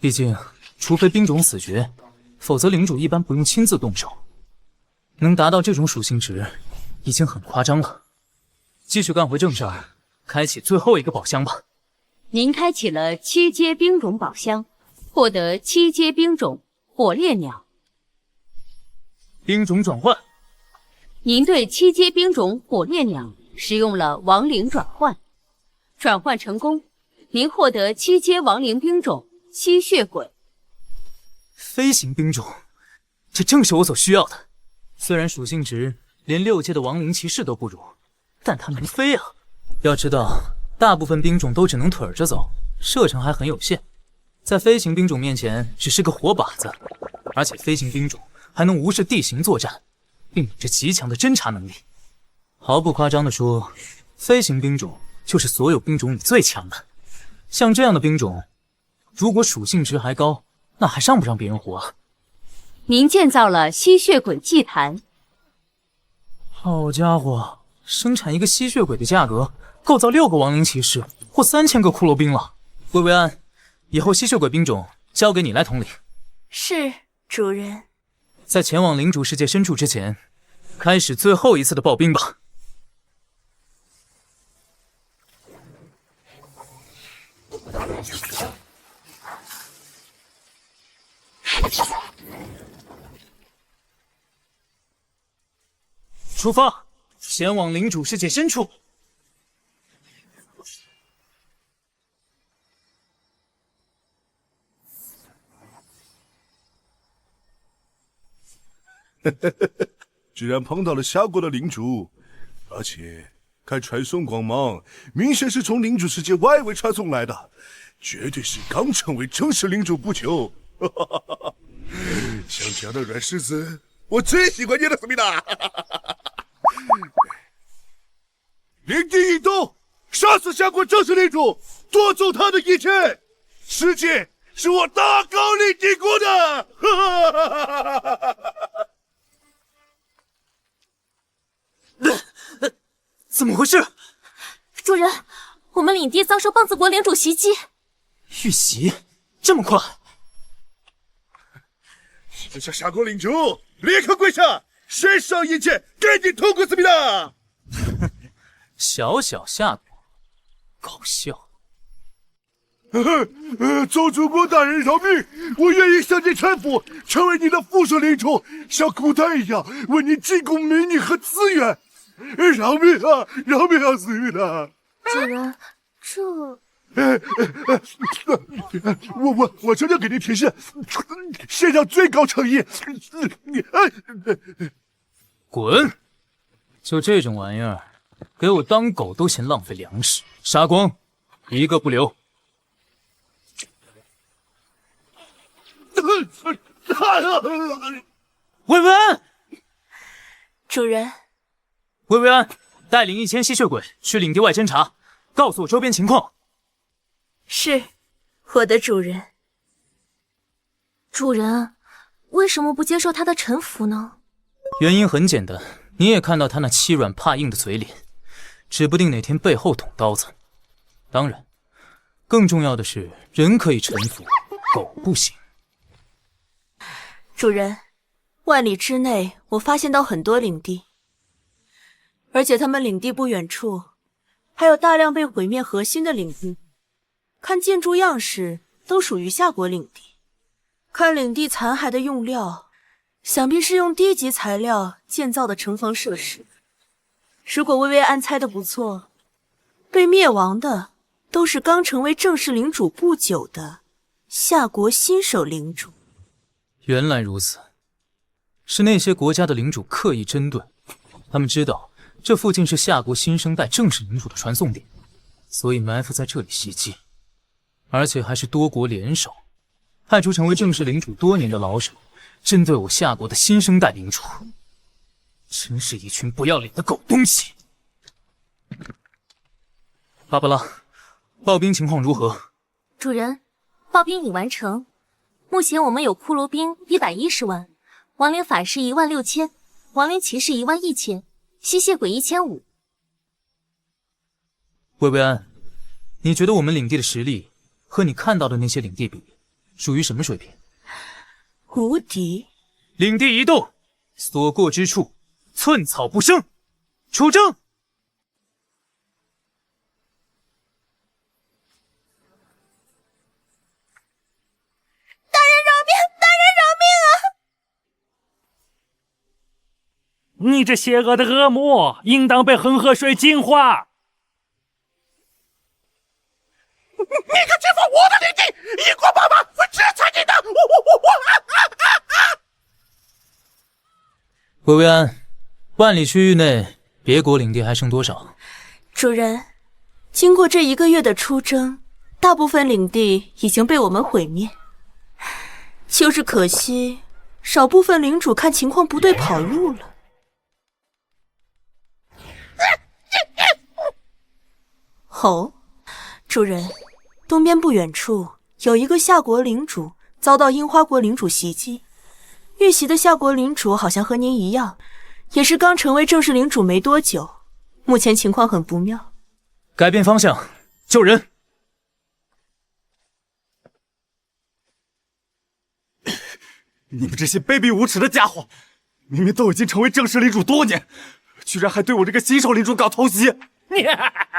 毕竟，除非兵种死绝，否则领主一般不用亲自动手。能达到这种属性值，已经很夸张了。继续干回正事儿，开启最后一个宝箱吧。您开启了7阶兵种宝箱，获得7阶兵种火烈鸟。兵种转换。您对7阶兵种火烈鸟使用了亡灵转换，转换成功，您获得7阶亡灵兵种吸血鬼。飞行兵种，这正是我所需要的。虽然属性值连6阶的亡灵骑士都不如，但它能飞啊！要知道，大部分兵种都只能腿着走，射程还很有限，在飞行兵种面前只是个活靶子。而且飞行兵种还能无视地形作战，并有着极强的侦察能力。毫不夸张地说，飞行兵种就是所有兵种里最强的。像这样的兵种，如果属性值还高，那还让不让别人活啊？您建造了吸血鬼祭坛。好家伙，生产一个吸血鬼的价格，构造6个亡灵骑士或3000个骷髅兵了。薇薇安，以后吸血鬼兵种交给你来统领。是，主人。在前往领主世界深处之前，开始最后一次的刨冰吧。出发，前往领主世界深处。居然碰到了夏国的领主，而且看传送光芒，明显是从领主世界外围传送来的，绝对是刚成为正式领主不久。像这样的软柿子，我最喜欢捏的思密达。领地运动，杀死夏国正式领主，夺走他的一切。世界是我大高丽帝国的。怎么回事？主人，我们领地遭受棒子国领主袭击。遇袭？这么快？这下夏国领主，立刻跪下，悬赏一切，赶紧通过思密达！小小夏国，搞笑。宗主公大人饶命，我愿意向你臣服，成为你的附属领主，像古代一样为你进贡美女和资源。饶命啊！饶命啊！思密达！主人，这……我这就给您提示，献上最高诚意。滚！就这种玩意儿，给我当狗都嫌浪费粮食，杀光，一个不留。薇薇安，主人。薇薇安，带领1000吸血鬼去领地外侦查，告诉我周边情况。是，我的主人。主人，为什么不接受他的臣服呢？原因很简单，你也看到他那欺软怕硬的嘴脸，指不定哪天背后捅刀子。当然，更重要的是，人可以臣服，狗不行。主人，万里之内，我发现到很多领地，而且他们领地不远处还有大量被毁灭核心的领地。看建筑样式，都属于夏国领地。看领地残骸的用料，想必是用低级材料建造的城防设施。如果薇薇安猜的不错，被灭亡的都是刚成为正式领主不久的夏国新手领主。原来如此，是那些国家的领主刻意针对，他们知道这附近是夏国新生代正式领主的传送点，所以埋伏在这里袭击，而且还是多国联手，派出成为正式领主多年的老手，针对我夏国的新生代领主，真是一群不要脸的狗东西。芭芭拉，报兵情况如何？主人，报兵已完成。目前我们有骷髅兵110万，亡灵法师16000，亡灵骑士11000，吸血鬼1500。薇薇安，你觉得我们领地的实力和你看到的那些领地比，属于什么水平？无敌。领地一动，所过之处寸草不生，出征！你这邪恶的恶魔，应当被恒河水净化！你敢侵犯我的领地，英国爸爸会制裁你的！薇薇安，万里区域内别国领地还剩多少？主人，经过这1个月的出征，大部分领地已经被我们毁灭，就是可惜少部分领主看情况不对跑路了。哦，主人，东边不远处有一个夏国领主遭到樱花国领主袭击，遇袭的夏国领主好像和您一样，也是刚成为正式领主没多久，目前情况很不妙。改变方向，救人！你们这些卑鄙无耻的家伙，明明都已经成为正式领主多年，居然还对我这个新手领主搞偷袭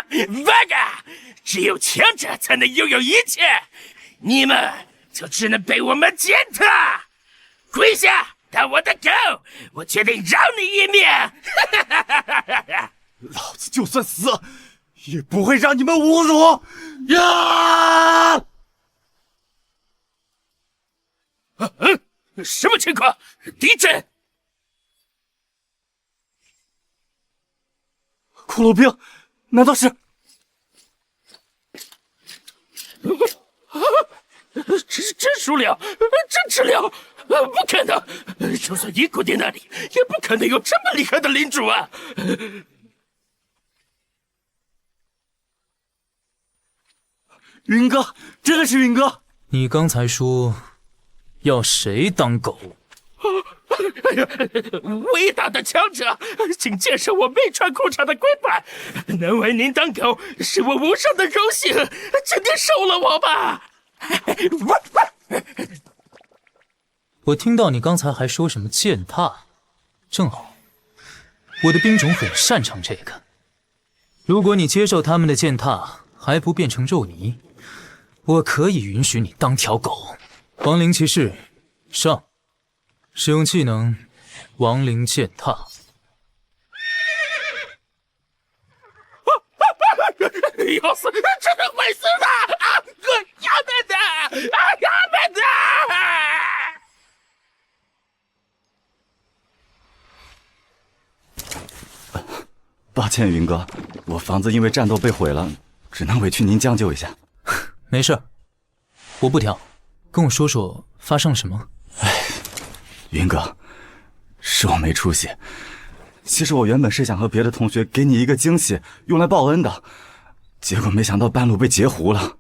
！Vaga， 只有强者才能拥有一切，你们就只能被我们践踏。跪下，当我的狗，我决定饶你一命。老子就算死，也不会让你们侮辱呀！什么情况？地震？骷髅兵？难道是？真数量，真质量，不可能！就算英国殿那里，也不可能有这么厉害的领主啊！云哥，真的是云哥！你刚才说要谁当狗？哎呀，伟大的强者，请接受我没穿裤衩的跪拜，能为您当狗是我无上的荣幸，请您收了我吧。我听到你刚才还说什么践踏，正好，我的兵种很擅长这个。如果你接受他们的践踏，还不变成肉泥，我可以允许你当条狗。亡灵骑士，上，使用技能亡灵践踏。要死，真的会死的！啊，要命的！啊，要命的！抱歉，云哥，我房子因为战斗被毁了，只能委屈您将就一下。没事，我不挑，跟我说说发生了什么。云哥，是我没出息。其实我原本是想和别的同学给你一个惊喜，用来报恩的，结果没想到半路被截胡了。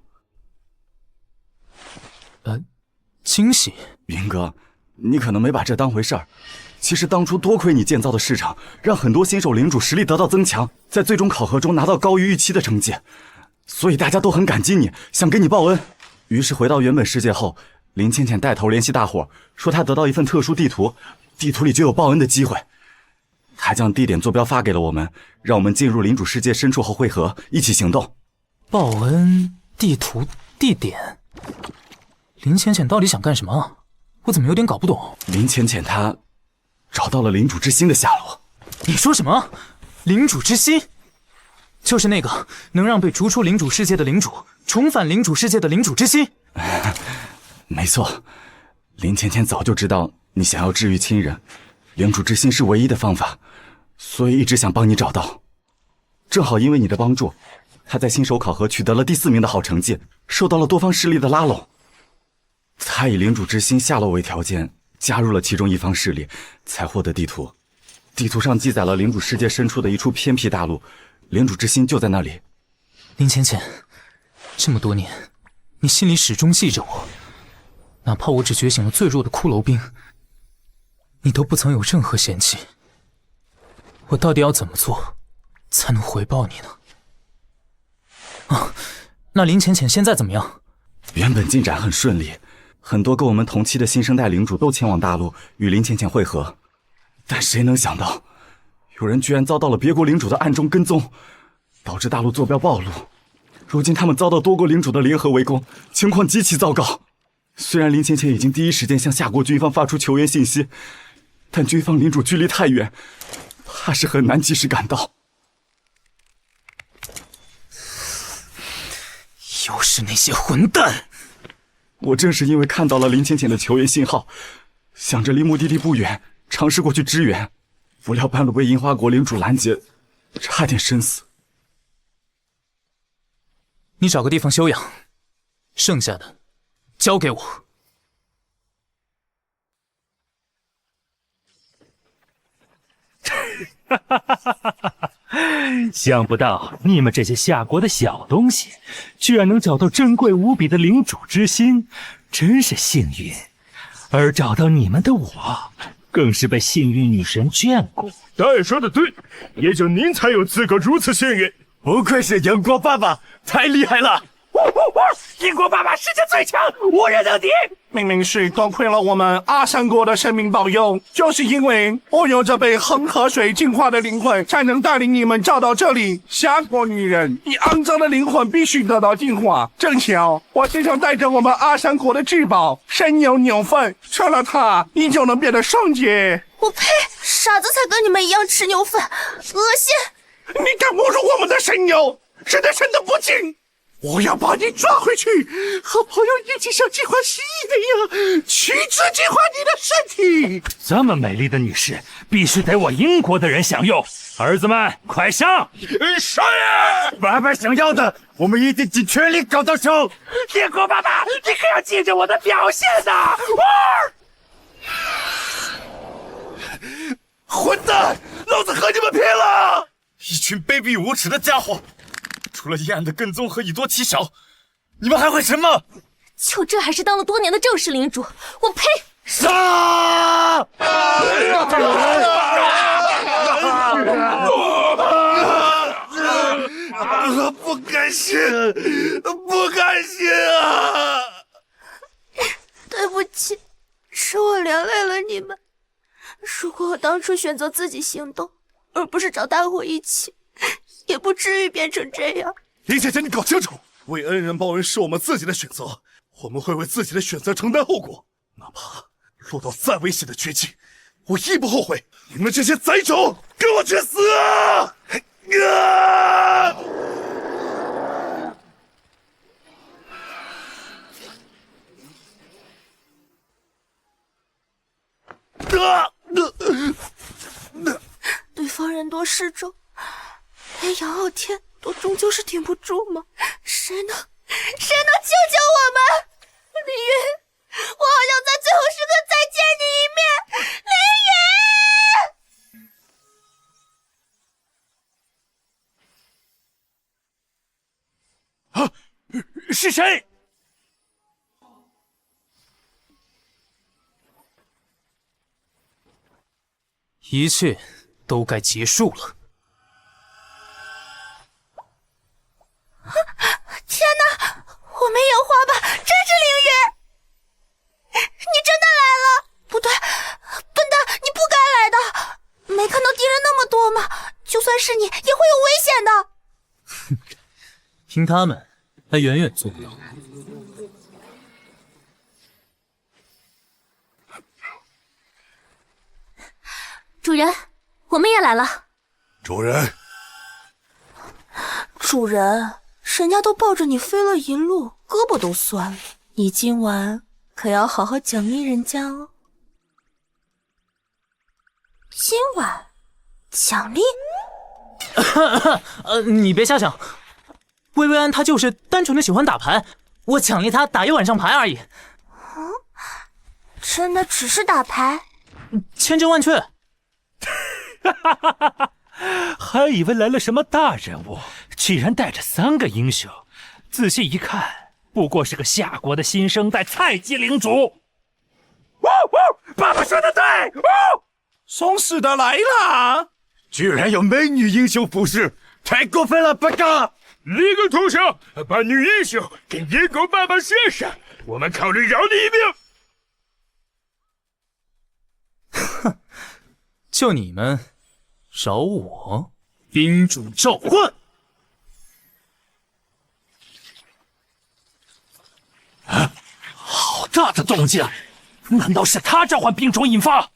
惊喜？云哥，你可能没把这当回事儿。其实当初多亏你建造的市场，让很多新手领主实力得到增强，在最终考核中拿到高于预期的成绩，所以大家都很感激你，想给你报恩。于是回到原本世界后，林倩倩带头联系大伙，说她得到一份特殊地图，地图里就有报恩的机会。还将地点坐标发给了我们，让我们进入领主世界深处后汇合，一起行动。报恩地图地点，林浅浅到底想干什么？我怎么有点搞不懂？林浅浅她找到了领主之心的下落。你说什么？领主之心？就是那个能让被逐出领主世界的领主重返领主世界的领主之心？没错，林浅浅早就知道你想要治愈亲人，领主之心是唯一的方法，所以一直想帮你找到。正好因为你的帮助，他在新手考核取得了第4名的好成绩，受到了多方势力的拉拢。他以领主之心下落为条件，加入了其中一方势力，才获得地图。地图上记载了领主世界深处的一处偏僻大陆，领主之心就在那里。林浅浅，这么多年，你心里始终记着我，哪怕我只觉醒了最弱的骷髅兵，你都不曾有任何嫌弃。我到底要怎么做，才能回报你呢？啊，那林浅浅现在怎么样？原本进展很顺利，很多跟我们同期的新生代领主都前往大陆与林浅浅会合，但谁能想到，有人居然遭到了别国领主的暗中跟踪，导致大陆坐标暴露。如今他们遭到多国领主的联合围攻，情况极其糟糕。虽然林浅浅已经第一时间向夏国军方发出求援信息，但军方领主距离太远，怕是很难及时赶到。又是那些混蛋！我正是因为看到了林浅浅的求援信号，想着离目的地不远，尝试过去支援，不料半路被樱花国领主拦截，差点身死。你找个地方休养，剩下的交给我。想不到你们这些夏国的小东西，居然能找到珍贵无比的领主之心，真是幸运。而找到你们的我，更是被幸运女神眷顾。大说的对，也就您才有资格如此幸运。不愧是英国爸爸，太厉害了！英国爸爸世界最强，无人能敌。明明是多亏了我们阿三国的神明保佑，就是因为我有着被恒河水净化的灵魂，才能带领你们找到这里。夏国女人，你肮脏的灵魂必须得到净化。正巧我身上带着我们阿三国的至宝神牛牛粪，吃了它，你就能变得圣洁。我呸！傻子才跟你们一样吃牛粪，恶心！你敢侮辱我们的神牛，是对神的不敬！我要把你抓回去，和朋友一起像计划蜥蜴那样去制净化你的身体。这么美丽的女士，必须得我英国的人享用。儿子们，快上！少爷，爸爸想要的，我们一定尽全力搞到手。英国爸爸，你可要记着我的表现呐！混蛋，老子和你们拼了！一群卑鄙无耻的家伙！除了阴暗的跟踪和以多欺少，你们还会什么？就这还是当了多年的正式领主，我呸！杀！不甘心，不甘心啊！对不起，是我连累了你们。如果我当初选择自己行动，而不是找大伙一起，也不至于变成这样。林姐姐，你搞清楚，为恩人报恩是我们自己的选择，我们会为自己的选择承担后果，哪怕落到再危险的绝境，我亦不后悔。你们这些贼种，跟我去死啊！对方人多势众，连杨傲天都终究是顶不住吗？谁能救救我们？凌云，我好想在最后时刻再见你一面，凌云！啊，是谁？一切都该结束了。天哪，我没眼花吧？真是凌云！你真的来了？不对，笨蛋，你不该来的！没看到敌人那么多吗？就算是你，也会有危险的。凭他们，还远远做不到。主人，我们也来了。主人，主人，人家都抱着你飞了一路，胳膊都酸了，你今晚可要好好奖励人家哦。今晚奖励？你别瞎想，薇薇安她就是单纯的喜欢打牌，我奖励她打一晚上牌而已。真的只是打牌？千真万确。还以为来了什么大人物，居然带着3个英雄，仔细一看，不过是个夏国的新生代菜鸡领主。爸爸说的对，松狮的来了，居然有美女英雄服饰，太过分了，八哥！立个图上，把女英雄给野狗爸爸献上，我们考虑饶你一命。哼，就你们饶我？宾主召唤！啊，好大的动静！难道是他召唤兵种引发？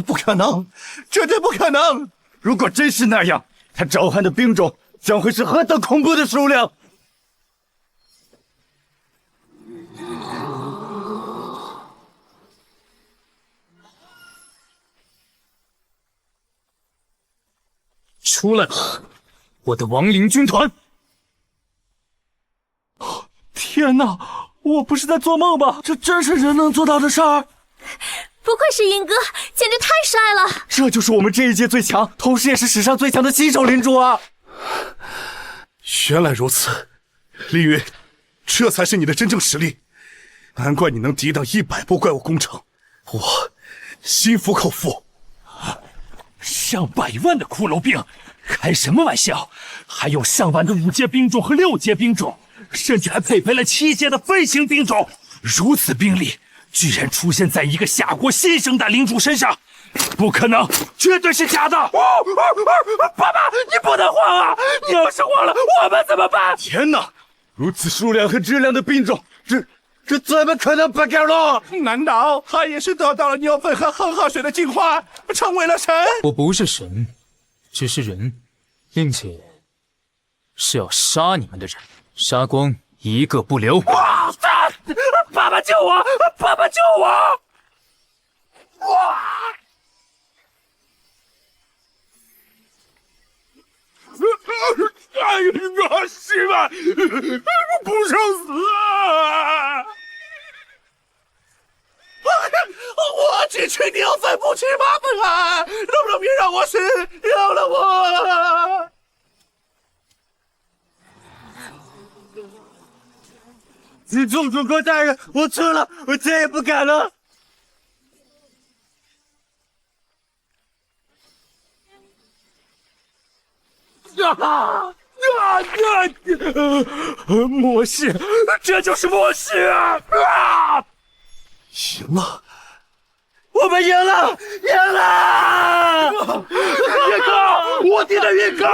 不可能，绝对不可能！如果真是那样，他召唤的兵种将会是何等恐怖的数量！出来吧，我的亡灵军团！天哪，我不是在做梦吧？这真是人能做到的事儿！不愧是银哥，简直太帅了！这就是我们这一届最强，同时也是史上最强的新手领主啊！原来如此，凌云，这才是你的真正实力，难怪你能抵挡100波怪物攻城，我心服口服。上百万的骷髅兵，开什么玩笑？还有上万的5阶兵种和6阶兵种，甚至还配备了7阶的飞行兵种。如此兵力，居然出现在一个夏国新生代领主身上，不可能，绝对是假的！爸爸，你不能慌啊！你要是慌了，我们怎么办？天哪，如此数量和质量的兵种，这怎么可能不够了？难道他也是得到了牛粪和恒河水的净化，成为了神？我不是神，只是人，并且是要杀你们的人，杀光一个不留。哇！爸爸救我！爸爸救我！哇！哎呀，媳妇，不想死啊！我去吃牛粪，不吃马粪啊！能不能别让我死？饶了我！众主公大人，我错了，我再也不敢了。末世，这就是末世啊！赢了，我们赢了，赢了！云哥，我的云哥，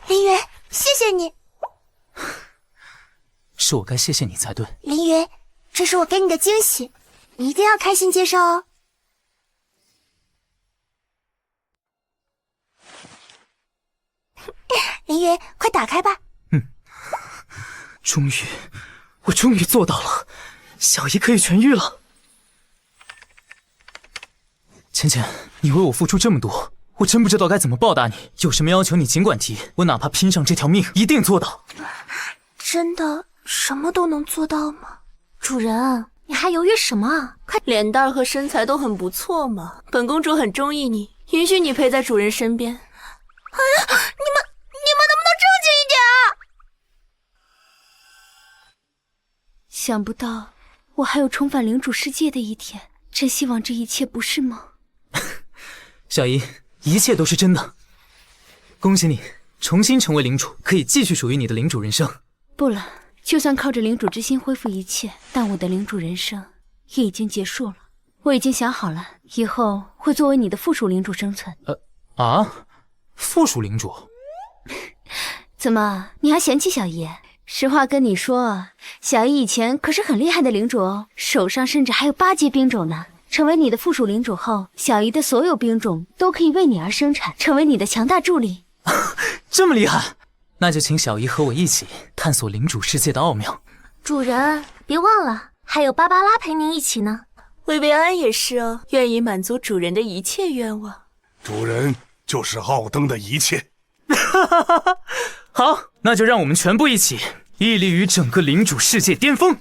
林云，谢谢你。是我该谢谢你才对。林云，这是我给你的惊喜，你一定要开心接受哦。林云，快打开吧。我终于做到了，小姨可以痊愈了。浅浅，你为我付出这么多，我真不知道该怎么报答你。有什么要求你尽管提，我哪怕拼上这条命，一定做到。真的什么都能做到吗？主人，你还犹豫什么啊？快，脸蛋和身材都很不错嘛，本公主很中意你，允许你陪在主人身边。哎呀，你们能不能正经一点啊？想不到我还有重返领主世界的一天，真希望这一切不是梦。小姨，一切都是真的。恭喜你，重新成为领主，可以继续属于你的领主人生。不了，就算靠着领主之心恢复一切，但我的领主人生也已经结束了。我已经想好了，以后会作为你的附属领主生存。附属领主？怎么，你还嫌弃小姨？实话跟你说，小姨以前可是很厉害的领主哦，手上甚至还有8级兵种呢。成为你的附属领主后，小姨的所有兵种都可以为你而生产，成为你的强大助力。这么厉害，那就请小姨和我一起探索领主世界的奥妙。主人，别忘了还有芭芭拉陪您一起呢。薇薇安也是哦，愿意满足主人的一切愿望。主人就是奥登的一切。好，那就让我们全部一起屹立于整个领主世界巅峰。